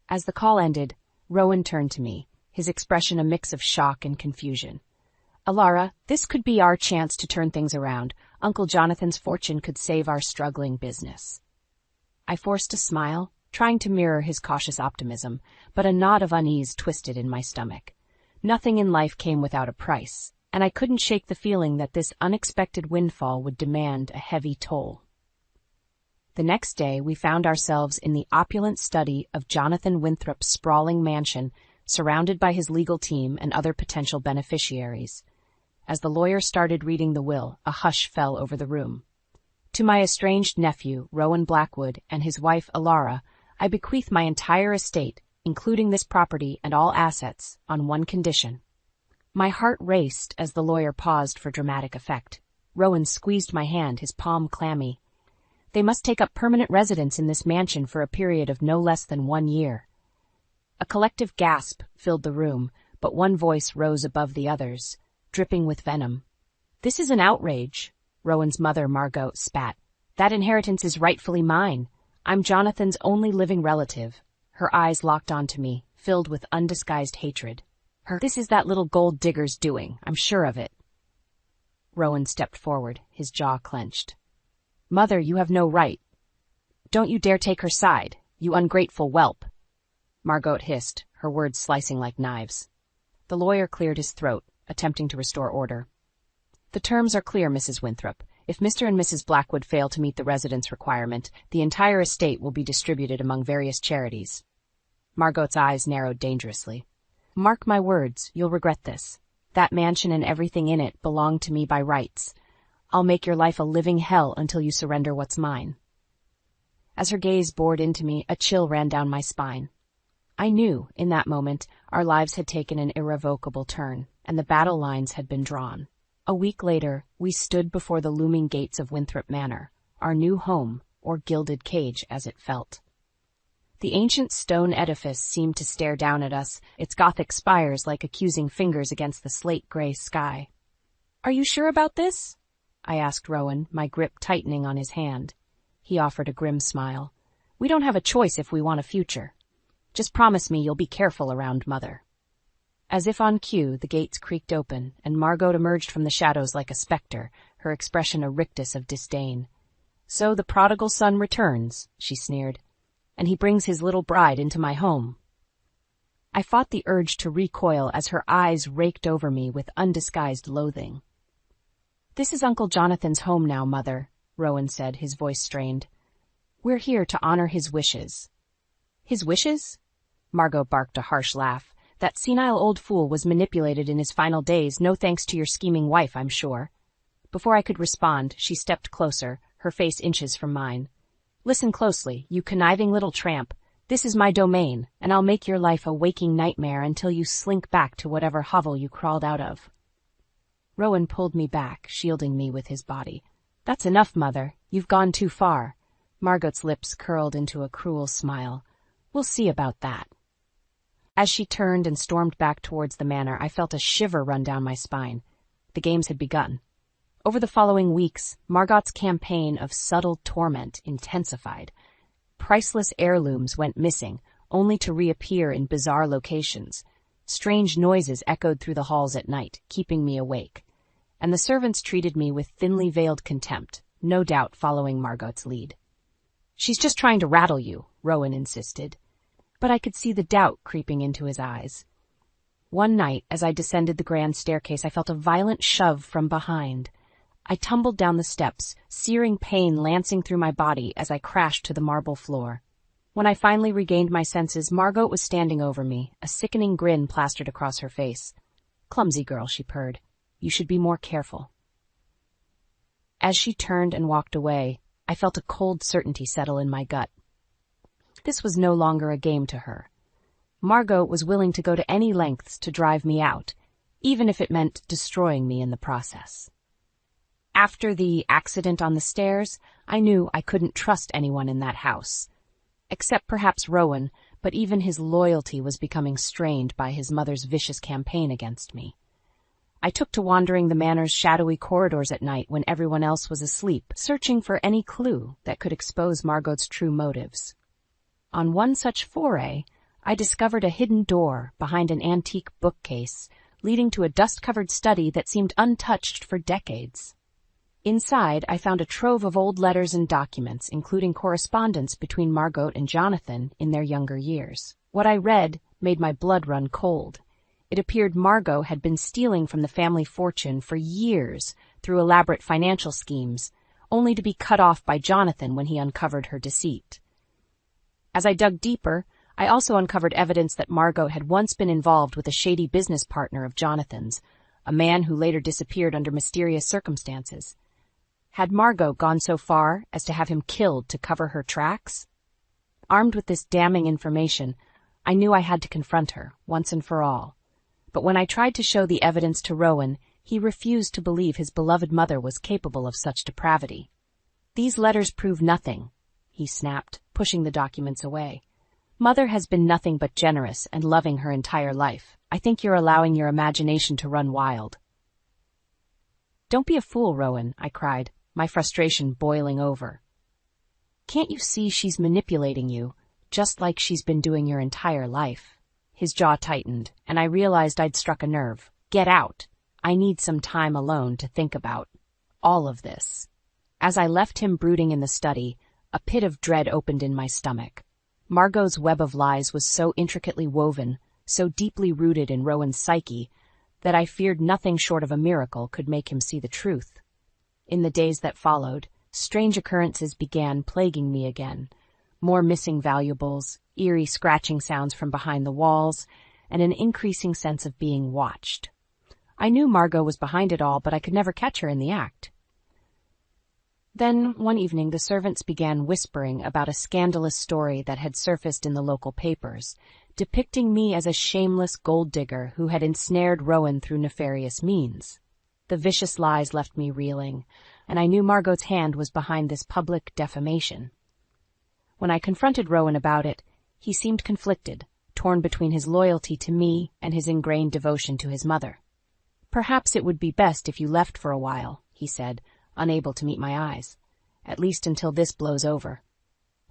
B: As the call ended, Rowan turned to me, his expression a mix of shock and confusion. Alara, this could be our chance to turn things around. Uncle Jonathan's fortune could save our struggling business. I forced a smile, trying to mirror his cautious optimism, but a knot of unease twisted in my stomach. Nothing in life came without a price, and I couldn't shake the feeling that this unexpected windfall would demand a heavy toll. The next day, we found ourselves in the opulent study of Jonathan Winthrop's sprawling mansion, surrounded by his legal team and other potential beneficiaries. As the lawyer started reading the will, a hush fell over the room. To my estranged nephew, Rowan Blackwood, and his wife, Alara, I bequeath my entire estate, including this property and all assets, on one condition. My heart raced as the lawyer paused for dramatic effect. Rowan squeezed my hand, his palm clammy. They must take up permanent residence in this mansion for a period of no less than 1 year. A collective gasp filled the room, but one voice rose above the others, dripping with venom. This is an outrage, Rowan's mother, Margot, spat. That inheritance is rightfully mine. I'm Jonathan's only living relative. Her eyes locked onto me, filled with undisguised hatred. This is that little gold digger's doing, I'm sure of it. Rowan stepped forward, his jaw clenched. Mother, you have no right. Don't you dare take her side, you ungrateful whelp. Margot hissed, her words slicing like knives. The lawyer cleared his throat, attempting to restore order. The terms are clear, Mrs. Winthrop. If Mr. and Mrs. Blackwood fail to meet the residence requirement, the entire estate will be distributed among various charities. Margot's eyes narrowed dangerously. Mark my words, you'll regret this. That mansion and everything in it belong to me by rights. I'll make your life a living hell until you surrender what's mine. As her gaze bored into me, a chill ran down my spine. I knew, in that moment, our lives had taken an irrevocable turn, and the battle lines had been drawn. A week later, we stood before the looming gates of Winthrop Manor, our new home, or gilded cage as it felt. The ancient stone edifice seemed to stare down at us, its Gothic spires like accusing fingers against the slate-gray sky. Are you sure about this? I asked Rowan, my grip tightening on his hand. He offered a grim smile. We don't have a choice if we want a future. Just promise me you'll be careful around Mother. As if on cue, the gates creaked open, and Margot emerged from the shadows like a specter, her expression a rictus of disdain. So the prodigal son returns, she sneered, and he brings his little bride into my home. I fought the urge to recoil as her eyes raked over me with undisguised loathing. This is Uncle Jonathan's home now, Mother, Rowan said, his voice strained. We're here to honor his wishes. His wishes? Margot barked a harsh laugh. That senile old fool was manipulated in his final days, no thanks to your scheming wife, I'm sure. Before I could respond, she stepped closer, her face inches from mine. Listen closely, you conniving little tramp. This is my domain, and I'll make your life a waking nightmare until you slink back to whatever hovel you crawled out of. Rowan pulled me back, shielding me with his body. That's enough, Mother. You've gone too far. Margot's lips curled into a cruel smile. We'll see about that. As she turned and stormed back towards the manor, I felt a shiver run down my spine. The games had begun. Over the following weeks, Margot's campaign of subtle torment intensified. Priceless heirlooms went missing, only to reappear in bizarre locations. Strange noises echoed through the halls at night, keeping me awake. And the servants treated me with thinly veiled contempt, no doubt following Margot's lead. "She's just trying to rattle you," Rowan insisted. But I could see the doubt creeping into his eyes. One night, as I descended the grand staircase, I felt a violent shove from behind. I tumbled down the steps, searing pain lancing through my body as I crashed to the marble floor. When I finally regained my senses, Margot was standing over me, a sickening grin plastered across her face. "Clumsy girl," she purred. "You should be more careful." As she turned and walked away, I felt a cold certainty settle in my gut. This was no longer a game to her. Margot was willing to go to any lengths to drive me out, even if it meant destroying me in the process. After the accident on the stairs, I knew I couldn't trust anyone in that house. Except perhaps Rowan, but even his loyalty was becoming strained by his mother's vicious campaign against me. I took to wandering the manor's shadowy corridors at night when everyone else was asleep, searching for any clue that could expose Margot's true motives. On one such foray, I discovered a hidden door behind an antique bookcase, leading to a dust-covered study that seemed untouched for decades. Inside, I found a trove of old letters and documents, including correspondence between Margot and Jonathan in their younger years. What I read made my blood run cold. It appeared Margot had been stealing from the family fortune for years through elaborate financial schemes, only to be cut off by Jonathan when he uncovered her deceit. As I dug deeper, I also uncovered evidence that Margot had once been involved with a shady business partner of Jonathan's, a man who later disappeared under mysterious circumstances. Had Margot gone so far as to have him killed to cover her tracks? Armed with this damning information, I knew I had to confront her, once and for all. But when I tried to show the evidence to Rowan, he refused to believe his beloved mother was capable of such depravity. "These letters prove nothing," he snapped, pushing the documents away. "Mother has been nothing but generous and loving her entire life. I think you're allowing your imagination to run wild." "Don't be a fool, Rowan," I cried, my frustration boiling over. "Can't you see she's manipulating you, just like she's been doing your entire life?" His jaw tightened, and I realized I'd struck a nerve. "Get out. I need some time alone to think about all of this." As I left him brooding in the study, a pit of dread opened in my stomach. Margot's web of lies was so intricately woven, so deeply rooted in Rowan's psyche, that I feared nothing short of a miracle could make him see the truth. In the days that followed, strange occurrences began plaguing me again. More missing valuables, eerie scratching sounds from behind the walls, and an increasing sense of being watched. I knew Margot was behind it all, but I could never catch her in the act. Then, one evening, the servants began whispering about a scandalous story that had surfaced in the local papers, depicting me as a shameless gold digger who had ensnared Rowan through nefarious means. The vicious lies left me reeling, and I knew Margot's hand was behind this public defamation. When I confronted Rowan about it, he seemed conflicted, torn between his loyalty to me and his ingrained devotion to his mother. "Perhaps it would be best if you left for a while," he said, unable to meet my eyes, "at least until this blows over."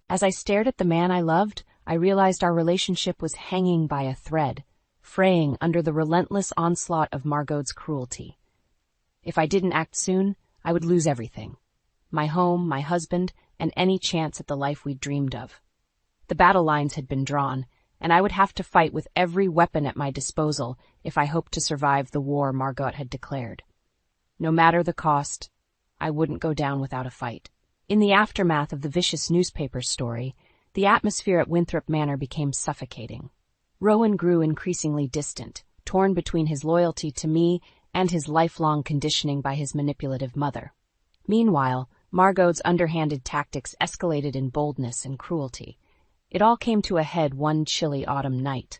B: As I stared at the man I loved, I realized our relationship was hanging by a thread, fraying under the relentless onslaught of Margot's cruelty. If I didn't act soon, I would lose everything: my home, my husband, and any chance at the life we'd dreamed of. The battle lines had been drawn, and I would have to fight with every weapon at my disposal if I hoped to survive the war Margot had declared. No matter the cost, I wouldn't go down without a fight. In the aftermath of the vicious newspaper story, the atmosphere at Winthrop Manor became suffocating. Rowan grew increasingly distant, torn between his loyalty to me and his lifelong conditioning by his manipulative mother. Meanwhile, Margot's underhanded tactics escalated in boldness and cruelty. It all came to a head one chilly autumn night.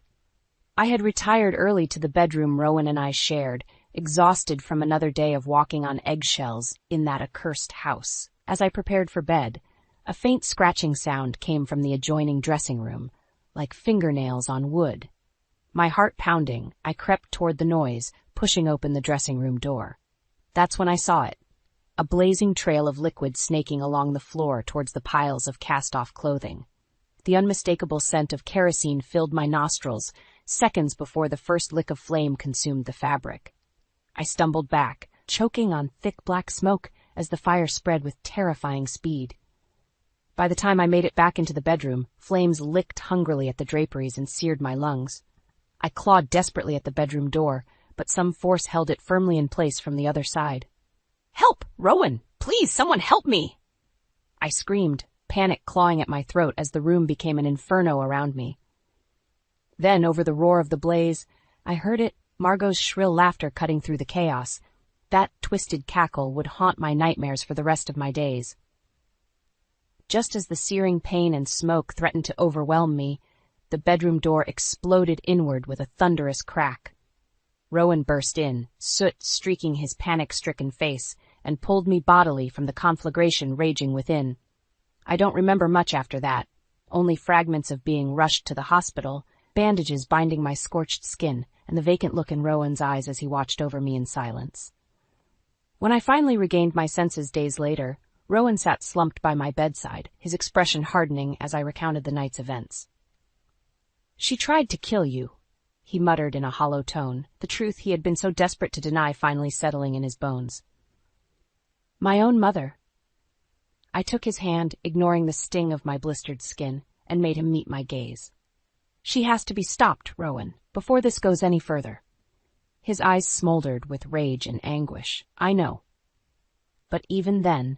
B: I had retired early to the bedroom Rowan and I shared, exhausted from another day of walking on eggshells in that accursed house. As I prepared for bed, a faint scratching sound came from the adjoining dressing room, like fingernails on wood. My heart pounding, I crept toward the noise, pushing open the dressing room door. That's when I saw it: a blazing trail of liquid snaking along the floor towards the piles of cast-off clothing. The unmistakable scent of kerosene filled my nostrils, seconds before the first lick of flame consumed the fabric. I stumbled back, choking on thick black smoke as the fire spread with terrifying speed. By the time I made it back into the bedroom, flames licked hungrily at the draperies and seared my lungs. I clawed desperately at the bedroom door, but some force held it firmly in place from the other side. "Help! Rowan! Please, someone help me!" I screamed, panic clawing at my throat as the room became an inferno around me. Then, over the roar of the blaze, I heard it, Margot's shrill laughter cutting through the chaos. That twisted cackle would haunt my nightmares for the rest of my days. Just as the searing pain and smoke threatened to overwhelm me, the bedroom door exploded inward with a thunderous crack. Rowan burst in, soot streaking his panic-stricken face, and pulled me bodily from the conflagration raging within. I don't remember much after that, only fragments of being rushed to the hospital, bandages binding my scorched skin, and the vacant look in Rowan's eyes as he watched over me in silence. When I finally regained my senses days later, Rowan sat slumped by my bedside, his expression hardening as I recounted the night's events. "She tried to kill you," he muttered in a hollow tone, the truth he had been so desperate to deny finally settling in his bones. "My own mother." I took his hand, ignoring the sting of my blistered skin, and made him meet my gaze. "She has to be stopped, Rowan, before this goes any further." His eyes smoldered with rage and anguish. I know. But even then,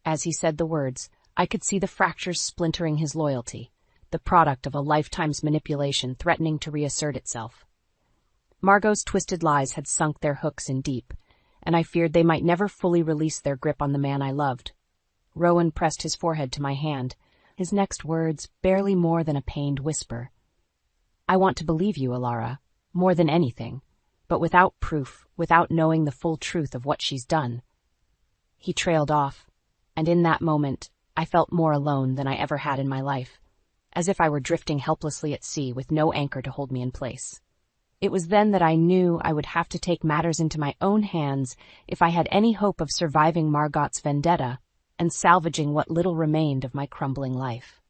B: as he said the words, I could see the fractures splintering his loyalty, the product of a lifetime's manipulation threatening to reassert itself. Margot's twisted lies had sunk their hooks in deep, and I feared they might never fully release their grip on the man I loved. Rowan pressed his forehead to my hand, his next words barely more than a pained whisper. "I want to believe you, Alara, more than anything, but without proof, without knowing the full truth of what she's done." He trailed off, and in that moment, I felt more alone than I ever had in my life, as if I were drifting helplessly at sea with no anchor to hold me in place. It was then that I knew I would have to take matters into my own hands if I had any hope of surviving Margot's vendetta and salvaging what little remained of my crumbling life.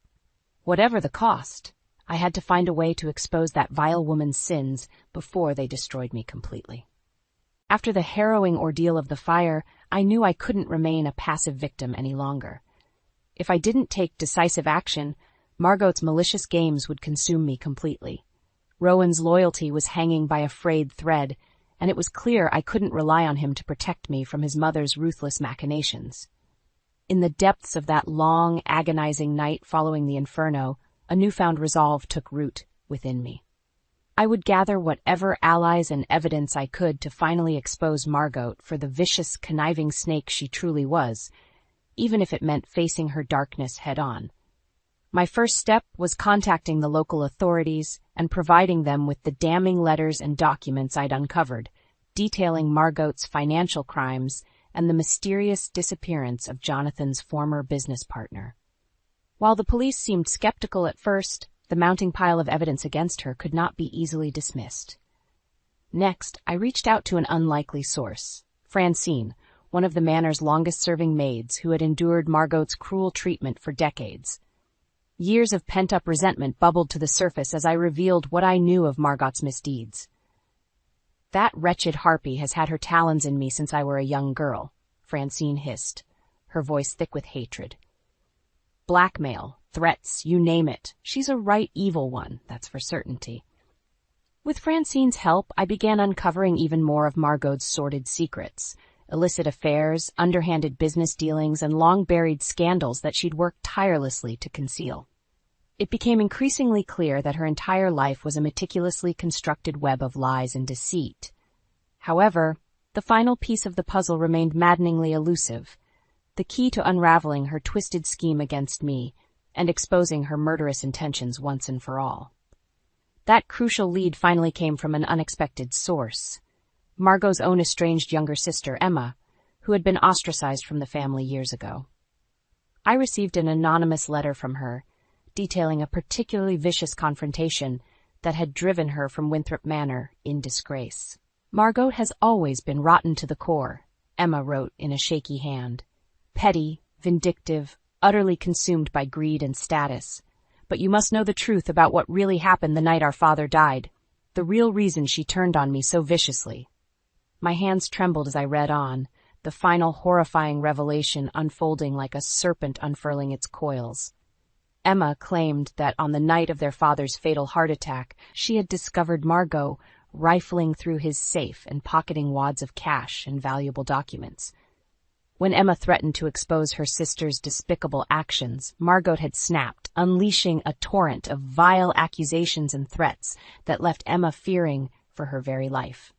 B: Whatever the cost, I had to find a way to expose that vile woman's sins before they destroyed me completely. After the harrowing ordeal of the fire, I knew I couldn't remain a passive victim any longer. If I didn't take decisive action, Margot's malicious games would consume me completely. Rowan's loyalty was hanging by a frayed thread, and it was clear I couldn't rely on him to protect me from his mother's ruthless machinations. In the depths of that long, agonizing night following the inferno, a newfound resolve took root within me. I would gather whatever allies and evidence I could to finally expose Margot for the vicious, conniving snake she truly was, even if it meant facing her darkness head-on. My first step was contacting the local authorities and providing them with the damning letters and documents I'd uncovered, detailing Margot's financial crimes and the mysterious disappearance of Jonathan's former business partner. While the police seemed skeptical at first, the mounting pile of evidence against her could not be easily dismissed. Next, I reached out to an unlikely source, Francine, one of the manor's longest-serving maids who had endured Margot's cruel treatment for decades. Years of pent-up resentment bubbled to the surface as I revealed what I knew of Margot's misdeeds. "That wretched harpy has had her talons in me since I were a young girl," Francine hissed, her voice thick with hatred. "Blackmail, threats, you name it. She's a right evil one, that's for certainty." With Francine's help, I began uncovering even more of Margot's sordid secrets, illicit affairs, underhanded business dealings, and long-buried scandals that she'd worked tirelessly to conceal. It became increasingly clear that her entire life was a meticulously constructed web of lies and deceit. However, the final piece of the puzzle remained maddeningly elusive, the key to unraveling her twisted scheme against me and exposing her murderous intentions once and for all. That crucial lead finally came from an unexpected source. Margot's own estranged younger sister, Emma, who had been ostracized from the family years ago. I received an anonymous letter from her, detailing a particularly vicious confrontation that had driven her from Winthrop Manor in disgrace. "Margot has always been rotten to the core," Emma wrote in a shaky hand. "Petty, vindictive, utterly consumed by greed and status. But you must know the truth about what really happened the night our father died, the real reason she turned on me so viciously." My hands trembled as I read on, the final horrifying revelation unfolding like a serpent unfurling its coils. Emma claimed that on the night of their father's fatal heart attack, she had discovered Margot rifling through his safe and pocketing wads of cash and valuable documents. When Emma threatened to expose her sister's despicable actions, Margot had snapped, unleashing a torrent of vile accusations and threats that left Emma fearing for her very life.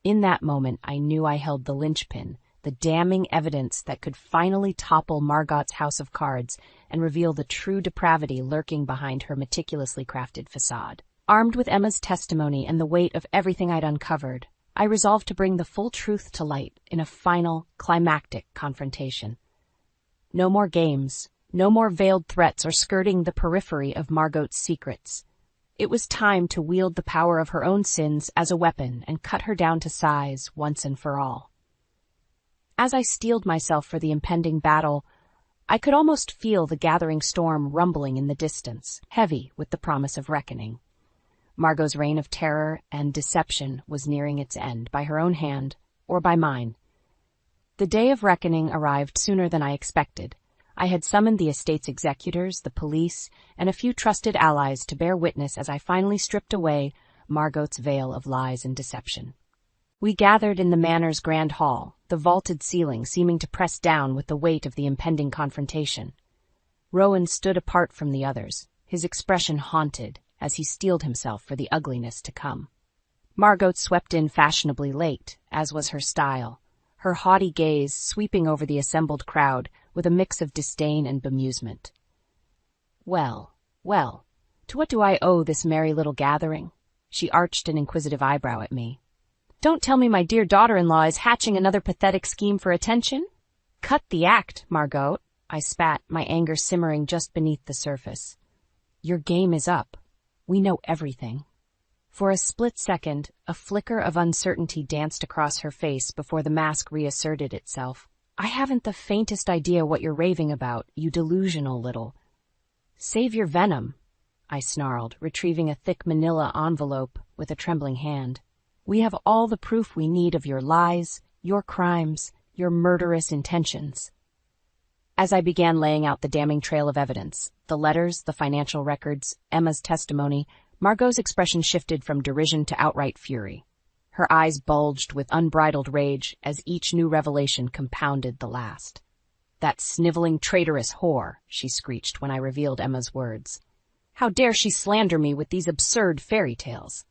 B: In that moment, I knew I held the linchpin, the damning evidence that could finally topple Margot's house of cards and reveal the true depravity lurking behind her meticulously crafted facade. Armed with Emma's testimony and the weight of everything I'd uncovered, I resolved to bring the full truth to light in a final, climactic confrontation. No more games, no more veiled threats or skirting the periphery of Margot's secrets. It was time to wield the power of her own sins as a weapon and cut her down to size once and for all. As I steeled myself for the impending battle, I could almost feel the gathering storm rumbling in the distance, heavy with the promise of reckoning. Margot's reign of terror and deception was nearing its end, by her own hand or by mine. The day of reckoning arrived sooner than I expected. I had summoned the estate's executors, the police, and a few trusted allies to bear witness as I finally stripped away Margot's veil of lies and deception. We gathered in the manor's grand hall, the vaulted ceiling seeming to press down with the weight of the impending confrontation. Rowan stood apart from the others, his expression haunted, as he steeled himself for the ugliness to come. Margot swept in fashionably late, as was her style, her haughty gaze sweeping over the assembled crowd with a mix of disdain and bemusement. Well, to what do I owe this merry little gathering? She arched an inquisitive eyebrow at me. Don't tell me my dear daughter-in-law is hatching another pathetic scheme for attention? Cut the act, Margot, I spat, my anger simmering just beneath the surface. Your game is up. We know everything. For a split second, a flicker of uncertainty danced across her face before the mask reasserted itself. I haven't the faintest idea what you're raving about, you delusional little. Save your venom, I snarled, retrieving a thick manila envelope with a trembling hand. We have all the proof we need of your lies, your crimes, your murderous intentions. As I began laying out the damning trail of evidence, the letters, the financial records, Emma's testimony, Margot's expression shifted from derision to outright fury. Her eyes bulged with unbridled rage as each new revelation compounded the last. That sniveling, traitorous whore, she screeched when I revealed Emma's words. How dare she slander me with these absurd fairy tales?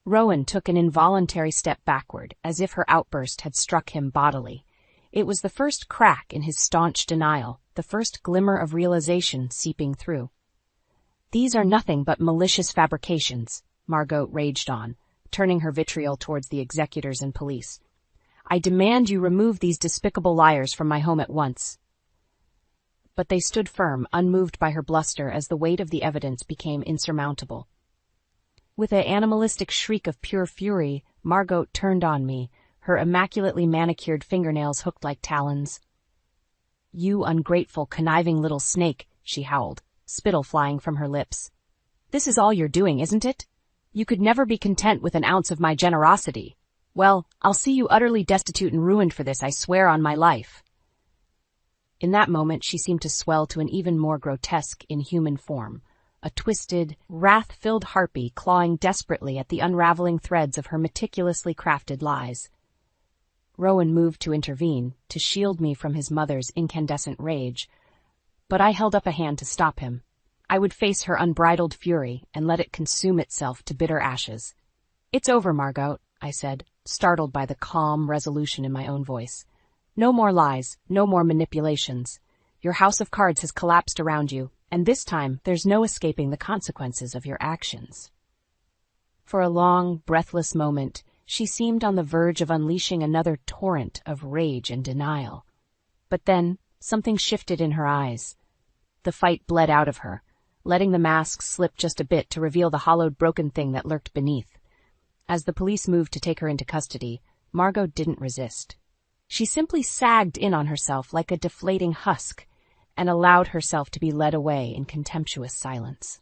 B: Rowan took an involuntary step backward, as if her outburst had struck him bodily. It was the first crack in his staunch denial, the first glimmer of realization seeping through. These are nothing but malicious fabrications, Margot raged on, turning her vitriol towards the executors and police. I demand you remove these despicable liars from my home at once. But they stood firm, unmoved by her bluster as the weight of the evidence became insurmountable. With an animalistic shriek of pure fury, Margot turned on me, her immaculately manicured fingernails hooked like talons. You ungrateful, conniving little snake, she howled, spittle flying from her lips. This is all you're doing, isn't it? You could never be content with an ounce of my generosity. Well, I'll see you utterly destitute and ruined for this, I swear on my life. In that moment, she seemed to swell to an even more grotesque, inhuman form, a twisted, wrath-filled harpy clawing desperately at the unraveling threads of her meticulously crafted lies. Rowan moved to intervene, to shield me from his mother's incandescent rage, but I held up a hand to stop him. I would face her unbridled fury and let it consume itself to bitter ashes. It's over, Margot, I said, startled by the calm resolution in my own voice. No more lies, no more manipulations. Your house of cards has collapsed around you, and this time there's no escaping the consequences of your actions. For a long, breathless moment, she seemed on the verge of unleashing another torrent of rage and denial. But then, something shifted in her eyes. The fight bled out of her, letting the mask slip just a bit to reveal the hollowed, broken thing that lurked beneath. As the police moved to take her into custody, Margot didn't resist. She simply sagged in on herself like a deflating husk and allowed herself to be led away in contemptuous silence.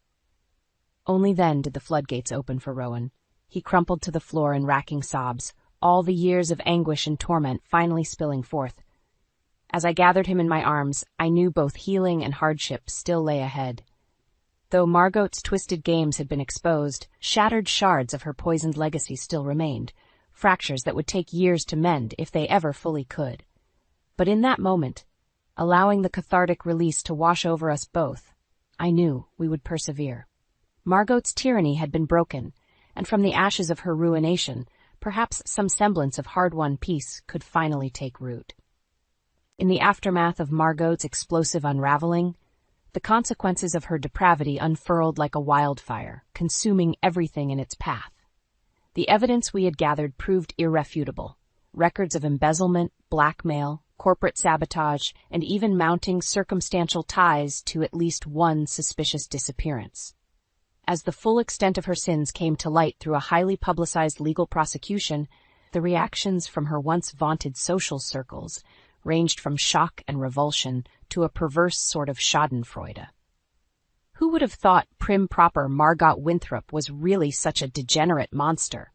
B: Only then did the floodgates open for Rowan. He crumpled to the floor in racking sobs, all the years of anguish and torment finally spilling forth. As I gathered him in my arms, I knew both healing and hardship still lay ahead. Though Margot's twisted games had been exposed, shattered shards of her poisoned legacy still remained, fractures that would take years to mend if they ever fully could. But in that moment, allowing the cathartic release to wash over us both, I knew we would persevere. Margot's tyranny had been broken, and from the ashes of her ruination, perhaps some semblance of hard-won peace could finally take root. In the aftermath of Margot's explosive unraveling, the consequences of her depravity unfurled like a wildfire, consuming everything in its path. The evidence we had gathered proved irrefutable. Records of embezzlement, blackmail, corporate sabotage, and even mounting circumstantial ties to at least one suspicious disappearance. As the full extent of her sins came to light through a highly publicized legal prosecution, the reactions from her once vaunted social circles ranged from shock and revulsion to a perverse sort of schadenfreude. Who would have thought prim-proper Margot Winthrop was really such a degenerate monster?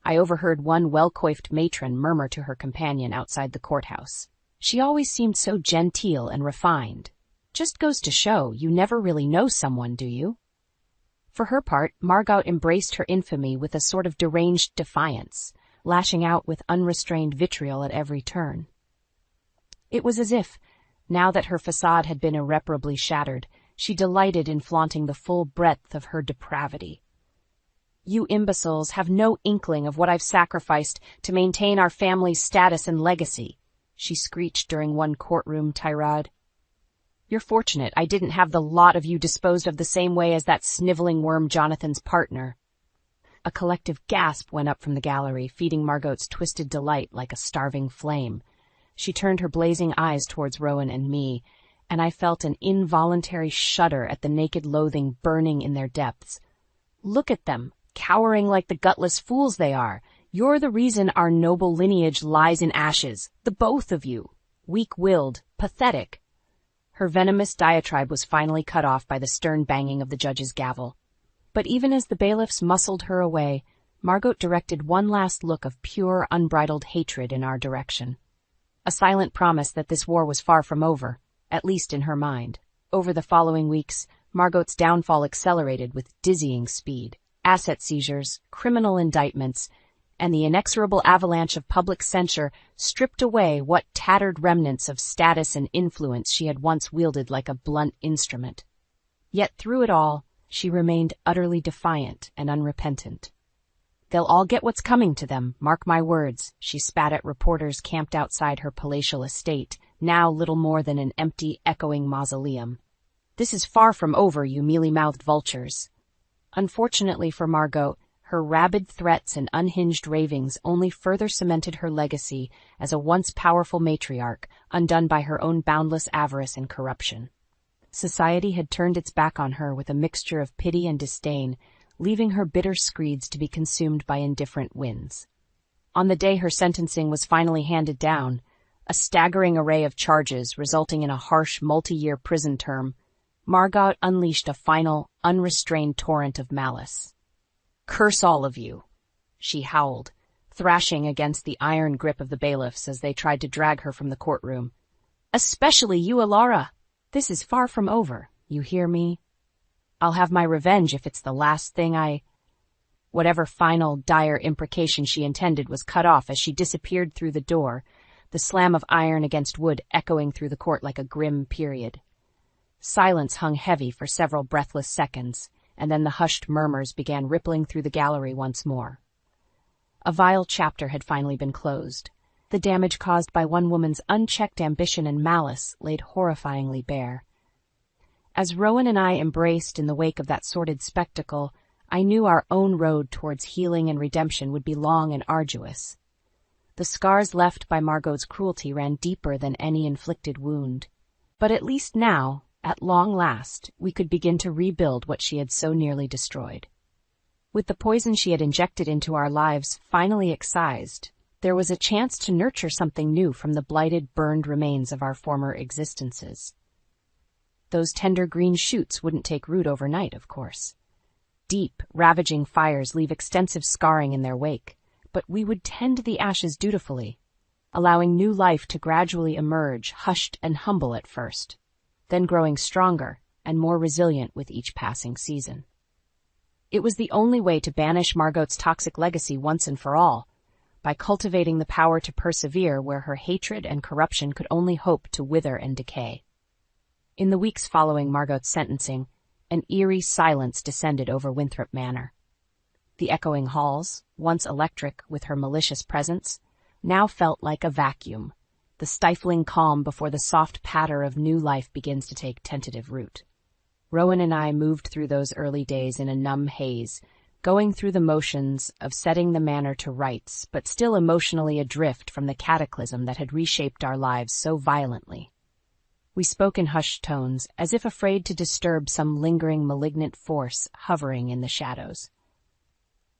B: I overheard one well-coiffed matron murmur to her companion outside the courthouse. She always seemed so genteel and refined. Just goes to show you never really know someone, do you? For her part, Margot embraced her infamy with a sort of deranged defiance, lashing out with unrestrained vitriol at every turn. It was as if, now that her facade had been irreparably shattered, she delighted in flaunting the full breadth of her depravity. You imbeciles have no inkling of what I've sacrificed to maintain our family's status and legacy, she screeched during one courtroom tirade. You're fortunate I didn't have the lot of you disposed of the same way as that sniveling worm Jonathan's partner. A collective gasp went up from the gallery, feeding Margot's twisted delight like a starving flame. She turned her blazing eyes towards Rowan and me, and I felt an involuntary shudder at the naked loathing burning in their depths. Look at them, cowering like the gutless fools they are. You're the reason our noble lineage lies in ashes, the both of you. Weak-willed, pathetic. Her venomous diatribe was finally cut off by the stern banging of the judge's gavel. But even as the bailiffs muscled her away, Margot directed one last look of pure, unbridled hatred in our direction. A silent promise that this war was far from over, at least in her mind. Over the following weeks, Margot's downfall accelerated with dizzying speed. Asset seizures, criminal indictments, and the inexorable avalanche of public censure stripped away what tattered remnants of status and influence she had once wielded like a blunt instrument. Yet through it all, she remained utterly defiant and unrepentant. They'll all get what's coming to them, mark my words, she spat at reporters camped outside her palatial estate, now little more than an empty, echoing mausoleum. This is far from over, you mealy-mouthed vultures. Unfortunately for Margot, her rabid threats and unhinged ravings only further cemented her legacy as a once powerful matriarch, undone by her own boundless avarice and corruption. Society had turned its back on her with a mixture of pity and disdain, leaving her bitter screeds to be consumed by indifferent winds. On the day her sentencing was finally handed down, a staggering array of charges resulting in a harsh multi-year prison term, Margot unleashed a final, unrestrained torrent of malice. "Curse all of you," she howled, thrashing against the iron grip of the bailiffs as they tried to drag her from the courtroom. "Especially you, Alara. This is far from over, you hear me? I'll have my revenge if it's the last thing I—" Whatever final, dire imprecation she intended was cut off as she disappeared through the door, the slam of iron against wood echoing through the court like a grim period. Silence hung heavy for several breathless seconds, and then the hushed murmurs began rippling through the gallery once more. A vile chapter had finally been closed. The damage caused by one woman's unchecked ambition and malice laid horrifyingly bare. As Rowan and I embraced in the wake of that sordid spectacle, I knew our own road towards healing and redemption would be long and arduous. The scars left by Margot's cruelty ran deeper than any inflicted wound. But at least now, at long last, we could begin to rebuild what she had so nearly destroyed. With the poison she had injected into our lives finally excised, there was a chance to nurture something new from the blighted, burned remains of our former existences. Those tender green shoots wouldn't take root overnight, of course. Deep, ravaging fires leave extensive scarring in their wake, but we would tend the ashes dutifully, allowing new life to gradually emerge, hushed and humble at first, then growing stronger and more resilient with each passing season. It was the only way to banish Margot's toxic legacy once and for all, by cultivating the power to persevere where her hatred and corruption could only hope to wither and decay. In the weeks following Margot's sentencing, an eerie silence descended over Winthrop Manor. The echoing halls, once electric with her malicious presence, now felt like a vacuum, the stifling calm before the soft patter of new life begins to take tentative root. Rowan and I moved through those early days in a numb haze, going through the motions of setting the manor to rights, but still emotionally adrift from the cataclysm that had reshaped our lives so violently. We spoke in hushed tones, as if afraid to disturb some lingering malignant force hovering in the shadows.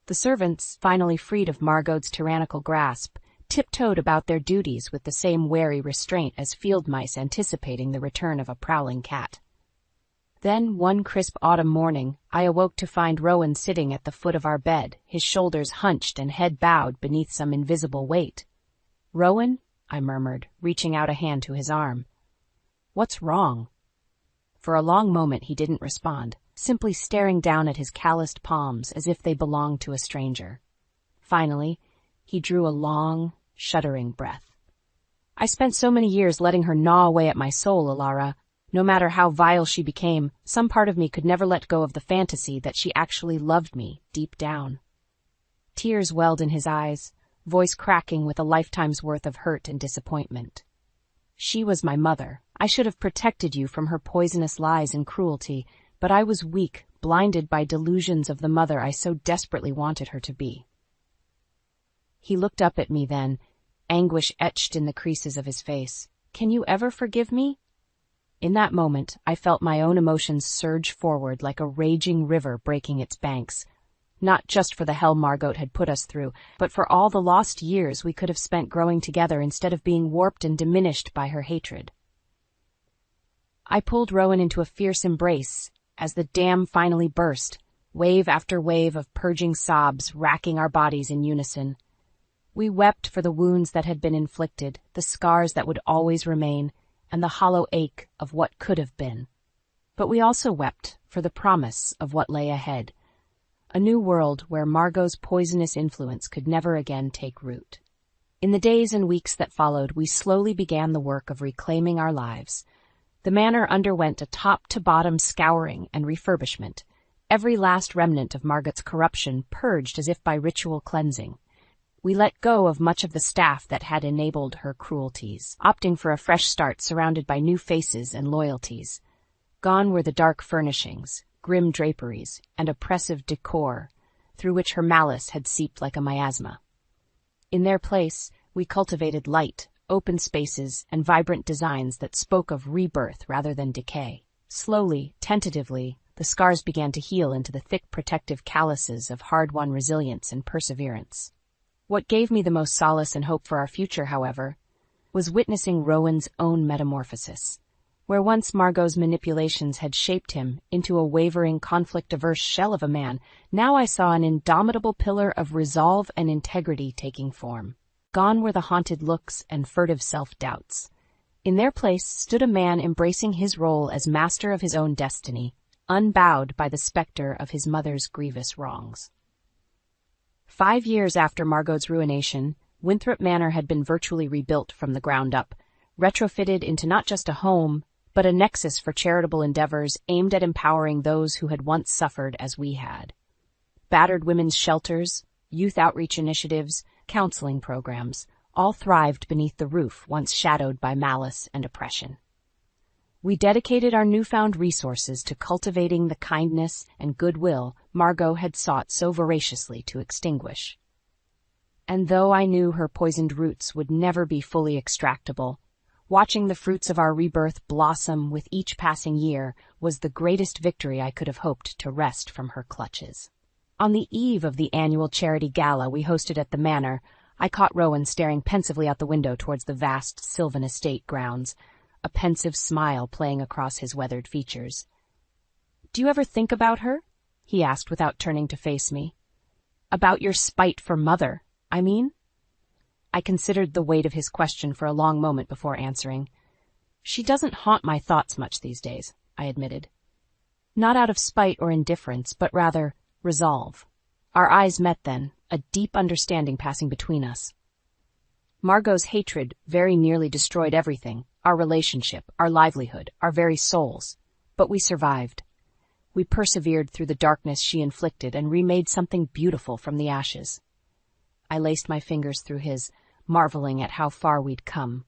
B: The servants, finally freed of Margot's tyrannical grasp, tiptoed about their duties with the same wary restraint as field mice anticipating the return of a prowling cat. Then, one crisp autumn morning, I awoke to find Rowan sitting at the foot of our bed, his shoulders hunched and head bowed beneath some invisible weight. "Rowan," I murmured, reaching out a hand to his arm. "What's wrong?" For a long moment he didn't respond, simply staring down at his calloused palms as if they belonged to a stranger. Finally, he drew a long, shuddering breath. "I spent so many years letting her gnaw away at my soul, Alara. No matter how vile she became, some part of me could never let go of the fantasy that she actually loved me deep down." Tears welled in his eyes, voice cracking with a lifetime's worth of hurt and disappointment. "She was my mother. I should have protected you from her poisonous lies and cruelty, but I was weak, blinded by delusions of the mother I so desperately wanted her to be." He looked up at me then, anguish etched in the creases of his face. "Can you ever forgive me?" In that moment, I felt my own emotions surge forward like a raging river breaking its banks, not just for the hell Margot had put us through, but for all the lost years we could have spent growing together instead of being warped and diminished by her hatred. I pulled Rowan into a fierce embrace as the dam finally burst, wave after wave of purging sobs racking our bodies in unison. We wept for the wounds that had been inflicted, the scars that would always remain, and the hollow ache of what could have been. But we also wept for the promise of what lay ahead, a new world where Margot's poisonous influence could never again take root. In the days and weeks that followed, we slowly began the work of reclaiming our lives. The manor underwent a top-to-bottom scouring and refurbishment, every last remnant of Margot's corruption purged as if by ritual cleansing. We let go of much of the staff that had enabled her cruelties, opting for a fresh start surrounded by new faces and loyalties. Gone were the dark furnishings, grim draperies, and oppressive decor through which her malice had seeped like a miasma. In their place, we cultivated light, open spaces, and vibrant designs that spoke of rebirth rather than decay. Slowly, tentatively, the scars began to heal into the thick protective calluses of hard-won resilience and perseverance. What gave me the most solace and hope for our future, however, was witnessing Rowan's own metamorphosis. Where once Margot's manipulations had shaped him into a wavering, conflict-averse shell of a man, now I saw an indomitable pillar of resolve and integrity taking form. Gone were the haunted looks and furtive self-doubts. In their place stood a man embracing his role as master of his own destiny, unbowed by the specter of his mother's grievous wrongs. 5 years after Margot's ruination, Winthrop Manor had been virtually rebuilt from the ground up, retrofitted into not just a home, but a nexus for charitable endeavors aimed at empowering those who had once suffered as we had. Battered women's shelters, youth outreach initiatives, counseling programs, all thrived beneath the roof once shadowed by malice and oppression. We dedicated our newfound resources to cultivating the kindness and goodwill Margot had sought so voraciously to extinguish. And though I knew her poisoned roots would never be fully extractable, watching the fruits of our rebirth blossom with each passing year was the greatest victory I could have hoped to wrest from her clutches. On the eve of the annual charity gala we hosted at the manor, I caught Rowan staring pensively out the window towards the vast Sylvan estate grounds, a pensive smile playing across his weathered features. "Do you ever think about her?" he asked without turning to face me. "About your spite for Mother," I mean? I considered the weight of his question for a long moment before answering. She doesn't haunt my thoughts much these days, I admitted. Not out of spite or indifference, but rather resolve. Our eyes met then, a deep understanding passing between us. Margot's hatred very nearly destroyed everything, our relationship, our livelihood, our very souls. But we survived. We persevered through the darkness she inflicted and remade something beautiful from the ashes. I laced my fingers through his, marveling at how far we'd come.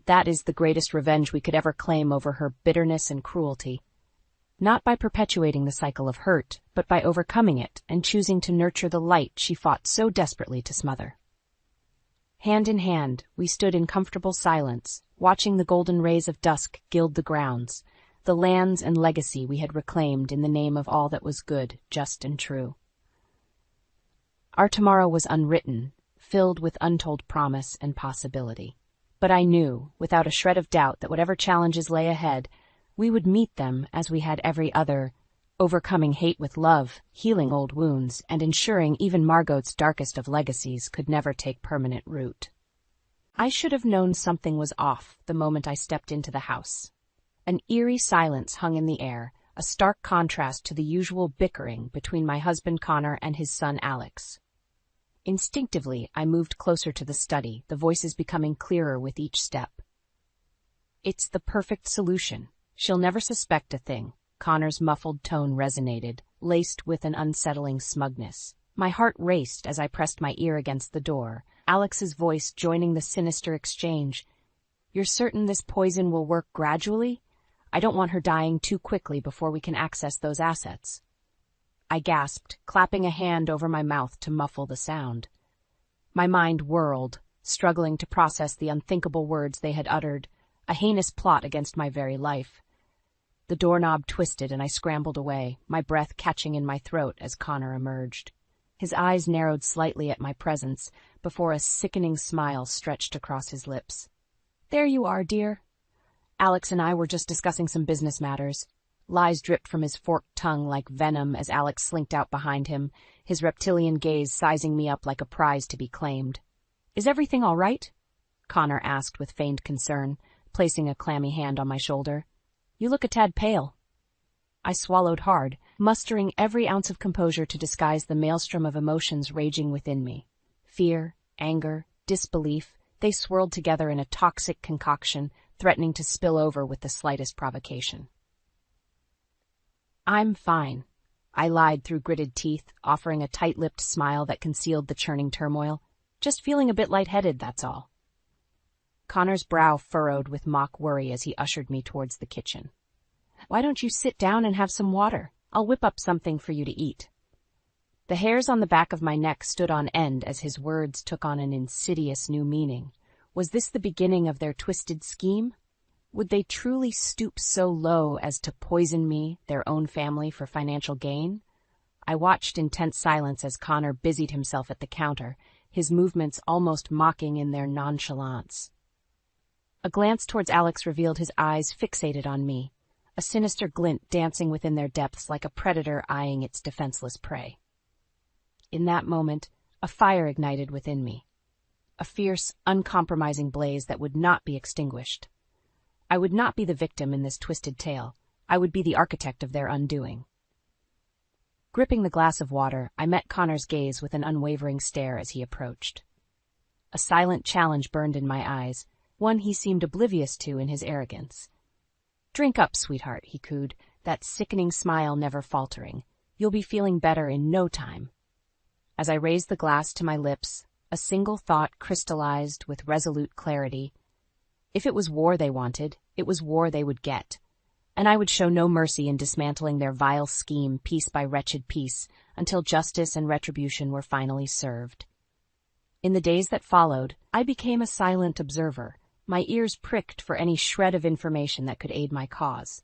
B: That is the greatest revenge we could ever claim over her bitterness and cruelty. Not by perpetuating the cycle of hurt, but by overcoming it and choosing to nurture the light she fought so desperately to smother. Hand in hand, we stood in comfortable silence, watching the golden rays of dusk gild the grounds, the lands and legacy we had reclaimed in the name of all that was good, just, and true. Our tomorrow was unwritten, filled with untold promise and possibility. But I knew, without a shred of doubt, that whatever challenges lay ahead, we would meet them as we had every other, overcoming hate with love, healing old wounds, and ensuring even Margot's darkest of legacies could never take permanent root. I should have known something was off the moment I stepped into the house. An eerie silence hung in the air, a stark contrast to the usual bickering between my husband Connor and his son Alex. Instinctively, I moved closer to the study, the voices becoming clearer with each step. It's the perfect solution. She'll never suspect a thing. Connor's muffled tone resonated, laced with an unsettling smugness. My heart raced as I pressed my ear against the door, Alex's voice joining the sinister exchange. You're certain this poison will work gradually? I don't want her dying too quickly before we can access those assets. I gasped, clapping a hand over my mouth to muffle the sound. My mind whirled, struggling to process the unthinkable words they had uttered, a heinous plot against my very life. The doorknob twisted and I scrambled away, my breath catching in my throat as Connor emerged. His eyes narrowed slightly at my presence before a sickening smile stretched across his lips. There you are, dear. Alex and I were just discussing some business matters. Lies dripped from his forked tongue like venom as Alex slinked out behind him, his reptilian gaze sizing me up like a prize to be claimed. Is everything all right? Connor asked with feigned concern, placing a clammy hand on my shoulder. You look a tad pale. I swallowed hard, mustering every ounce of composure to disguise the maelstrom of emotions raging within me. Fear, anger, disbelief, they swirled together in a toxic concoction, threatening to spill over with the slightest provocation. I'm fine, I lied through gritted teeth, offering a tight-lipped smile that concealed the churning turmoil. Just feeling a bit lightheaded, that's all. Connor's brow furrowed with mock worry as he ushered me towards the kitchen. Why don't you sit down and have some water? I'll whip up something for you to eat. The hairs on the back of my neck stood on end as his words took on an insidious new meaning. Was this the beginning of their twisted scheme? Would they truly stoop so low as to poison me, their own family, for financial gain? I watched in tense silence as Connor busied himself at the counter, his movements almost mocking in their nonchalance. A glance towards Alex revealed his eyes fixated on me, a sinister glint dancing within their depths like a predator eyeing its defenseless prey. In that moment, a fire ignited within me, a fierce, uncompromising blaze that would not be extinguished. I would not be the victim in this twisted tale. I would be the architect of their undoing. Gripping the glass of water, I met Connor's gaze with an unwavering stare as he approached. A silent challenge burned in my eyes, one he seemed oblivious to in his arrogance. Drink up, sweetheart, he cooed, that sickening smile never faltering. You'll be feeling better in no time. As I raised the glass to my lips, a single thought crystallized with resolute clarity. If it was war they wanted, it was war they would get, and I would show no mercy in dismantling their vile scheme piece by wretched piece until justice and retribution were finally served. In the days that followed, I became a silent observer, my ears pricked for any shred of information that could aid my cause.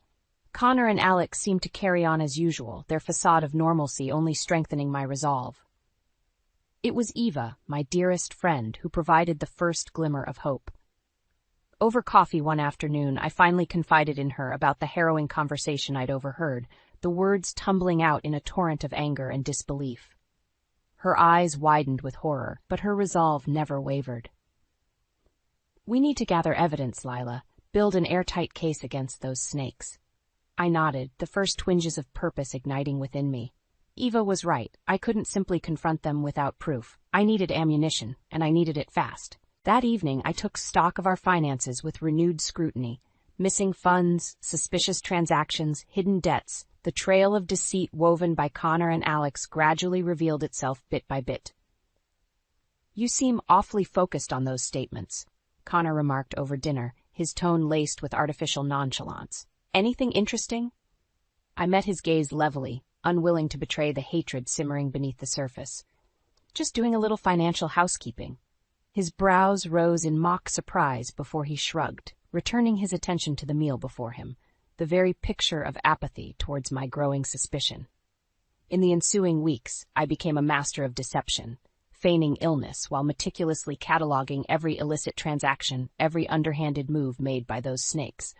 B: Connor and Alex seemed to carry on as usual, their facade of normalcy only strengthening my resolve. It was Eva, my dearest friend, who provided the first glimmer of hope. Over coffee one afternoon, I finally confided in her about the harrowing conversation I'd overheard, the words tumbling out in a torrent of anger and disbelief. Her eyes widened with horror, but her resolve never wavered. "We need to gather evidence, Lila. Build an airtight case against those snakes." I nodded, the first twinges of purpose igniting within me. Eva was right. I couldn't simply confront them without proof. I needed ammunition, and I needed it fast. That evening, I took stock of our finances with renewed scrutiny. Missing funds, suspicious transactions, hidden debts, the trail of deceit woven by Connor and Alex gradually revealed itself bit by bit. "You seem awfully focused on those statements," Connor remarked over dinner, his tone laced with artificial nonchalance. "Anything interesting?" I met his gaze levelly, unwilling to betray the hatred simmering beneath the surface. "Just doing a little financial housekeeping." His brows rose in mock surprise before he shrugged, returning his attention to the meal before him, the very picture of apathy towards my growing suspicion. In the ensuing weeks, I became a master of deception, feigning illness while meticulously cataloging every illicit transaction, every underhanded move made by those snakes.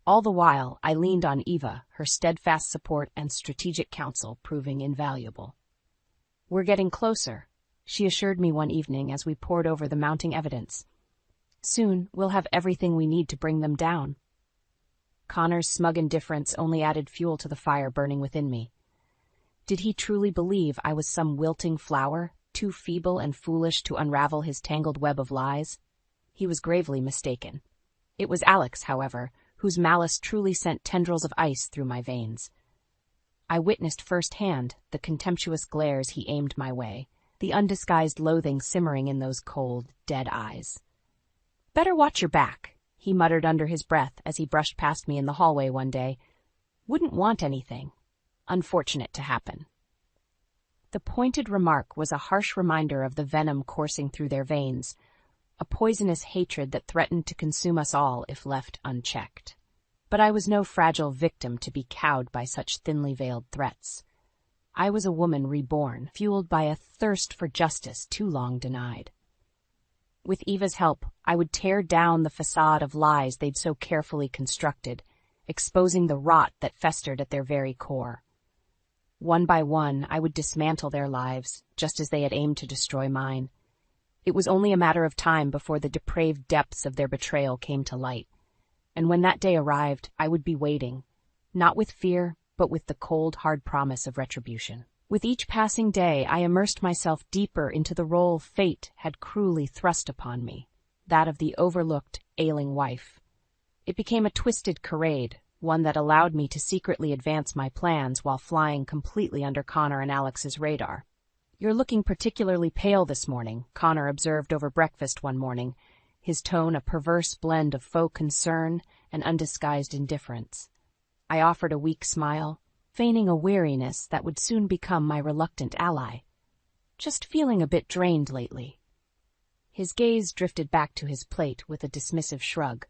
B: All the while, I leaned on Eva, her steadfast support and strategic counsel proving invaluable. "We're getting closer," she assured me one evening as we pored over the mounting evidence. "Soon, we'll have everything we need to bring them down." Connor's smug indifference only added fuel to the fire burning within me. Did he truly believe I was some wilting flower, too feeble and foolish to unravel his tangled web of lies? He was gravely mistaken. It was Alex, however, whose malice truly sent tendrils of ice through my veins. I witnessed firsthand the contemptuous glares he aimed my way, the undisguised loathing simmering in those cold, dead eyes. "Better watch your back," he muttered under his breath as he brushed past me in the hallway one day. "Wouldn't want anything unfortunate to happen." The pointed remark was a harsh reminder of the venom coursing through their veins, a poisonous hatred that threatened to consume us all if left unchecked. But I was no fragile victim to be cowed by such thinly veiled threats. I was a woman reborn, fueled by a thirst for justice too long denied. With Eva's help, I would tear down the facade of lies they'd so carefully constructed, exposing the rot that festered at their very core. One by one, I would dismantle their lives, just as they had aimed to destroy mine. It was only a matter of time before the depraved depths of their betrayal came to light. And when that day arrived, I would be waiting, not with fear, but with the cold, hard promise of retribution. With each passing day, I immersed myself deeper into the role fate had cruelly thrust upon me, that of the overlooked, ailing wife. It became a twisted charade, one that allowed me to secretly advance my plans while flying completely under Connor and Alex's radar. "You're looking particularly pale this morning," Connor observed over breakfast one morning, his tone a perverse blend of faux concern and undisguised indifference. I offered a weak smile, feigning a weariness that would soon become my reluctant ally. "Just feeling a bit drained lately." His gaze drifted back to his plate with a dismissive shrug.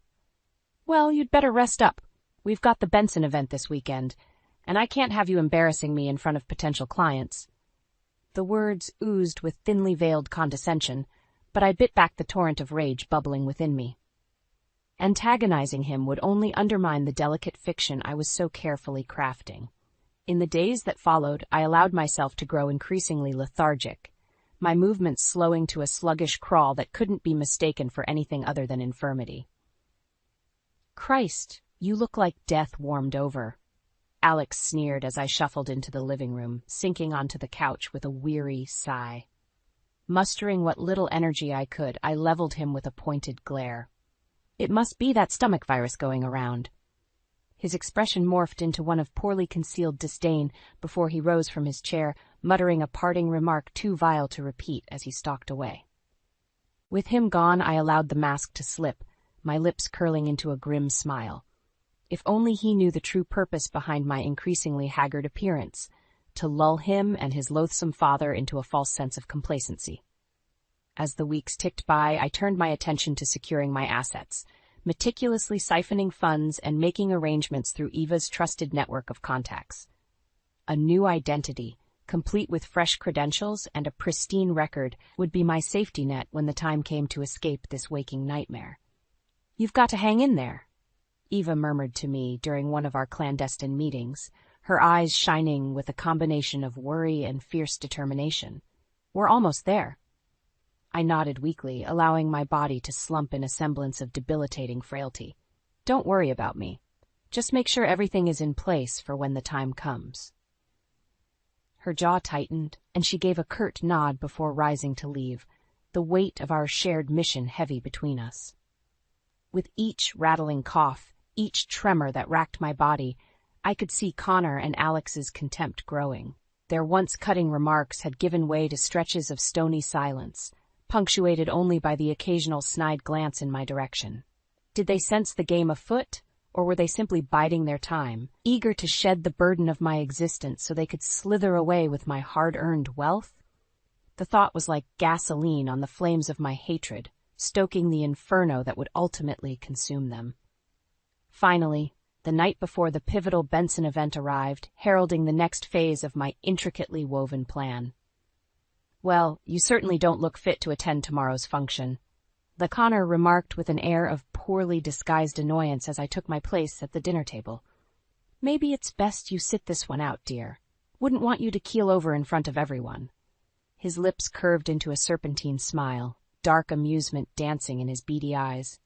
B: "Well, you'd better rest up. We've got the Benson event this weekend, and I can't have you embarrassing me in front of potential clients." The words oozed with thinly veiled condescension, but I bit back the torrent of rage bubbling within me. Antagonizing him would only undermine the delicate fiction I was so carefully crafting. In the days that followed, I allowed myself to grow increasingly lethargic, my movements slowing to a sluggish crawl that couldn't be mistaken for anything other than infirmity. "Christ, you look like death warmed over," Alex sneered as I shuffled into the living room, sinking onto the couch with a weary sigh. Mustering what little energy I could, I leveled him with a pointed glare. "It must be that stomach virus going around." His expression morphed into one of poorly concealed disdain before he rose from his chair, muttering a parting remark too vile to repeat as he stalked away. With him gone, I allowed the mask to slip, my lips curling into a grim smile. If only he knew the true purpose behind my increasingly haggard appearance, to lull him and his loathsome father into a false sense of complacency. As the weeks ticked by, I turned my attention to securing my assets, meticulously siphoning funds and making arrangements through Eva's trusted network of contacts. A new identity, complete with fresh credentials and a pristine record, would be my safety net when the time came to escape this waking nightmare. "You've got to hang in there," Eva murmured to me during one of our clandestine meetings, her eyes shining with a combination of worry and fierce determination. We're almost there. I nodded weakly, allowing my body to slump in a semblance of debilitating frailty. Don't worry about me. Just make sure everything is in place for when the time comes. Her jaw tightened, and she gave a curt nod before rising to leave, the weight of our shared mission heavy between us. With each rattling cough, each tremor that racked my body, I could see Connor and Alex's contempt growing. Their once cutting remarks had given way to stretches of stony silence, punctuated only by the occasional snide glance in my direction. Did they sense the game afoot, or were they simply biding their time, eager to shed the burden of my existence so they could slither away with my hard-earned wealth? The thought was like gasoline on the flames of my hatred, stoking the inferno that would ultimately consume them. Finally, the night before the pivotal Benson event arrived, heralding the next phase of my intricately woven plan. "Well, you certainly don't look fit to attend tomorrow's function," the Connor remarked with an air of poorly disguised annoyance as I took my place at the dinner table. "Maybe it's best you sit this one out, dear. Wouldn't want you to keel over in front of everyone." His lips curved into a serpentine smile, dark amusement dancing in his beady eyes.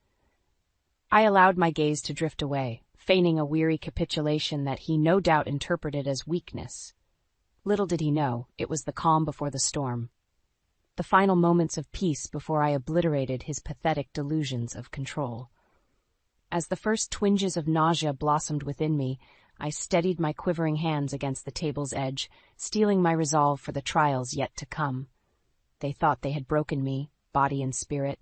B: I allowed my gaze to drift away, feigning a weary capitulation that he no doubt interpreted as weakness. Little did he know, it was the calm before the storm. The final moments of peace before I obliterated his pathetic delusions of control. As the first twinges of nausea blossomed within me, I steadied my quivering hands against the table's edge, steeling my resolve for the trials yet to come. They thought they had broken me, body and spirit,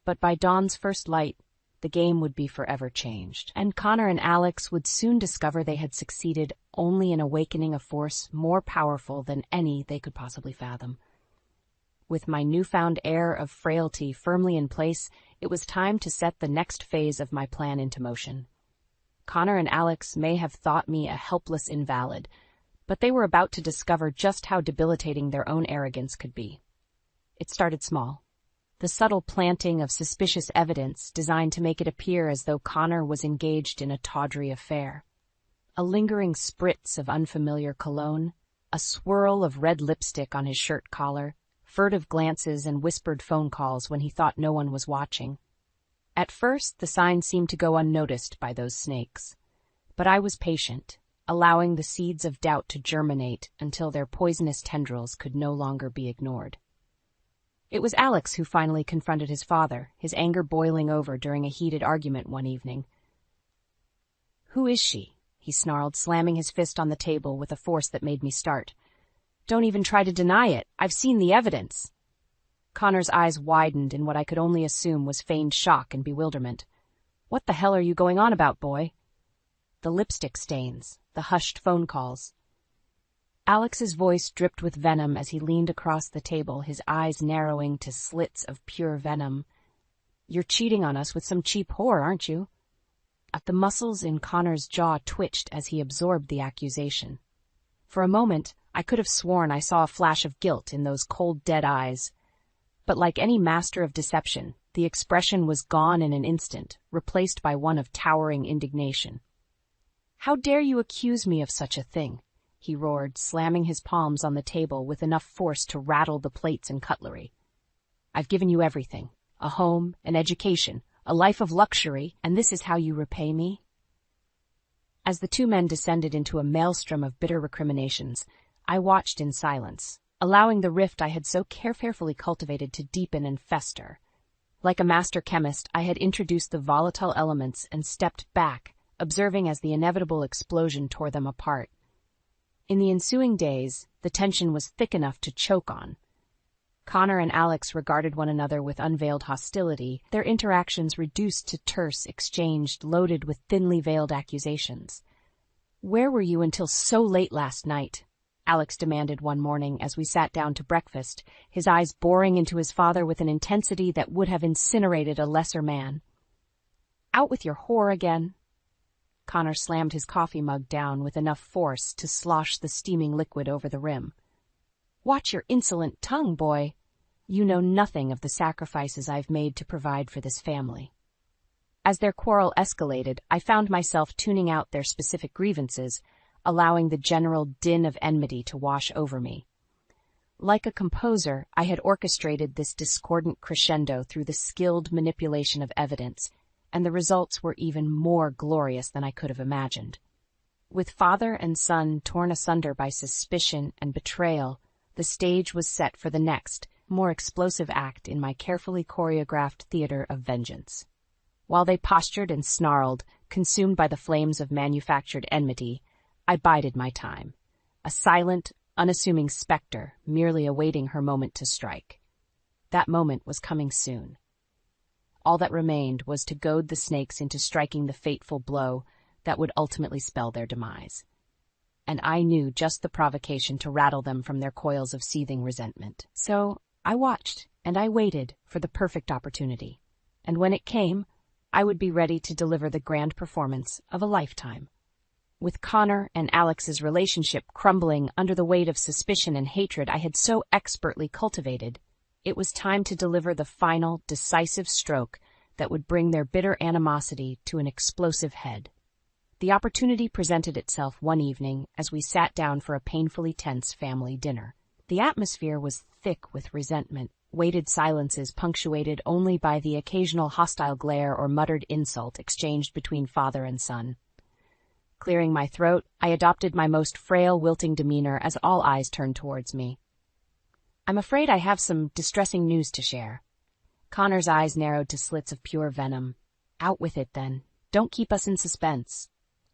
B: but by dawn's first light, the game would be forever changed, and Connor and Alex would soon discover they had succeeded only in awakening a force more powerful than any they could possibly fathom. With my newfound air of frailty firmly in place, it was time to set the next phase of my plan into motion. Connor and Alex may have thought me a helpless invalid, but they were about to discover just how debilitating their own arrogance could be. It started small. The subtle planting of suspicious evidence designed to make it appear as though Connor was engaged in a tawdry affair. A lingering spritz of unfamiliar cologne, a swirl of red lipstick on his shirt collar, furtive glances and whispered phone calls when he thought no one was watching. At first, the sign seemed to go unnoticed by those snakes. But I was patient, allowing the seeds of doubt to germinate until their poisonous tendrils could no longer be ignored. It was Alex who finally confronted his father, his anger boiling over during a heated argument one evening. "Who is she?" he snarled, slamming his fist on the table with a force that made me start. "Don't even try to deny it. I've seen the evidence." Connor's eyes widened in what I could only assume was feigned shock and bewilderment. "What the hell are you going on about, boy?" The lipstick stains, the hushed phone calls. Alex's voice dripped with venom as he leaned across the table, his eyes narrowing to slits of pure venom. "You're cheating on us with some cheap whore, aren't you?" The muscles in Connor's jaw twitched as he absorbed the accusation. For a moment, I could have sworn I saw a flash of guilt in those cold, dead eyes. But like any master of deception, the expression was gone in an instant, replaced by one of towering indignation. "How dare you accuse me of such a thing?" he roared, slamming his palms on the table with enough force to rattle the plates and cutlery. "I've given you everything, a home, an education, a life of luxury, and this is how you repay me?" As the two men descended into a maelstrom of bitter recriminations, I watched in silence, allowing the rift I had so carefully cultivated to deepen and fester. Like a master chemist, I had introduced the volatile elements and stepped back, observing as the inevitable explosion tore them apart. In the ensuing days, the tension was thick enough to choke on. Connor and Alex regarded one another with unveiled hostility, their interactions reduced to terse exchange loaded with thinly veiled accusations. "Where were you until so late last night?" Alex demanded one morning as we sat down to breakfast, his eyes boring into his father with an intensity that would have incinerated a lesser man. "Out with your whore again?" Connor slammed his coffee mug down with enough force to slosh the steaming liquid over the rim. "Watch your insolent tongue, boy. You know nothing of the sacrifices I've made to provide for this family." As their quarrel escalated, I found myself tuning out their specific grievances, allowing the general din of enmity to wash over me. Like a composer, I had orchestrated this discordant crescendo through the skilled manipulation of evidence, and the results were even more glorious than I could have imagined. With father and son torn asunder by suspicion and betrayal, the stage was set for the next, more explosive act in my carefully choreographed theater of vengeance. While they postured and snarled, consumed by the flames of manufactured enmity, I bided my time, a silent, unassuming specter merely awaiting her moment to strike. That moment was coming soon. All that remained was to goad the snakes into striking the fateful blow that would ultimately spell their demise. And I knew just the provocation to rattle them from their coils of seething resentment. So I watched and I waited for the perfect opportunity. And when it came, I would be ready to deliver the grand performance of a lifetime. With Connor and Alex's relationship crumbling under the weight of suspicion and hatred I had so expertly cultivated, it was time to deliver the final, decisive stroke that would bring their bitter animosity to an explosive head. The opportunity presented itself one evening as we sat down for a painfully tense family dinner. The atmosphere was thick with resentment, weighted silences punctuated only by the occasional hostile glare or muttered insult exchanged between father and son. Clearing my throat, I adopted my most frail, wilting demeanor as all eyes turned towards me. "I'm afraid I have some distressing news to share." Connor's eyes narrowed to slits of pure venom. "Out with it, then. Don't keep us in suspense."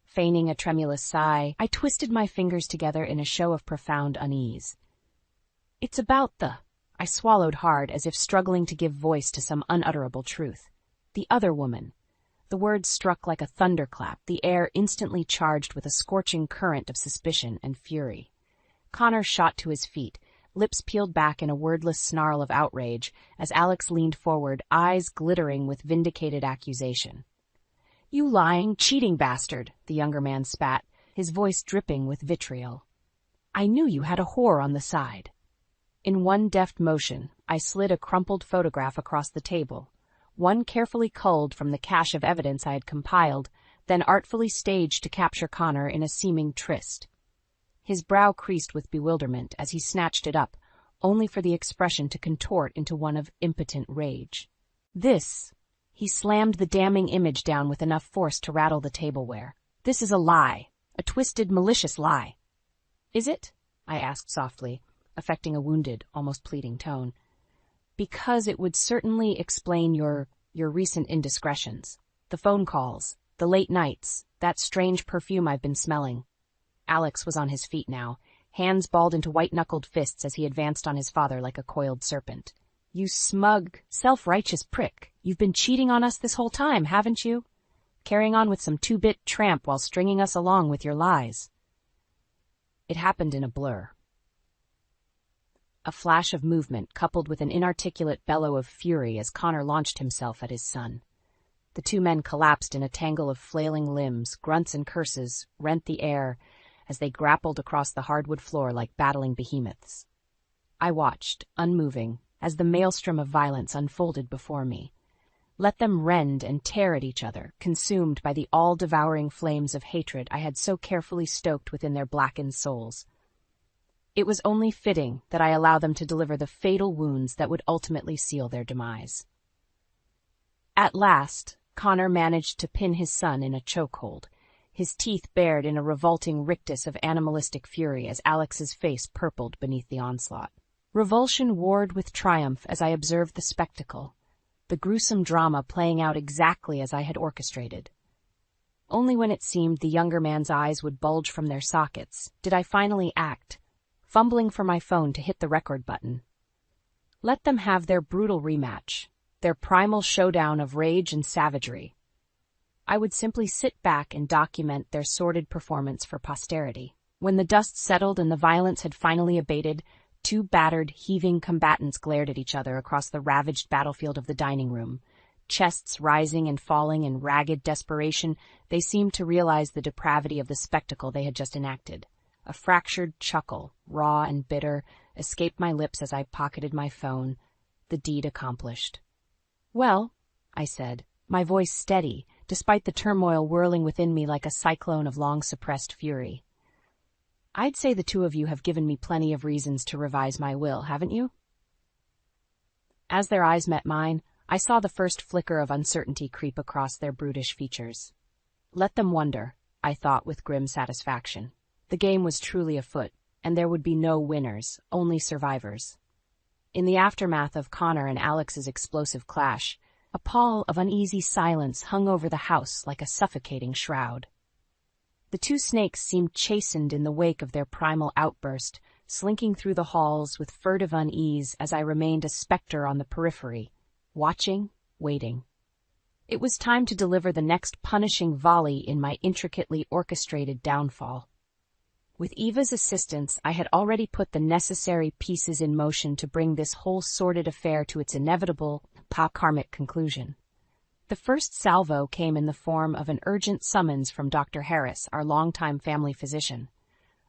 B: Feigning a tremulous sigh, I twisted my fingers together in a show of profound unease. "It's about the—" I swallowed hard as if struggling to give voice to some unutterable truth. "The other woman." The words struck like a thunderclap, the air instantly charged with a scorching current of suspicion and fury. Connor shot to his feet, lips peeled back in a wordless snarl of outrage, as Alex leaned forward, eyes glittering with vindicated accusation. "You lying, cheating bastard," the younger man spat, his voice dripping with vitriol. "I knew you had a whore on the side." In one deft motion, I slid a crumpled photograph across the table, one carefully culled from the cache of evidence I had compiled, then artfully staged to capture Connor in a seeming tryst. His brow creased with bewilderment as he snatched it up, only for the expression to contort into one of impotent rage. "This—" He slammed the damning image down with enough force to rattle the tableware. "This is a lie, a twisted, malicious lie." "Is it?" I asked softly, affecting a wounded, almost pleading tone. "Because it would certainly explain your recent indiscretions. The phone calls, the late nights, that strange perfume I've been smelling." Alex was on his feet now, hands balled into white-knuckled fists as he advanced on his father like a coiled serpent. "You smug, self-righteous prick. You've been cheating on us this whole time, haven't you? Carrying on with some two-bit tramp while stringing us along with your lies." It happened in a blur. A flash of movement coupled with an inarticulate bellow of fury as Connor launched himself at his son. The two men collapsed in a tangle of flailing limbs, grunts and curses rent the air as they grappled across the hardwood floor like battling behemoths. I watched, unmoving, as the maelstrom of violence unfolded before me. Let them rend and tear at each other, consumed by the all-devouring flames of hatred I had so carefully stoked within their blackened souls. It was only fitting that I allow them to deliver the fatal wounds that would ultimately seal their demise. At last, Connor managed to pin his son in a chokehold, his teeth bared in a revolting rictus of animalistic fury as Alex's face purpled beneath the onslaught. Revulsion warred with triumph as I observed the spectacle, the gruesome drama playing out exactly as I had orchestrated. Only when it seemed the younger man's eyes would bulge from their sockets did I finally act, fumbling for my phone to hit the record button. Let them have their brutal rematch, their primal showdown of rage and savagery. I would simply sit back and document their sordid performance for posterity. When the dust settled and the violence had finally abated, two battered, heaving combatants glared at each other across the ravaged battlefield of the dining room. Chests rising and falling in ragged desperation, they seemed to realize the depravity of the spectacle they had just enacted. A fractured chuckle, raw and bitter, escaped my lips as I pocketed my phone, the deed accomplished. "Well," I said, my voice steady, despite the turmoil whirling within me like a cyclone of long-suppressed fury. I'd say the two of you have given me plenty of reasons to revise my will, haven't you? As their eyes met mine, I saw the first flicker of uncertainty creep across their brutish features. Let them wonder, I thought with grim satisfaction. The game was truly afoot, and there would be no winners, only survivors. In the aftermath of Connor and Alex's explosive clash, a pall of uneasy silence hung over the house like a suffocating shroud. The two snakes seemed chastened in the wake of their primal outburst, slinking through the halls with furtive unease as I remained a specter on the periphery, watching, waiting. It was time to deliver the next punishing volley in my intricately orchestrated downfall. With Eva's assistance, I had already put the necessary pieces in motion to bring this whole sordid affair to its inevitable, karmic conclusion. The first salvo came in the form of an urgent summons from Dr. Harris, our longtime family physician.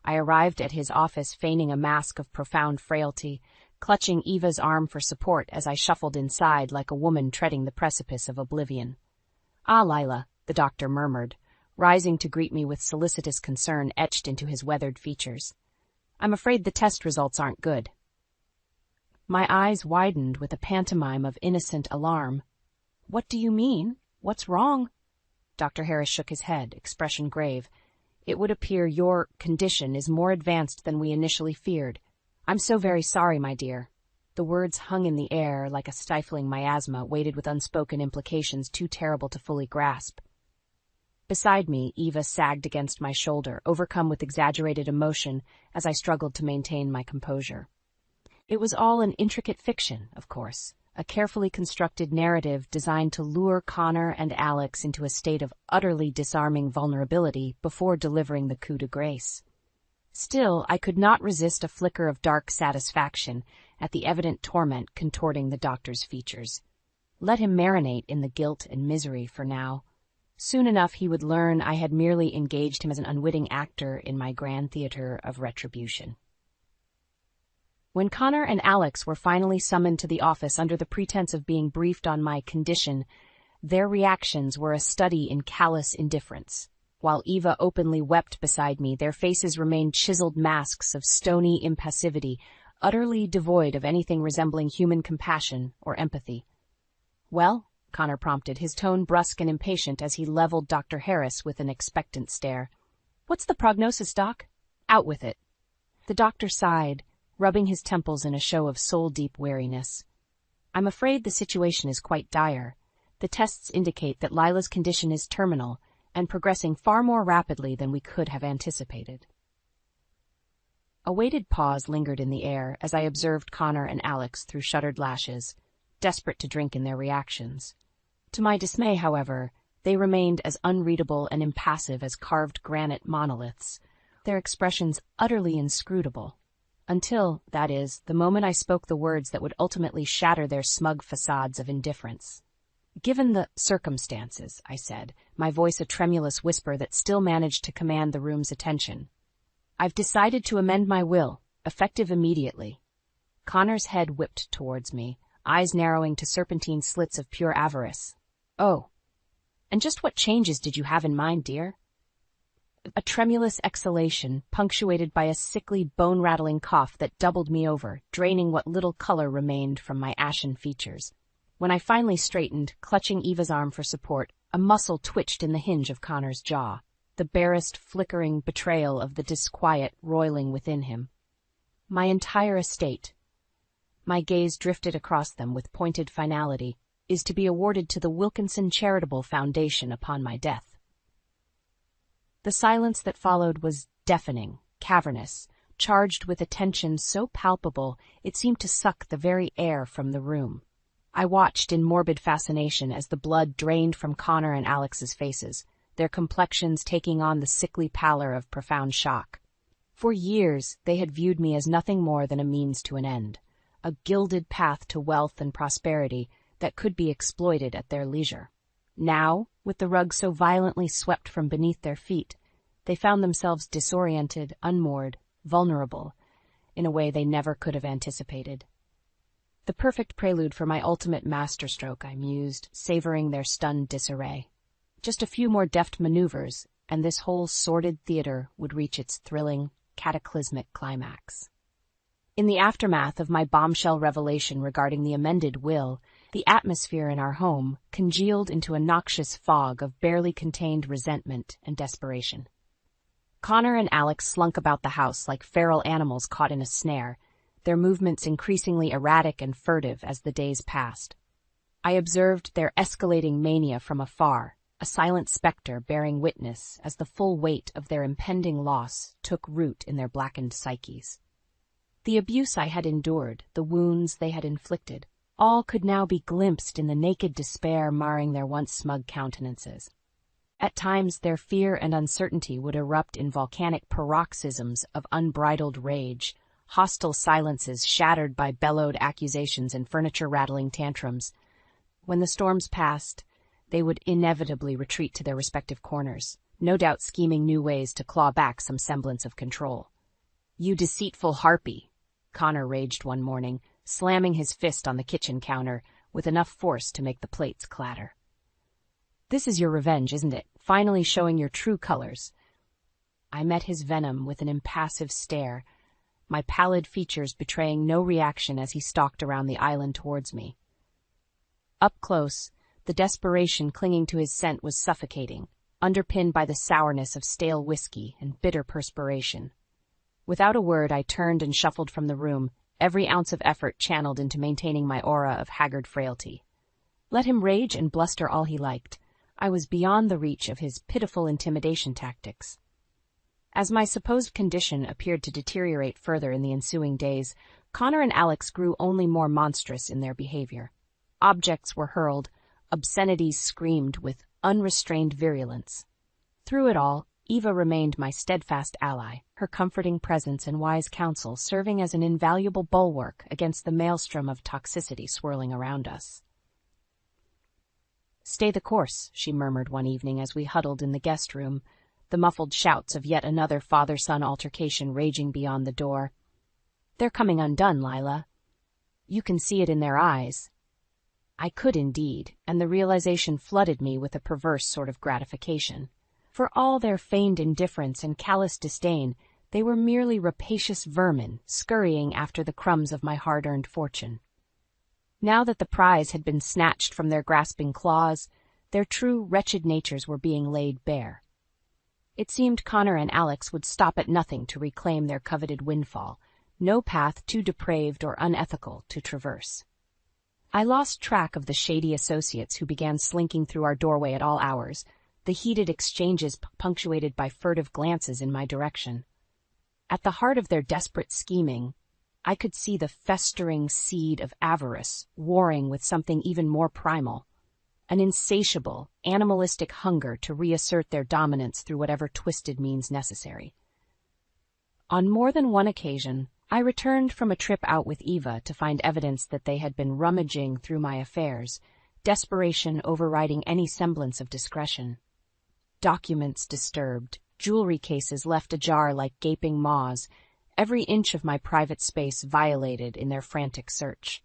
B: I arrived at his office feigning a mask of profound frailty, clutching Eva's arm for support as I shuffled inside like a woman treading the precipice of oblivion. "Ah, Lila," the doctor murmured, rising to greet me with solicitous concern etched into his weathered features. "I'm afraid the test results aren't good." My eyes widened with a pantomime of innocent alarm. "What do you mean? What's wrong?" Dr. Harris shook his head, expression grave. "It would appear your condition is more advanced than we initially feared. I'm so very sorry, my dear." The words hung in the air like a stifling miasma weighted with unspoken implications too terrible to fully grasp. Beside me, Eva sagged against my shoulder, overcome with exaggerated emotion as I struggled to maintain my composure. It was all an intricate fiction, of course, a carefully constructed narrative designed to lure Connor and Alex into a state of utterly disarming vulnerability before delivering the coup de grace. Still, I could not resist a flicker of dark satisfaction at the evident torment contorting the doctor's features. Let him marinate in the guilt and misery for now. Soon enough he would learn I had merely engaged him as an unwitting actor in my grand theater of retribution. When Connor and Alex were finally summoned to the office under the pretense of being briefed on my condition, their reactions were a study in callous indifference. While Eva openly wept beside me, their faces remained chiseled masks of stony impassivity, utterly devoid of anything resembling human compassion or empathy. "Well?" Connor prompted, his tone brusque and impatient as he leveled Dr. Harris with an expectant stare. "What's the prognosis, Doc? Out with it." The doctor sighed, rubbing his temples in a show of soul-deep weariness. "I'm afraid the situation is quite dire. The tests indicate that Lila's condition is terminal and progressing far more rapidly than we could have anticipated." A weighted pause lingered in the air as I observed Connor and Alex through shuttered lashes, desperate to drink in their reactions. To my dismay, however, they remained as unreadable and impassive as carved granite monoliths, their expressions utterly inscrutable. Until, that is, the moment I spoke the words that would ultimately shatter their smug facades of indifference. "Given the circumstances," I said, my voice a tremulous whisper that still managed to command the room's attention, "I've decided to amend my will, effective immediately." Connor's head whipped towards me, eyes narrowing to serpentine slits of pure avarice. "Oh, and just what changes did you have in mind, dear?" A tremulous exhalation, punctuated by a sickly, bone-rattling cough that doubled me over, draining what little color remained from my ashen features. When I finally straightened, clutching Eva's arm for support, a muscle twitched in the hinge of Connor's jaw, the barest flickering betrayal of the disquiet roiling within him. My entire estate, my gaze drifted across them with pointed finality, is to be awarded to the Wilkinson Charitable Foundation upon my death. The silence that followed was deafening, cavernous, charged with a tension so palpable it seemed to suck the very air from the room. I watched in morbid fascination as the blood drained from Connor and Alex's faces, their complexions taking on the sickly pallor of profound shock. For years they had viewed me as nothing more than a means to an end, a gilded path to wealth and prosperity that could be exploited at their leisure. Now, with the rug so violently swept from beneath their feet, they found themselves disoriented, unmoored, vulnerable, in a way they never could have anticipated. The perfect prelude for my ultimate masterstroke, I mused, savoring their stunned disarray. Just a few more deft maneuvers, and this whole sordid theater would reach its thrilling, cataclysmic climax. In the aftermath of my bombshell revelation regarding the amended will, the atmosphere in our home congealed into a noxious fog of barely contained resentment and desperation. Connor and Alex slunk about the house like feral animals caught in a snare, their movements increasingly erratic and furtive as the days passed. I observed their escalating mania from afar, a silent specter bearing witness as the full weight of their impending loss took root in their blackened psyches. The abuse I had endured, the wounds they had inflicted, all could now be glimpsed in the naked despair marring their once smug countenances. At times their fear and uncertainty would erupt in volcanic paroxysms of unbridled rage, hostile silences shattered by bellowed accusations and furniture-rattling tantrums. When the storms passed, they would inevitably retreat to their respective corners, no doubt scheming new ways to claw back some semblance of control. "You deceitful harpy," Connor raged one morning, slamming his fist on the kitchen counter with enough force to make the plates clatter. "This is your revenge, isn't it? Finally showing your true colors." I met his venom with an impassive stare, my pallid features betraying no reaction as he stalked around the island towards me. Up close, the desperation clinging to his scent was suffocating, underpinned by the sourness of stale whiskey and bitter perspiration. Without a word, I turned and shuffled from the room, every ounce of effort channeled into maintaining my aura of haggard frailty. Let him rage and bluster all he liked. I was beyond the reach of his pitiful intimidation tactics. As my supposed condition appeared to deteriorate further in the ensuing days, Connor and Alex grew only more monstrous in their behavior. Objects were hurled, obscenities screamed with unrestrained virulence. Through it all, Eva remained my steadfast ally, her comforting presence and wise counsel serving as an invaluable bulwark against the maelstrom of toxicity swirling around us. "Stay the course," she murmured one evening as we huddled in the guest room, the muffled shouts of yet another father-son altercation raging beyond the door. "They're coming undone, Lila. You can see it in their eyes." I could indeed, and the realization flooded me with a perverse sort of gratification. For all their feigned indifference and callous disdain, they were merely rapacious vermin scurrying after the crumbs of my hard-earned fortune. Now that the prize had been snatched from their grasping claws, their true wretched natures were being laid bare. It seemed Connor and Alex would stop at nothing to reclaim their coveted windfall, no path too depraved or unethical to traverse. I lost track of the shady associates who began slinking through our doorway at all hours, the heated exchanges punctuated by furtive glances in my direction. At the heart of their desperate scheming, I could see the festering seed of avarice warring with something even more primal, an insatiable, animalistic hunger to reassert their dominance through whatever twisted means necessary. On more than one occasion, I returned from a trip out with Eva to find evidence that they had been rummaging through my affairs, desperation overriding any semblance of discretion. Documents disturbed, jewelry cases left ajar like gaping maws, every inch of my private space violated in their frantic search.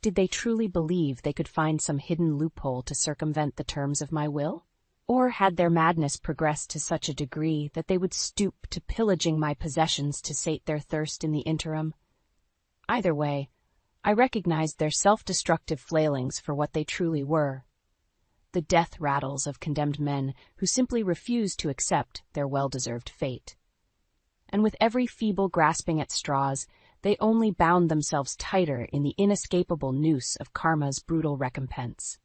B: Did they truly believe they could find some hidden loophole to circumvent the terms of my will? Or had their madness progressed to such a degree that they would stoop to pillaging my possessions to sate their thirst in the interim? Either way, I recognized their self-destructive flailings for what they truly were: the death rattles of condemned men who simply refused to accept their well-deserved fate. And with every feeble grasping at straws, they only bound themselves tighter in the inescapable noose of karma's brutal recompense.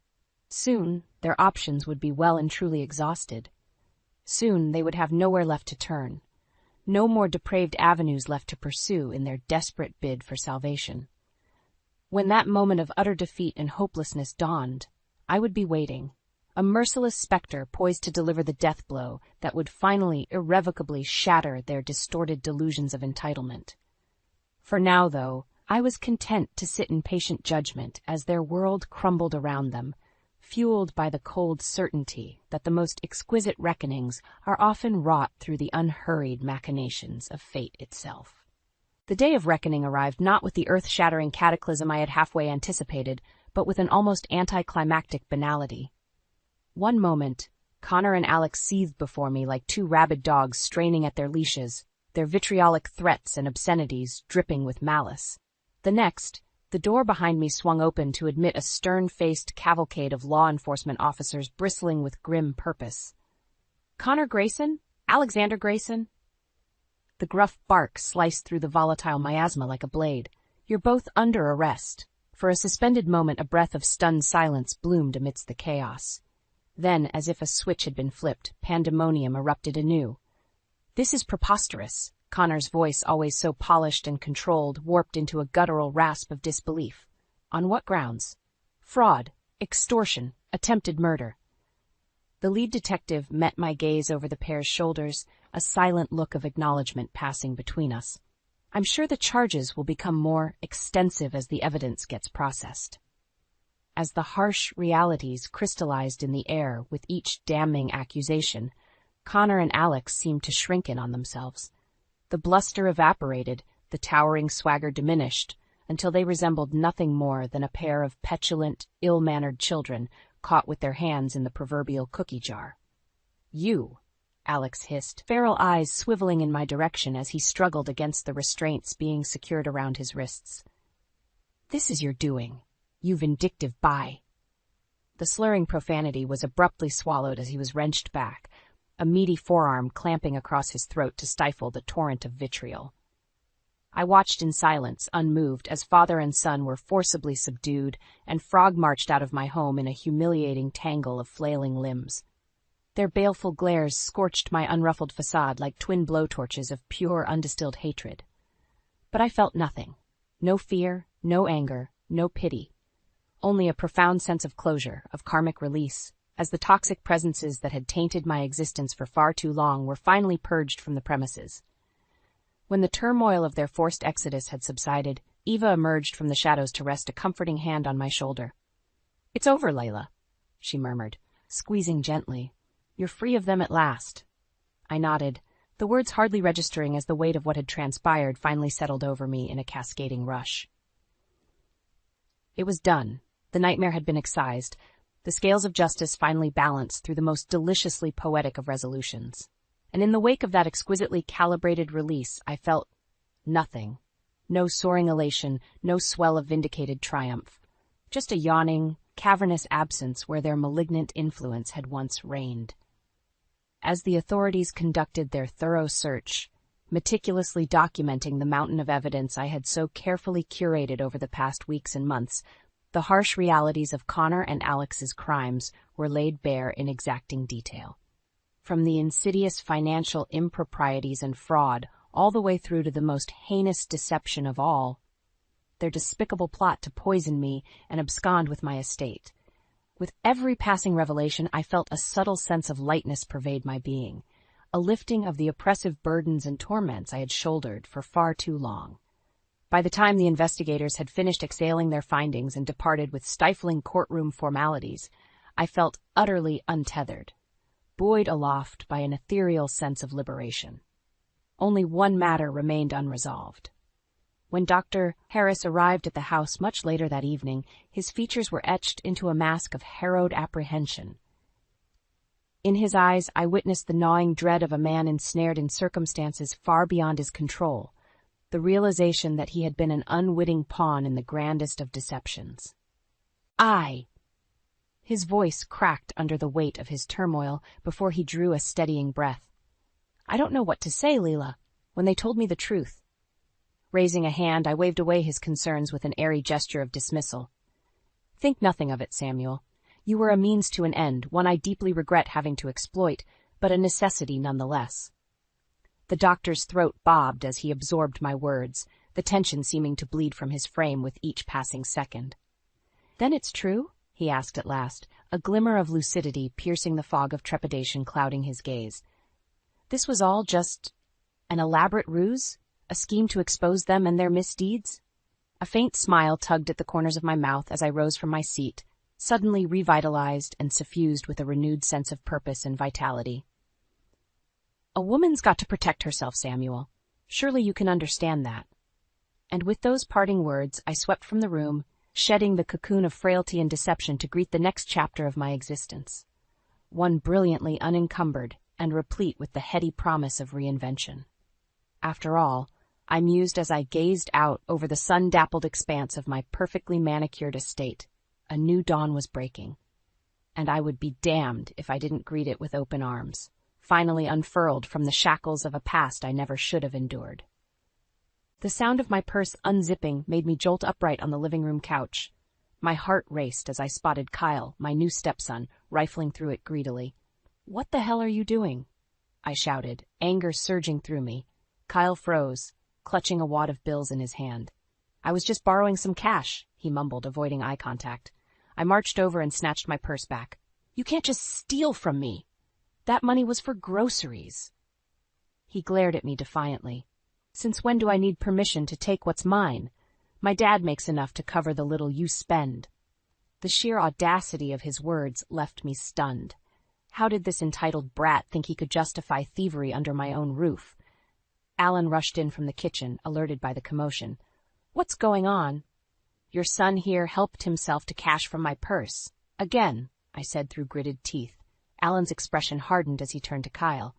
B: Soon, their options would be well and truly exhausted. Soon, they would have nowhere left to turn, no more depraved avenues left to pursue in their desperate bid for salvation. When that moment of utter defeat and hopelessness dawned, I would be waiting, a merciless specter poised to deliver the death blow that would finally irrevocably shatter their distorted delusions of entitlement. For now, though, I was content to sit in patient judgment as their world crumbled around them, fueled by the cold certainty that the most exquisite reckonings are often wrought through the unhurried machinations of fate itself. The day of reckoning arrived not with the earth-shattering cataclysm I had halfway anticipated, but with an almost anticlimactic banality. One moment, Connor and Alex seethed before me like two rabid dogs straining at their leashes, their vitriolic threats and obscenities dripping with malice. The next, the door behind me swung open to admit a stern-faced cavalcade of law enforcement officers bristling with grim purpose. "Connor Grayson? Alexander Grayson?" The gruff bark sliced through the volatile miasma like a blade. "You're both under arrest." For a suspended moment, a breath of stunned silence bloomed amidst the chaos. Then, as if a switch had been flipped, pandemonium erupted anew. "This is preposterous." Connor's voice, always so polished and controlled, warped into a guttural rasp of disbelief. "On what grounds?" "Fraud, extortion, attempted murder." The lead detective met my gaze over the pair's shoulders, a silent look of acknowledgement passing between us. "I'm sure the charges will become more extensive as the evidence gets processed." As the harsh realities crystallized in the air with each damning accusation, Connor and Alex seemed to shrink in on themselves. The bluster evaporated, the towering swagger diminished, until they resembled nothing more than a pair of petulant, ill-mannered children caught with their hands in the proverbial cookie jar. "You," Alex hissed, feral eyes swiveling in my direction as he struggled against the restraints being secured around his wrists. "This is your doing, you vindictive bye." The slurring profanity was abruptly swallowed as he was wrenched back, a meaty forearm clamping across his throat to stifle the torrent of vitriol. I watched in silence, unmoved, as father and son were forcibly subdued and frog-marched out of my home in a humiliating tangle of flailing limbs. Their baleful glares scorched my unruffled facade like twin blowtorches of pure, undistilled hatred. But I felt nothing. No fear, no anger, no pity. Only a profound sense of closure, of karmic release, as the toxic presences that had tainted my existence for far too long were finally purged from the premises. When the turmoil of their forced exodus had subsided, Eva emerged from the shadows to rest a comforting hand on my shoulder. "It's over, Layla," she murmured, squeezing gently. "You're free of them at last." I nodded, the words hardly registering as the weight of what had transpired finally settled over me in a cascading rush. It was done. The nightmare had been excised. The scales of justice finally balanced through the most deliciously poetic of resolutions. And in the wake of that exquisitely calibrated release, I felt nothing. No soaring elation, no swell of vindicated triumph. Just a yawning, cavernous absence where their malignant influence had once reigned. As the authorities conducted their thorough search, meticulously documenting the mountain of evidence I had so carefully curated over the past weeks and months, the harsh realities of Connor and Alex's crimes were laid bare in exacting detail. From the insidious financial improprieties and fraud all the way through to the most heinous deception of all, their despicable plot to poison me and abscond with my estate. With every passing revelation, I felt a subtle sense of lightness pervade my being, a lifting of the oppressive burdens and torments I had shouldered for far too long. By the time the investigators had finished exhaling their findings and departed with stifling courtroom formalities, I felt utterly untethered, buoyed aloft by an ethereal sense of liberation. Only one matter remained unresolved. When Dr. Harris arrived at the house much later that evening, his features were etched into a mask of harrowed apprehension. In his eyes, I witnessed the gnawing dread of a man ensnared in circumstances far beyond his control, the realization that he had been an unwitting pawn in the grandest of deceptions. His voice cracked under the weight of his turmoil before he drew a steadying breath. "I don't know what to say, Leela, when they told me the truth." Raising a hand, I waved away his concerns with an airy gesture of dismissal. "Think nothing of it, Samuel. You were a means to an end, one I deeply regret having to exploit, but a necessity nonetheless." The doctor's throat bobbed as he absorbed my words, the tension seeming to bleed from his frame with each passing second. "Then it's true?" he asked at last, a glimmer of lucidity piercing the fog of trepidation clouding his gaze. "This was all just an elaborate ruse? A scheme to expose them and their misdeeds?" A faint smile tugged at the corners of my mouth as I rose from my seat, suddenly revitalized and suffused with a renewed sense of purpose and vitality. "A woman's got to protect herself, Samuel. Surely you can understand that." And with those parting words, I swept from the room, shedding the cocoon of frailty and deception to greet the next chapter of my existence, one brilliantly unencumbered and replete with the heady promise of reinvention. After all, I mused as I gazed out over the sun-dappled expanse of my perfectly manicured estate. A new dawn was breaking, and I would be damned if I didn't greet it with open arms, finally unfurled from the shackles of a past I never should have endured. The sound of my purse unzipping made me jolt upright on the living room couch. My heart raced as I spotted Kyle, my new stepson, rifling through it greedily. "What the hell are you doing?" I shouted, anger surging through me. Kyle froze, clutching a wad of bills in his hand. "I was just borrowing some cash," he mumbled, avoiding eye contact. I marched over and snatched my purse back. "You can't just steal from me. That money was for groceries." He glared at me defiantly. "Since when do I need permission to take what's mine? My dad makes enough to cover the little you spend." The sheer audacity of his words left me stunned. How did this entitled brat think he could justify thievery under my own roof? Alan rushed in from the kitchen, alerted by the commotion. "What's going on?" "Your son here helped himself to cash from my purse. Again," I said through gritted teeth. Alan's expression hardened as he turned to Kyle.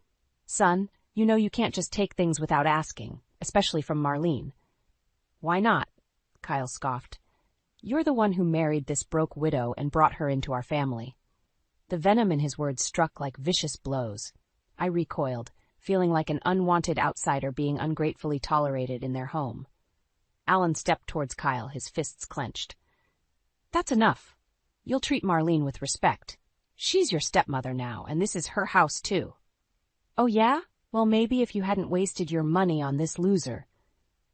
B: "Son, you know you can't just take things without asking, especially from Marlene." "Why not?" Kyle scoffed. "You're the one who married this broke widow and brought her into our family." The venom in his words struck like vicious blows. I recoiled, feeling like an unwanted outsider being ungratefully tolerated in their home. Alan stepped towards Kyle, his fists clenched. "That's enough. You'll treat Marlene with respect. She's your stepmother now, and this is her house too." "Oh yeah? Well, maybe if you hadn't wasted your money on this loser."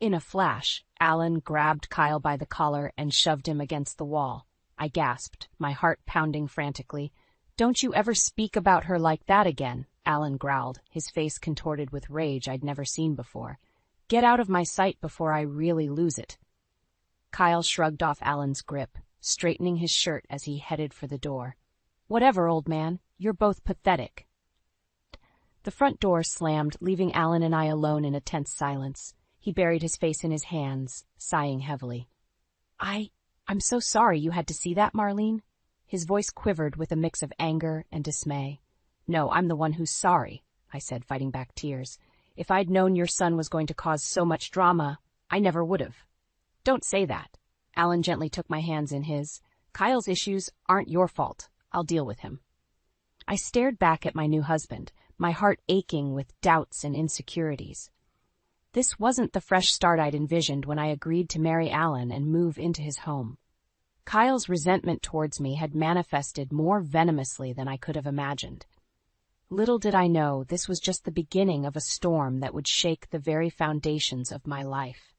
B: In a flash, Alan grabbed Kyle by the collar and shoved him against the wall. I gasped, my heart pounding frantically. "Don't you ever speak about her like that again," Alan growled, his face contorted with rage I'd never seen before. "Get out of my sight before I really lose it." Kyle shrugged off Alan's grip, straightening his shirt as he headed for the door. "Whatever, old man. You're both pathetic." The front door slammed, leaving Alan and I alone in a tense silence. He buried his face in his hands, sighing heavily. I'm so sorry you had to see that, Marlene." His voice quivered with a mix of anger and dismay. "No, I'm the one who's sorry," I said, fighting back tears. "If I'd known your son was going to cause so much drama, I never would have." "Don't say that." Alan gently took my hands in his. "Kyle's issues aren't your fault. I'll deal with him." I stared back at my new husband, my heart aching with doubts and insecurities. This wasn't the fresh start I'd envisioned when I agreed to marry Alan and move into his home. Kyle's resentment towards me had manifested more venomously than I could have imagined. Little did I know this was just the beginning of a storm that would shake the very foundations of my life.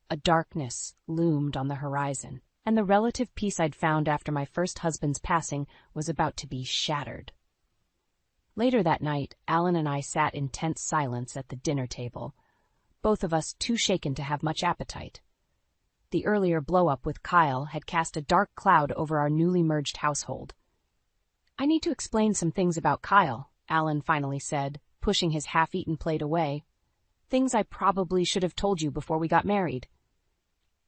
B: A darkness loomed on the horizon, and the relative peace I'd found after my first husband's passing was about to be shattered. Later that night, Alan and I sat in tense silence at the dinner table, both of us too shaken to have much appetite. The earlier blow-up with Kyle had cast a dark cloud over our newly merged household. "I need to explain some things about Kyle," Alan finally said, pushing his half-eaten plate away. "Things I probably should have told you before we got married."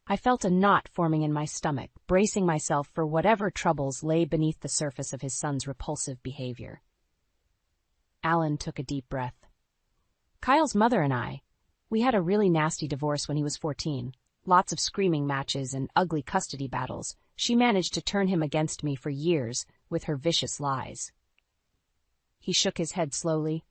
B: I felt a knot forming in my stomach, bracing myself for whatever troubles lay beneath the surface of his son's repulsive behavior. Alan took a deep breath. "Kyle's mother and we had a really nasty divorce when he was 14. Lots of screaming matches and ugly custody battles. She managed to turn him against me for years with her vicious lies." He shook his head slowly.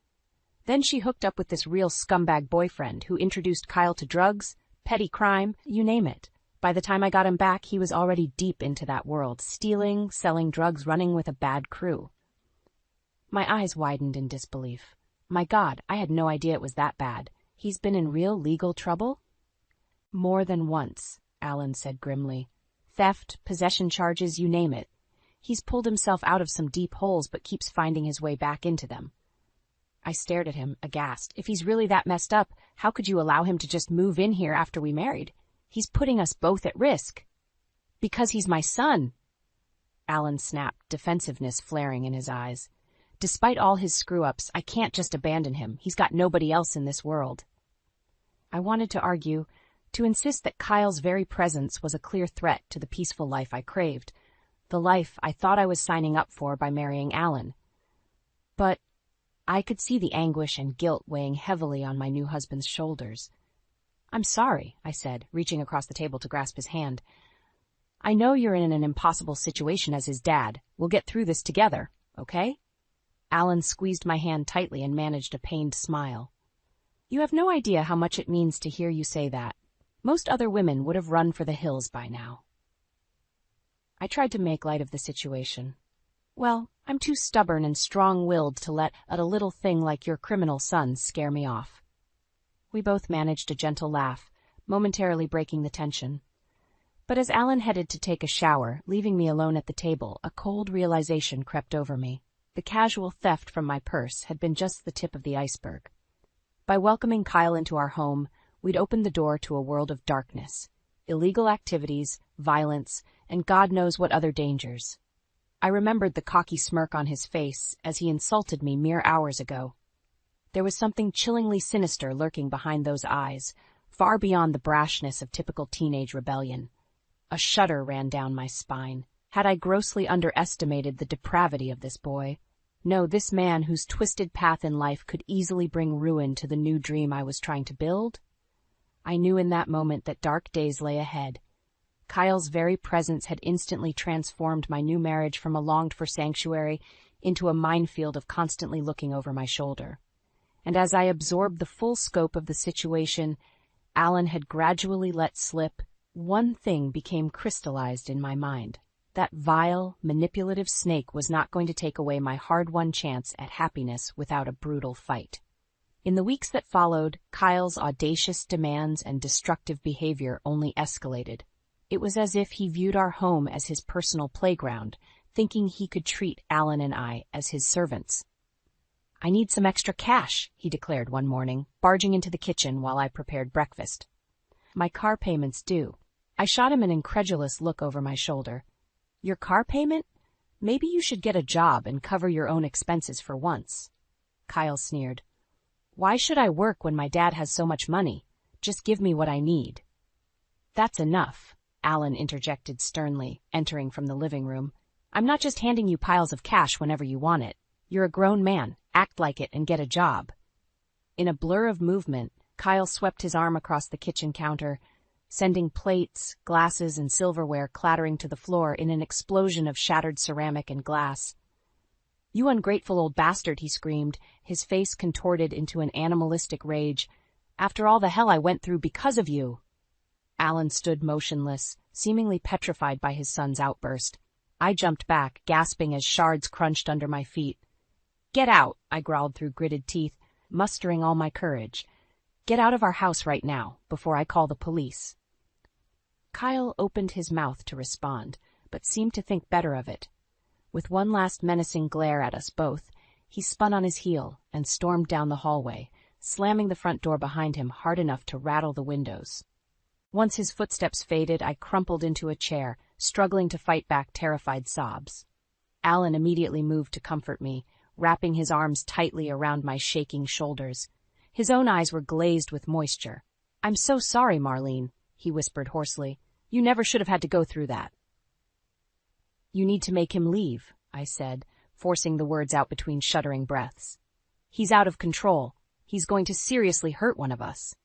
B: "Then she hooked up with this real scumbag boyfriend who introduced Kyle to drugs, petty crime, you name it. By the time I got him back, he was already deep into that world, stealing, selling drugs, running with a bad crew." My eyes widened in disbelief. My God, I had no idea it was that bad. He's been in real legal trouble? "More than once," Alan said grimly. "Theft, possession charges, you name it. He's pulled himself out of some deep holes but keeps finding his way back into them." I stared at him, aghast. "If he's really that messed up, how could you allow him to just move in here after we married? He's putting us both at risk." "Because he's my son," Alan snapped, defensiveness flaring in his eyes. "Despite all his screw-ups, I can't just abandon him. He's got nobody else in this world." I wanted to argue, to insist that Kyle's very presence was a clear threat to the peaceful life I craved, the life I thought I was signing up for by marrying Alan. But I could see the anguish and guilt weighing heavily on my new husband's shoulders. "I'm sorry," I said, reaching across the table to grasp his hand. "I know you're in an impossible situation as his dad. We'll get through this together, okay?" Alan squeezed my hand tightly and managed a pained smile. "You have no idea how much it means to hear you say that. Most other women would have run for the hills by now." I tried to make light of the situation. "Well, I'm too stubborn and strong-willed to let a little thing like your criminal son scare me off." We both managed a gentle laugh, momentarily breaking the tension. But as Alan headed to take a shower, leaving me alone at the table, a cold realization crept over me. The casual theft from my purse had been just the tip of the iceberg. By welcoming Kyle into our home, we'd opened the door to a world of darkness, illegal activities, violence, and God knows what other dangers. I remembered the cocky smirk on his face as he insulted me mere hours ago. There was something chillingly sinister lurking behind those eyes, far beyond the brashness of typical teenage rebellion. A shudder ran down my spine. Had I grossly underestimated the depravity of this boy? No, this man whose twisted path in life could easily bring ruin to the new dream I was trying to build? I knew in that moment that dark days lay ahead. Kyle's very presence had instantly transformed my new marriage from a longed-for sanctuary into a minefield of constantly looking over my shoulder. And as I absorbed the full scope of the situation Alan had gradually let slip, one thing became crystallized in my mind. That vile, manipulative snake was not going to take away my hard-won chance at happiness without a brutal fight. In the weeks that followed, Kyle's audacious demands and destructive behavior only escalated. It was as if he viewed our home as his personal playground, thinking he could treat Alan and I as his servants. "I need some extra cash," he declared one morning, barging into the kitchen while I prepared breakfast. "My car payment's due." I shot him an incredulous look over my shoulder. "Your car payment? Maybe you should get a job and cover your own expenses for once." Kyle sneered. "Why should I work when my dad has so much money? Just give me what I need." "That's enough," Alan interjected sternly, entering from the living room. "I'm not just handing you piles of cash whenever you want it. You're a grown man. Act like it and get a job." In a blur of movement, Kyle swept his arm across the kitchen counter, sending plates, glasses, and silverware clattering to the floor in an explosion of shattered ceramic and glass. "You ungrateful old bastard," he screamed, his face contorted into an animalistic rage. "After all the hell I went through because of you." Alan stood motionless, seemingly petrified by his son's outburst. I jumped back, gasping as shards crunched under my feet. "Get out," I growled through gritted teeth, mustering all my courage. "Get out of our house right now, before I call the police." Kyle opened his mouth to respond, but seemed to think better of it. With one last menacing glare at us both, he spun on his heel and stormed down the hallway, slamming the front door behind him hard enough to rattle the windows. Once his footsteps faded, I crumpled into a chair, struggling to fight back terrified sobs. Alan immediately moved to comfort me, wrapping his arms tightly around my shaking shoulders. His own eyes were glazed with moisture. "I'm so sorry, Marlene," he whispered hoarsely. "You never should have had to go through that." "You need to make him leave," I said, forcing the words out between shuddering breaths. "He's out of control. He's going to seriously hurt one of us."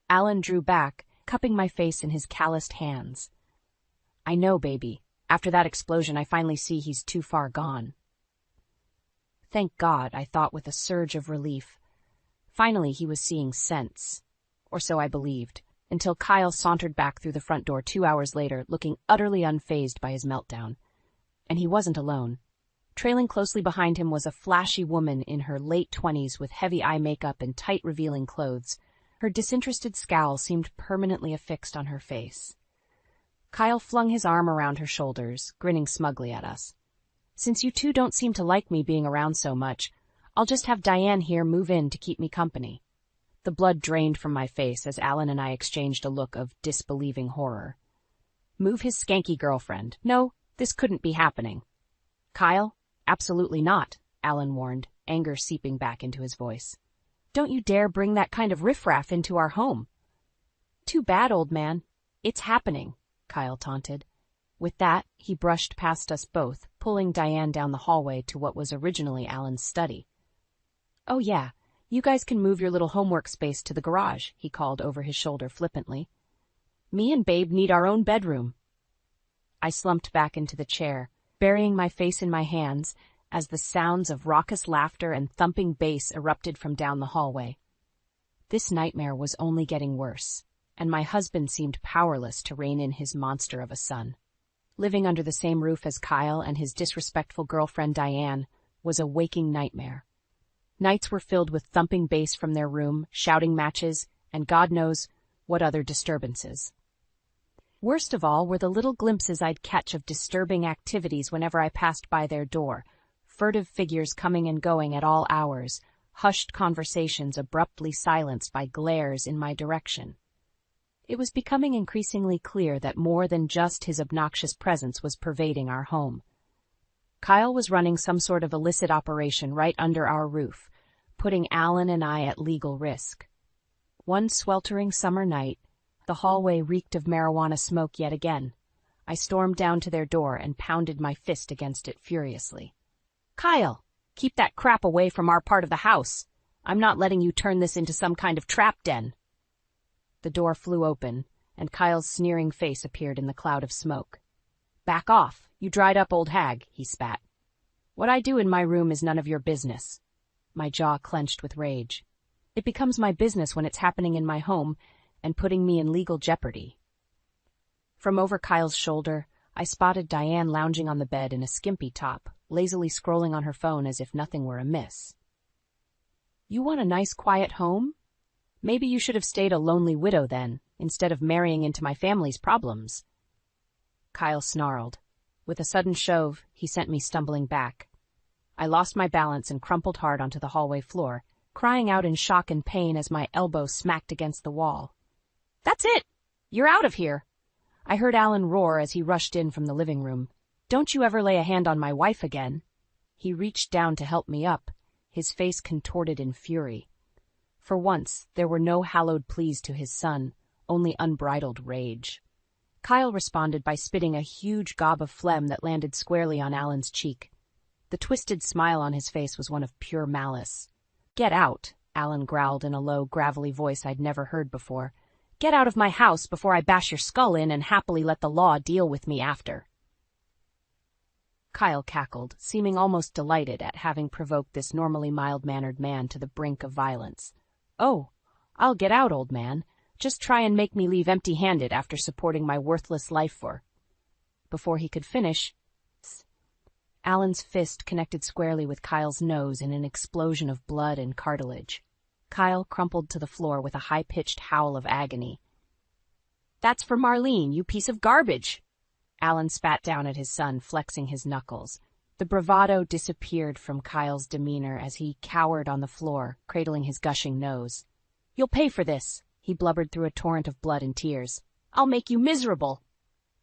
B: Alan drew back, cupping my face in his calloused hands. "I know, baby. After that explosion, I finally see he's too far gone." Thank God, I thought with a surge of relief. Finally, he was seeing sense. Or so I believed, until Kyle sauntered back through the front door 2 hours later, looking utterly unfazed by his meltdown. And he wasn't alone. Trailing closely behind him was a flashy woman in her late 20s with heavy eye makeup and tight, revealing clothes. Her disinterested scowl seemed permanently affixed on her face. Kyle flung his arm around her shoulders, grinning smugly at us. "Since you two don't seem to like me being around so much, I'll just have Diane here move in to keep me company." The blood drained from my face as Alan and I exchanged a look of disbelieving horror. Move his skanky girlfriend? No, this couldn't be happening. "Kyle, absolutely not," Alan warned, anger seeping back into his voice. "Don't you dare bring that kind of riffraff into our home." "Too bad, old man. It's happening," Kyle taunted. With that, he brushed past us both, pulling Diane down the hallway to what was originally Alan's study. "Oh yeah, you guys can move your little homework space to the garage," he called over his shoulder flippantly. "Me and Babe need our own bedroom." I slumped back into the chair, burying my face in my hands as the sounds of raucous laughter and thumping bass erupted from down the hallway. This nightmare was only getting worse, and my husband seemed powerless to rein in his monster of a son. Living under the same roof as Kyle and his disrespectful girlfriend Diane was a waking nightmare. Nights were filled with thumping bass from their room, shouting matches, and God knows what other disturbances. Worst of all were the little glimpses I'd catch of disturbing activities whenever I passed by their door, furtive figures coming and going at all hours, hushed conversations abruptly silenced by glares in my direction. It was becoming increasingly clear that more than just his obnoxious presence was pervading our home. Kyle was running some sort of illicit operation right under our roof, putting Alan and I at legal risk. One sweltering summer night, the hallway reeked of marijuana smoke yet again. I stormed down to their door and pounded my fist against it furiously. "Kyle, keep that crap away from our part of the house. I'm not letting you turn this into some kind of trap den." The door flew open, and Kyle's sneering face appeared in the cloud of smoke. "Back off, you dried-up old hag," he spat. "What I do in my room is none of your business." My jaw clenched with rage. It becomes my business when it's happening in my home and putting me in legal jeopardy. From over Kyle's shoulder, I spotted Diane lounging on the bed in a skimpy top, lazily scrolling on her phone as if nothing were amiss. "You want a nice quiet home? Maybe you should have stayed a lonely widow then, instead of marrying into my family's problems." Kyle snarled. With a sudden shove, he sent me stumbling back. I lost my balance and crumpled hard onto the hallway floor, crying out in shock and pain as my elbow smacked against the wall. "That's it! You're out of here!" I heard Alan roar as he rushed in from the living room. "Don't you ever lay a hand on my wife again." He reached down to help me up, his face contorted in fury. For once, there were no hallowed pleas to his son, only unbridled rage. Kyle responded by spitting a huge gob of phlegm that landed squarely on Alan's cheek. The twisted smile on his face was one of pure malice. "Get out," Alan growled in a low, gravelly voice I'd never heard before. "Get out of my house before I bash your skull in and happily let the law deal with me after." Kyle cackled, seeming almost delighted at having provoked this normally mild-mannered man to the brink of violence. "Oh, I'll get out, old man. Just try and make me leave empty-handed after supporting my worthless life for—" Before he could finish, Alan's fist connected squarely with Kyle's nose in an explosion of blood and cartilage. Kyle crumpled to the floor with a high-pitched howl of agony. "That's for Marlene, you piece of garbage!" Alan spat down at his son, flexing his knuckles. The bravado disappeared from Kyle's demeanor as he cowered on the floor, cradling his gushing nose. "You'll pay for this," he blubbered through a torrent of blood and tears. "I'll make you miserable."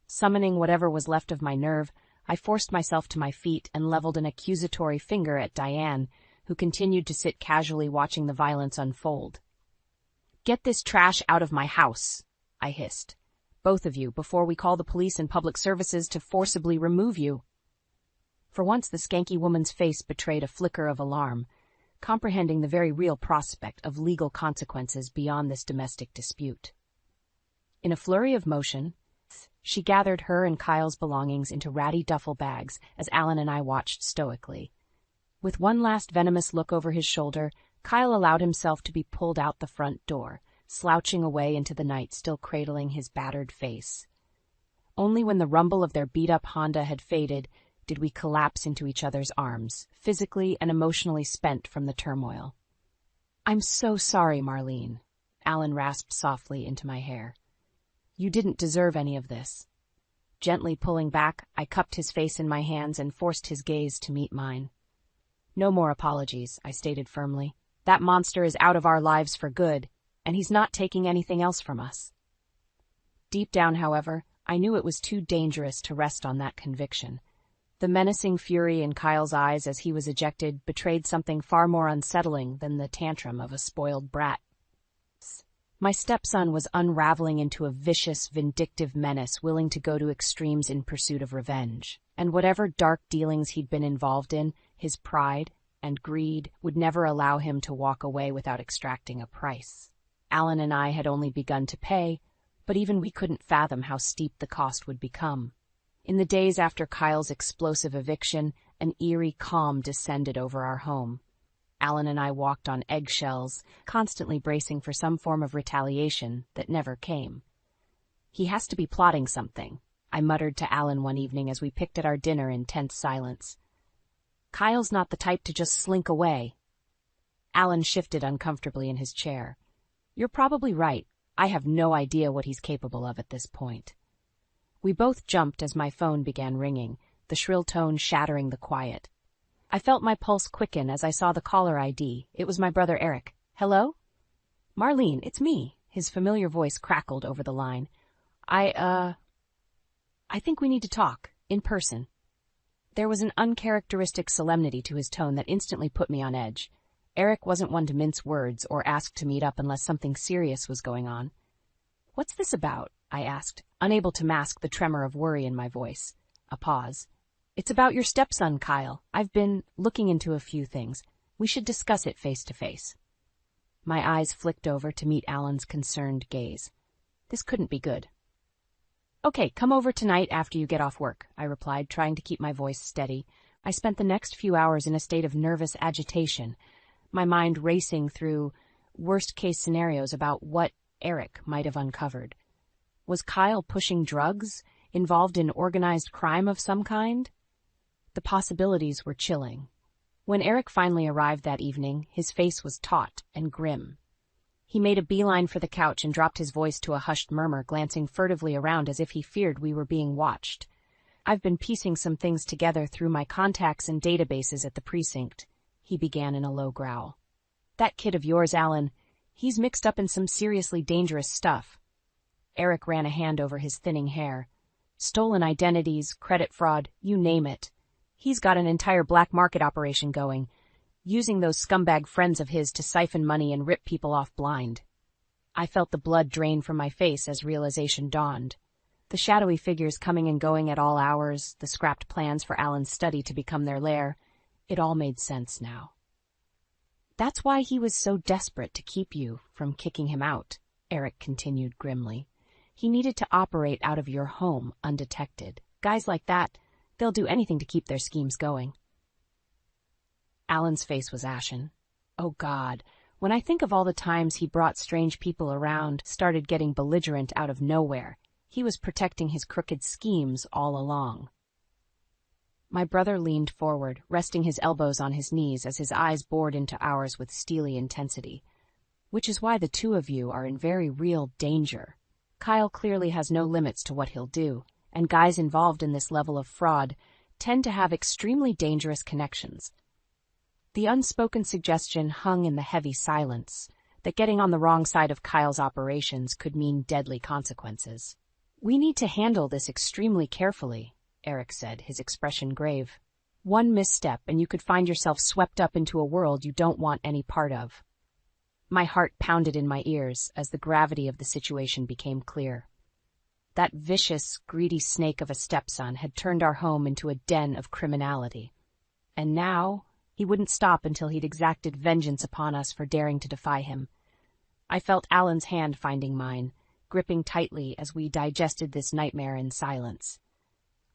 B: Summoning whatever was left of my nerve, I forced myself to my feet and leveled an accusatory finger at Diane, who continued to sit casually watching the violence unfold. "Get this trash out of my house," I hissed. "Both of you, before we call the police and public services to forcibly remove you." For once the skanky woman's face betrayed a flicker of alarm, comprehending the very real prospect of legal consequences beyond this domestic dispute. In a flurry of motion, she gathered her and Kyle's belongings into ratty duffel bags as Alan and I watched stoically. With one last venomous look over his shoulder, Kyle allowed himself to be pulled out the front door, slouching away into the night, still cradling his battered face. Only when the rumble of their beat-up Honda had faded did we collapse into each other's arms, physically and emotionally spent from the turmoil. "I'm so sorry, Marlene," Alan rasped softly into my hair. "You didn't deserve any of this." Gently pulling back, I cupped his face in my hands and forced his gaze to meet mine. "No more apologies," I stated firmly. "That monster is out of our lives for good, and he's not taking anything else from us." Deep down, however, I knew it was too dangerous to rest on that conviction. The menacing fury in Kyle's eyes as he was ejected betrayed something far more unsettling than the tantrum of a spoiled brat. My stepson was unraveling into a vicious, vindictive menace willing to go to extremes in pursuit of revenge, and whatever dark dealings he'd been involved in, his pride, and greed would never allow him to walk away without extracting a price. Alan and I had only begun to pay, but even we couldn't fathom how steep the cost would become. In the days after Kyle's explosive eviction, an eerie calm descended over our home. Alan and I walked on eggshells, constantly bracing for some form of retaliation that never came. "He has to be plotting something," I muttered to Alan one evening as we picked at our dinner in tense silence. "Kyle's not the type to just slink away." Alan shifted uncomfortably in his chair. "You're probably right. I have no idea what he's capable of at this point." We both jumped as my phone began ringing, the shrill tone shattering the quiet. I felt my pulse quicken as I saw the caller ID. It was my brother Eric. "Hello?" "Marlene, it's me." His familiar voice crackled over the line. I think we need to talk, in person." There was an uncharacteristic solemnity to his tone that instantly put me on edge. Eric wasn't one to mince words or ask to meet up unless something serious was going on. "What's this about?" I asked, unable to mask the tremor of worry in my voice. A pause. "It's about your stepson, Kyle. I've been looking into a few things. We should discuss it face to face." My eyes flicked over to meet Alan's concerned gaze. This couldn't be good. "Okay, come over tonight after you get off work," I replied, trying to keep my voice steady. I spent the next few hours in a state of nervous agitation, my mind racing through worst-case scenarios about what Eric might have uncovered. Was Kyle pushing drugs, involved in organized crime of some kind? The possibilities were chilling. When Eric finally arrived that evening, his face was taut and grim. He made a beeline for the couch and dropped his voice to a hushed murmur, glancing furtively around as if he feared we were being watched. "I've been piecing some things together through my contacts and databases at the precinct," he began in a low growl. "That kid of yours, Alan, he's mixed up in some seriously dangerous stuff." Eric ran a hand over his thinning hair. "Stolen identities, credit fraud, you name it. He's got an entire black market operation going, using those scumbag friends of his to siphon money and rip people off blind." I felt the blood drain from my face as realization dawned. The shadowy figures coming and going at all hours, the scrapped plans for Alan's study to become their lair, it all made sense now. "That's why he was so desperate to keep you from kicking him out," Eric continued grimly. "He needed to operate out of your home undetected. Guys like that, they'll do anything to keep their schemes going." Alan's face was ashen. Oh God, when I think of all the times he brought strange people around, started getting belligerent out of nowhere, he was protecting his crooked schemes all along. My brother leaned forward, resting his elbows on his knees as his eyes bored into ours with steely intensity. "Which is why the two of you are in very real danger. Kyle clearly has no limits to what he'll do, and guys involved in this level of fraud tend to have extremely dangerous connections." The unspoken suggestion hung in the heavy silence that getting on the wrong side of Kyle's operations could mean deadly consequences. "We need to handle this extremely carefully," Eric said, his expression grave. "One misstep and you could find yourself swept up into a world you don't want any part of." My heart pounded in my ears as the gravity of the situation became clear. That vicious, greedy snake of a stepson had turned our home into a den of criminality. And now he wouldn't stop until he'd exacted vengeance upon us for daring to defy him. I felt Alan's hand finding mine, gripping tightly as we digested this nightmare in silence.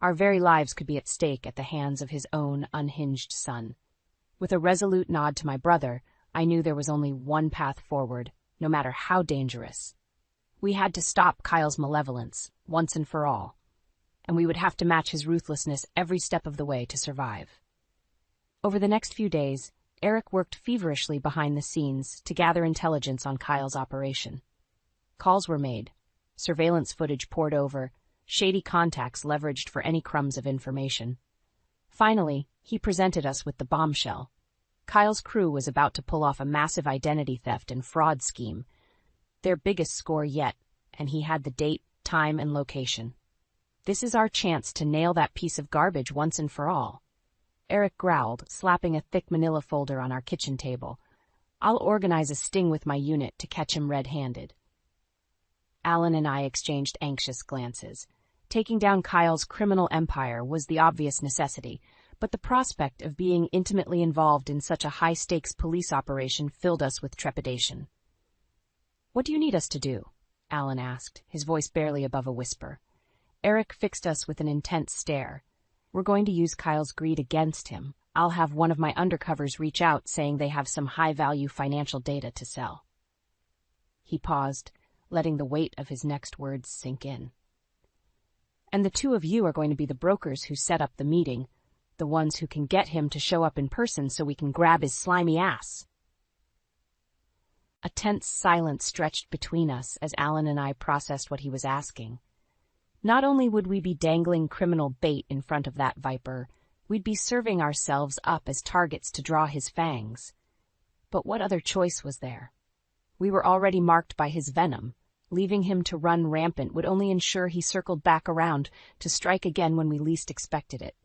B: Our very lives could be at stake at the hands of his own unhinged son. With a resolute nod to my brother, I knew there was only one path forward, no matter how dangerous. We had to stop Kyle's malevolence, once and for all, and we would have to match his ruthlessness every step of the way to survive. Over the next few days, Eric worked feverishly behind the scenes to gather intelligence on Kyle's operation. Calls were made, surveillance footage poured over, shady contacts leveraged for any crumbs of information. Finally, he presented us with the bombshell. Kyle's crew was about to pull off a massive identity theft and fraud scheme, their biggest score yet, and he had the date, time, and location. "This is our chance to nail that piece of garbage once and for all," Eric growled, slapping a thick manila folder on our kitchen table. "I'll organize a sting with my unit to catch him red-handed." Alan and I exchanged anxious glances. Taking down Kyle's criminal empire was the obvious necessity, but the prospect of being intimately involved in such a high-stakes police operation filled us with trepidation. "What do you need us to do?" Alan asked, his voice barely above a whisper. Eric fixed us with an intense stare. "We're going to use Kyle's greed against him. I'll have one of my undercovers reach out saying they have some high-value financial data to sell." He paused, letting the weight of his next words sink in. "And the two of you are going to be the brokers who set up the meeting, the ones who can get him to show up in person so we can grab his slimy ass." A tense silence stretched between us as Alan and I processed what he was asking. Not only would we be dangling criminal bait in front of that viper, we'd be serving ourselves up as targets to draw his fangs. But what other choice was there? We were already marked by his venom. Leaving him to run rampant would only ensure he circled back around to strike again when we least expected it.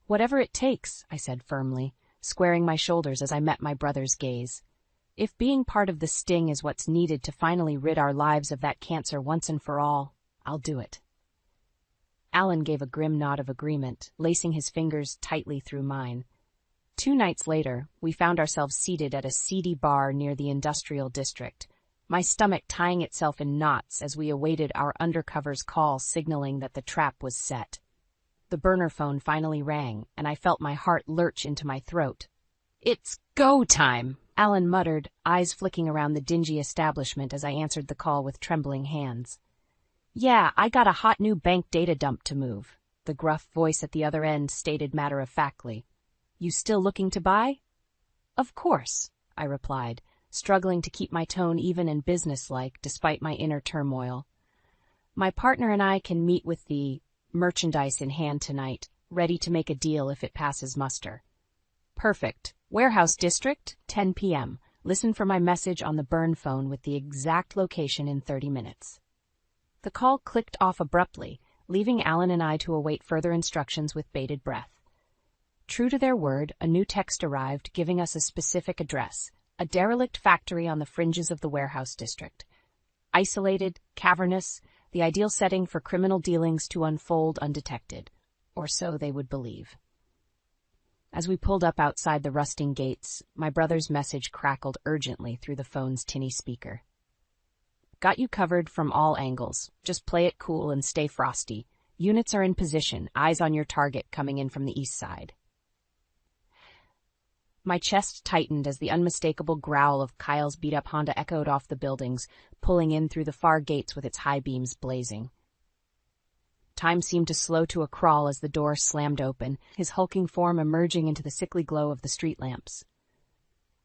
B: "Whatever it takes," I said firmly, squaring my shoulders as I met my brother's gaze. "If being part of the sting is what's needed to finally rid our lives of that cancer once and for all, I'll do it." Alan gave a grim nod of agreement, lacing his fingers tightly through mine. 2 nights later, we found ourselves seated at a seedy bar near the industrial district, my stomach tying itself in knots as we awaited our undercover's call signaling that the trap was set. The burner phone finally rang, and I felt my heart lurch into my throat. "It's go time," Alan muttered, eyes flicking around the dingy establishment as I answered the call with trembling hands. "Yeah, I got a hot new bank data dump to move," the gruff voice at the other end stated matter-of-factly. "You still looking to buy?" "Of course," I replied, struggling to keep my tone even and businesslike despite my inner turmoil. "My partner and I can meet with the merchandise in hand tonight, ready to make a deal if it passes muster." "Perfect. Warehouse District, 10 p.m. Listen for my message on the burn phone with the exact location in 30 minutes. The call clicked off abruptly, leaving Alan and I to await further instructions with bated breath. True to their word, a new text arrived giving us a specific address, a derelict factory on the fringes of the warehouse district. Isolated, cavernous, the ideal setting for criminal dealings to unfold undetected, or so they would believe. As we pulled up outside the rusting gates, my brother's message crackled urgently through the phone's tinny speaker. "Got you covered from all angles. Just play it cool and stay frosty. Units are in position, eyes on your target coming in from the east side." My chest tightened as the unmistakable growl of Kyle's beat-up Honda echoed off the buildings, pulling in through the far gates with its high beams blazing. Time seemed to slow to a crawl as the door slammed open, his hulking form emerging into the sickly glow of the street lamps.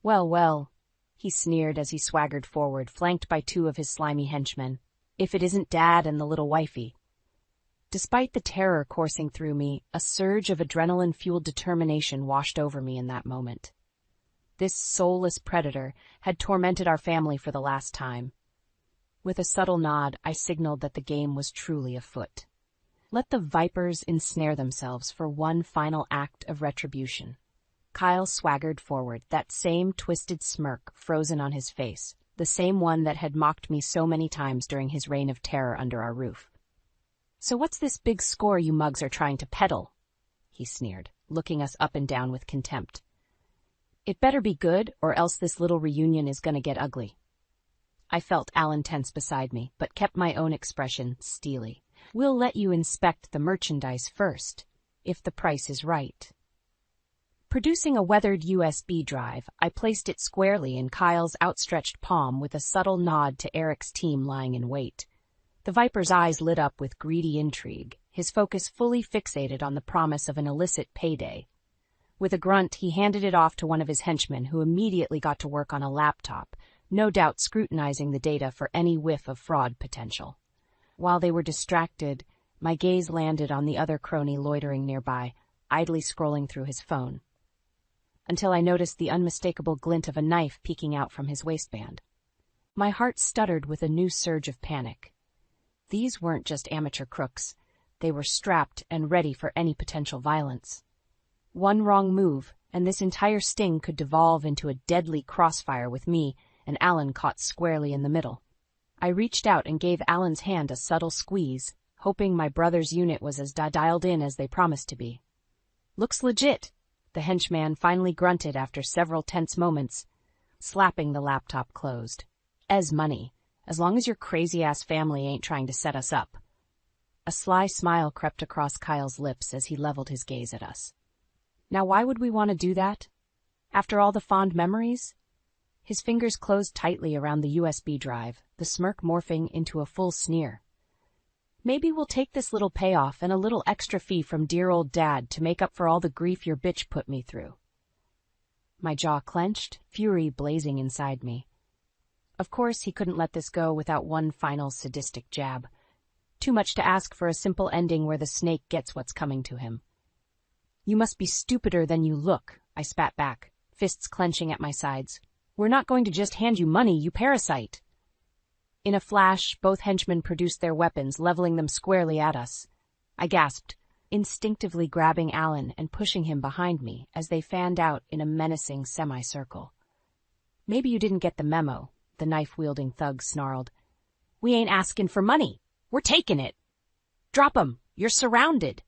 B: "Well, well," he sneered as he swaggered forward, flanked by 2 of his slimy henchmen. "If it isn't Dad and the little wifey." Despite the terror coursing through me, a surge of adrenaline-fueled determination washed over me in that moment. This soulless predator had tormented our family for the last time. With a subtle nod, I signaled that the game was truly afoot. Let the vipers ensnare themselves for one final act of retribution. Kyle swaggered forward, that same twisted smirk frozen on his face, the same one that had mocked me so many times during his reign of terror under our roof. "So what's this big score you mugs are trying to peddle?" he sneered, looking us up and down with contempt. "It better be good, or else this little reunion is gonna get ugly." I felt Alan tense beside me, but kept my own expression steely. "We'll let you inspect the merchandise first, if the price is right." Producing a weathered USB drive, I placed it squarely in Kyle's outstretched palm with a subtle nod to Eric's team lying in wait. The Viper's eyes lit up with greedy intrigue, his focus fully fixated on the promise of an illicit payday. With a grunt, he handed it off to one of his henchmen, who immediately got to work on a laptop, no doubt scrutinizing the data for any whiff of fraud potential. While they were distracted, my gaze landed on the other crony loitering nearby, idly scrolling through his phone, until I noticed the unmistakable glint of a knife peeking out from his waistband. My heart stuttered with a new surge of panic. These weren't just amateur crooks. They were strapped and ready for any potential violence. One wrong move, and this entire sting could devolve into a deadly crossfire with me and Alan caught squarely in the middle. I reached out and gave Alan's hand a subtle squeeze, hoping my brother's unit was as dialed in as they promised to be. Looks legit, the henchman finally grunted after several tense moments, slapping the laptop closed. "Es money, as long as your crazy-ass family ain't trying to set us up." A sly smile crept across Kyle's lips as he leveled his gaze at us. Now why would we want to do that? After all the fond memories? His fingers closed tightly around the USB drive, the smirk morphing into a full sneer. "Maybe we'll take this little payoff and a little extra fee from dear old Dad to make up for all the grief your bitch put me through." My jaw clenched, fury blazing inside me. Of course he couldn't let this go without one final sadistic jab. Too much to ask for a simple ending where the snake gets what's coming to him. "You must be stupider than you look," I spat back, fists clenching at my sides. "We're not going to just hand you money, you parasite." In a flash, both henchmen produced their weapons, leveling them squarely at us. I gasped, instinctively grabbing Alan and pushing him behind me as they fanned out in a menacing semicircle. "Maybe you didn't get the memo," the knife-wielding thug snarled. "We ain't asking for money. We're taking it. Drop 'em. You're surrounded."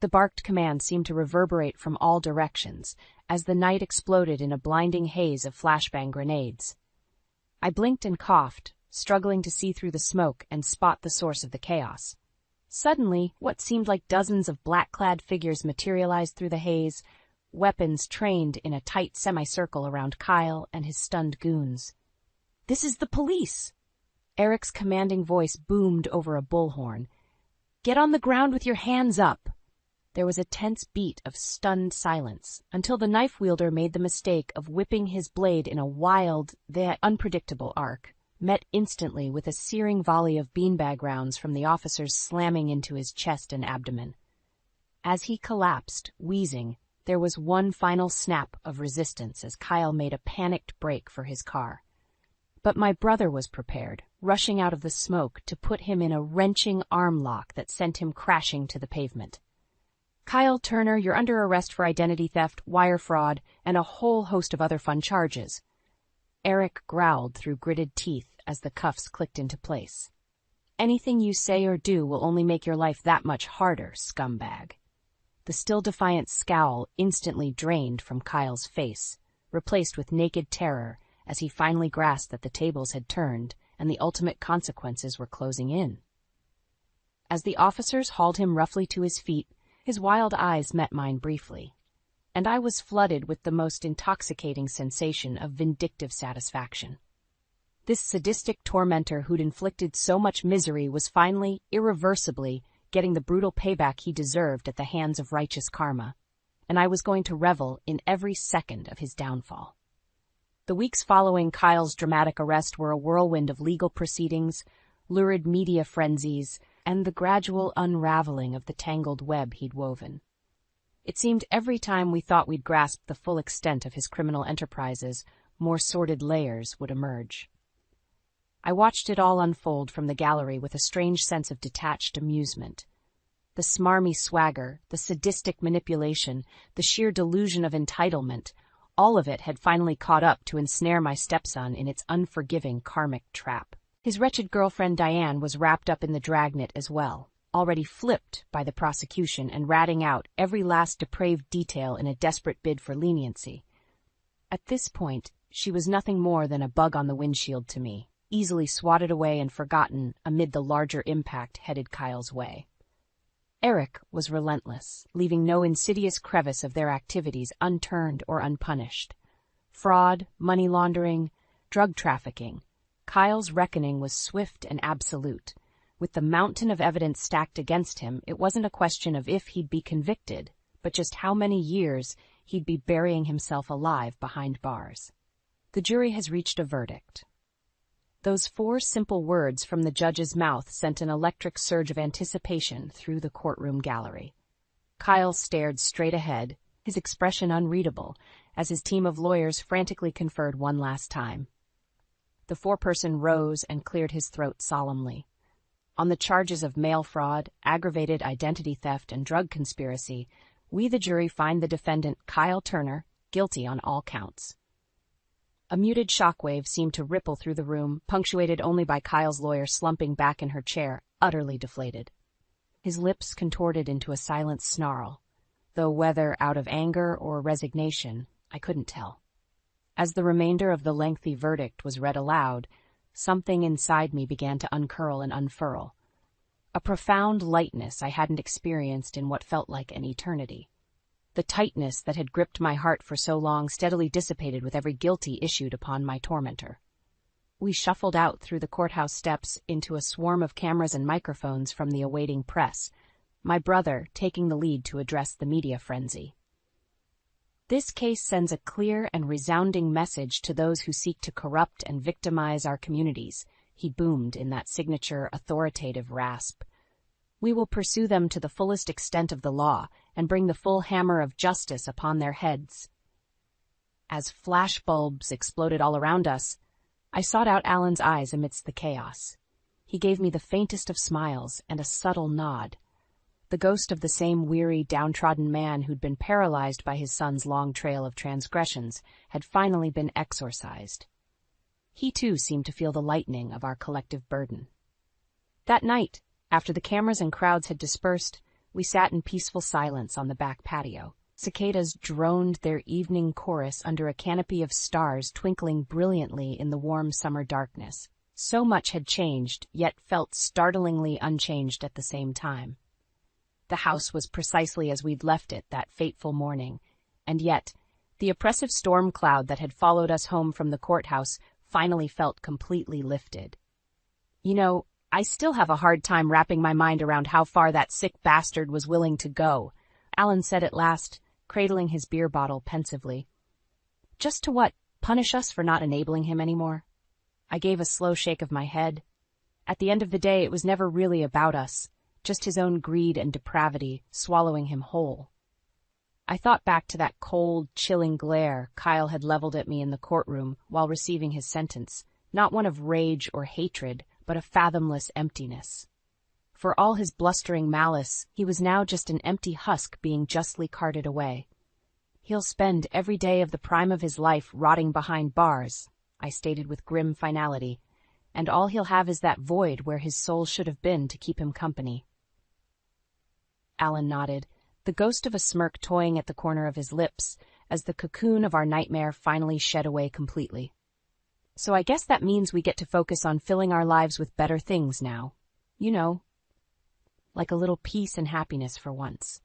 B: The barked command seemed to reverberate from all directions as the night exploded in a blinding haze of flashbang grenades. I blinked and coughed, struggling to see through the smoke and spot the source of the chaos. Suddenly, what seemed like dozens of black-clad figures materialized through the haze, weapons trained in a tight semicircle around Kyle and his stunned goons. "This is the police!" Eric's commanding voice boomed over a bullhorn. "Get on the ground with your hands up!" There was a tense beat of stunned silence until the knife-wielder made the mistake of whipping his blade in a wild, yet unpredictable arc, met instantly with a searing volley of beanbag rounds from the officers slamming into his chest and abdomen. As he collapsed, wheezing, there was one final snap of resistance as Kyle made a panicked break for his car. But my brother was prepared, rushing out of the smoke to put him in a wrenching arm lock that sent him crashing to the pavement. "Kyle Turner, you're under arrest for identity theft, wire fraud, and a whole host of other fun charges." Eric growled through gritted teeth as the cuffs clicked into place. "Anything you say or do will only make your life that much harder, scumbag." The still defiant scowl instantly drained from Kyle's face, replaced with naked terror as he finally grasped that the tables had turned and the ultimate consequences were closing in. As the officers hauled him roughly to his feet, his wild eyes met mine briefly, and I was flooded with the most intoxicating sensation of vindictive satisfaction. This sadistic tormentor who'd inflicted so much misery was finally, irreversibly, getting the brutal payback he deserved at the hands of righteous karma, and I was going to revel in every second of his downfall. The weeks following Kyle's dramatic arrest were a whirlwind of legal proceedings, lurid media frenzies, and the gradual unraveling of the tangled web he'd woven. It seemed every time we thought we'd grasped the full extent of his criminal enterprises, more sordid layers would emerge. I watched it all unfold from the gallery with a strange sense of detached amusement. The smarmy swagger, the sadistic manipulation, the sheer delusion of entitlement, all of it had finally caught up to ensnare my stepson in its unforgiving karmic trap. His wretched girlfriend Diane was wrapped up in the dragnet as well, already flipped by the prosecution and ratting out every last depraved detail in a desperate bid for leniency. At this point, she was nothing more than a bug on the windshield to me, easily swatted away and forgotten amid the larger impact headed Kyle's way. Eric was relentless, leaving no insidious crevice of their activities unturned or unpunished. Fraud, money laundering, drug trafficking. Kyle's reckoning was swift and absolute. With the mountain of evidence stacked against him, it wasn't a question of if he'd be convicted, but just how many years he'd be burying himself alive behind bars. The jury has reached a verdict. Those 4 simple words from the judge's mouth sent an electric surge of anticipation through the courtroom gallery. Kyle stared straight ahead, his expression unreadable, as his team of lawyers frantically conferred one last time. The foreperson rose and cleared his throat solemnly. On the charges of mail fraud, aggravated identity theft, and drug conspiracy, we the jury find the defendant, Kyle Turner, guilty on all counts. A muted shockwave seemed to ripple through the room, punctuated only by Kyle's lawyer slumping back in her chair, utterly deflated. His lips contorted into a silent snarl. though whether out of anger or resignation, I couldn't tell. As the remainder of the lengthy verdict was read aloud, something inside me began to uncurl and unfurl. A profound lightness I hadn't experienced in what felt like an eternity. The tightness that had gripped my heart for so long steadily dissipated with every guilty issued upon my tormentor. We shuffled out through the courthouse steps into a swarm of cameras and microphones from the awaiting press, my brother taking the lead to address the media frenzy. This case sends a clear and resounding message to those who seek to corrupt and victimize our communities, he boomed in that signature authoritative rasp. We will pursue them to the fullest extent of the law and bring the full hammer of justice upon their heads. As flashbulbs exploded all around us, I sought out Alan's eyes amidst the chaos. He gave me the faintest of smiles and a subtle nod. The ghost of the same weary, downtrodden man who'd been paralyzed by his son's long trail of transgressions had finally been exorcised. He too seemed to feel the lightening of our collective burden. That night, after the cameras and crowds had dispersed, we sat in peaceful silence on the back patio. Cicadas droned their evening chorus under a canopy of stars twinkling brilliantly in the warm summer darkness. So much had changed, yet felt startlingly unchanged at the same time. The house was precisely as we'd left it that fateful morning, and yet the oppressive storm cloud that had followed us home from the courthouse finally felt completely lifted. You know, I still have a hard time wrapping my mind around how far that sick bastard was willing to go, Alan said at last, cradling his beer bottle pensively. Just to what? Punish us for not enabling him anymore? I gave a slow shake of my head. At the end of the day, it was never really about us, just his own greed and depravity swallowing him whole. I thought back to that cold, chilling glare Kyle had leveled at me in the courtroom while receiving his sentence, not one of rage or hatred, but a fathomless emptiness. For all his blustering malice, he was now just an empty husk being justly carted away. He'll spend every day of the prime of his life rotting behind bars, I stated with grim finality, and all he'll have is that void where his soul should have been to keep him company. Alan nodded, the ghost of a smirk toying at the corner of his lips as the cocoon of our nightmare finally shed away completely. So I guess that means we get to focus on filling our lives with better things now. You know, like a little peace and happiness for once.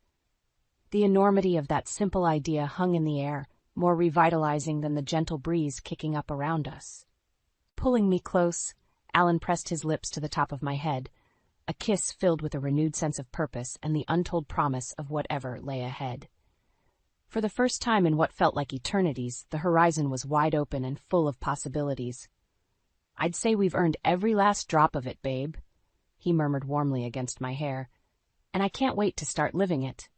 B: The enormity of that simple idea hung in the air, more revitalizing than the gentle breeze kicking up around us. Pulling me close, Alan pressed his lips to the top of my head, a kiss filled with a renewed sense of purpose and the untold promise of whatever lay ahead. For the first time in what felt like eternities, the horizon was wide open and full of possibilities. I'd say we've earned every last drop of it, babe, he murmured warmly against my hair, and I can't wait to start living it.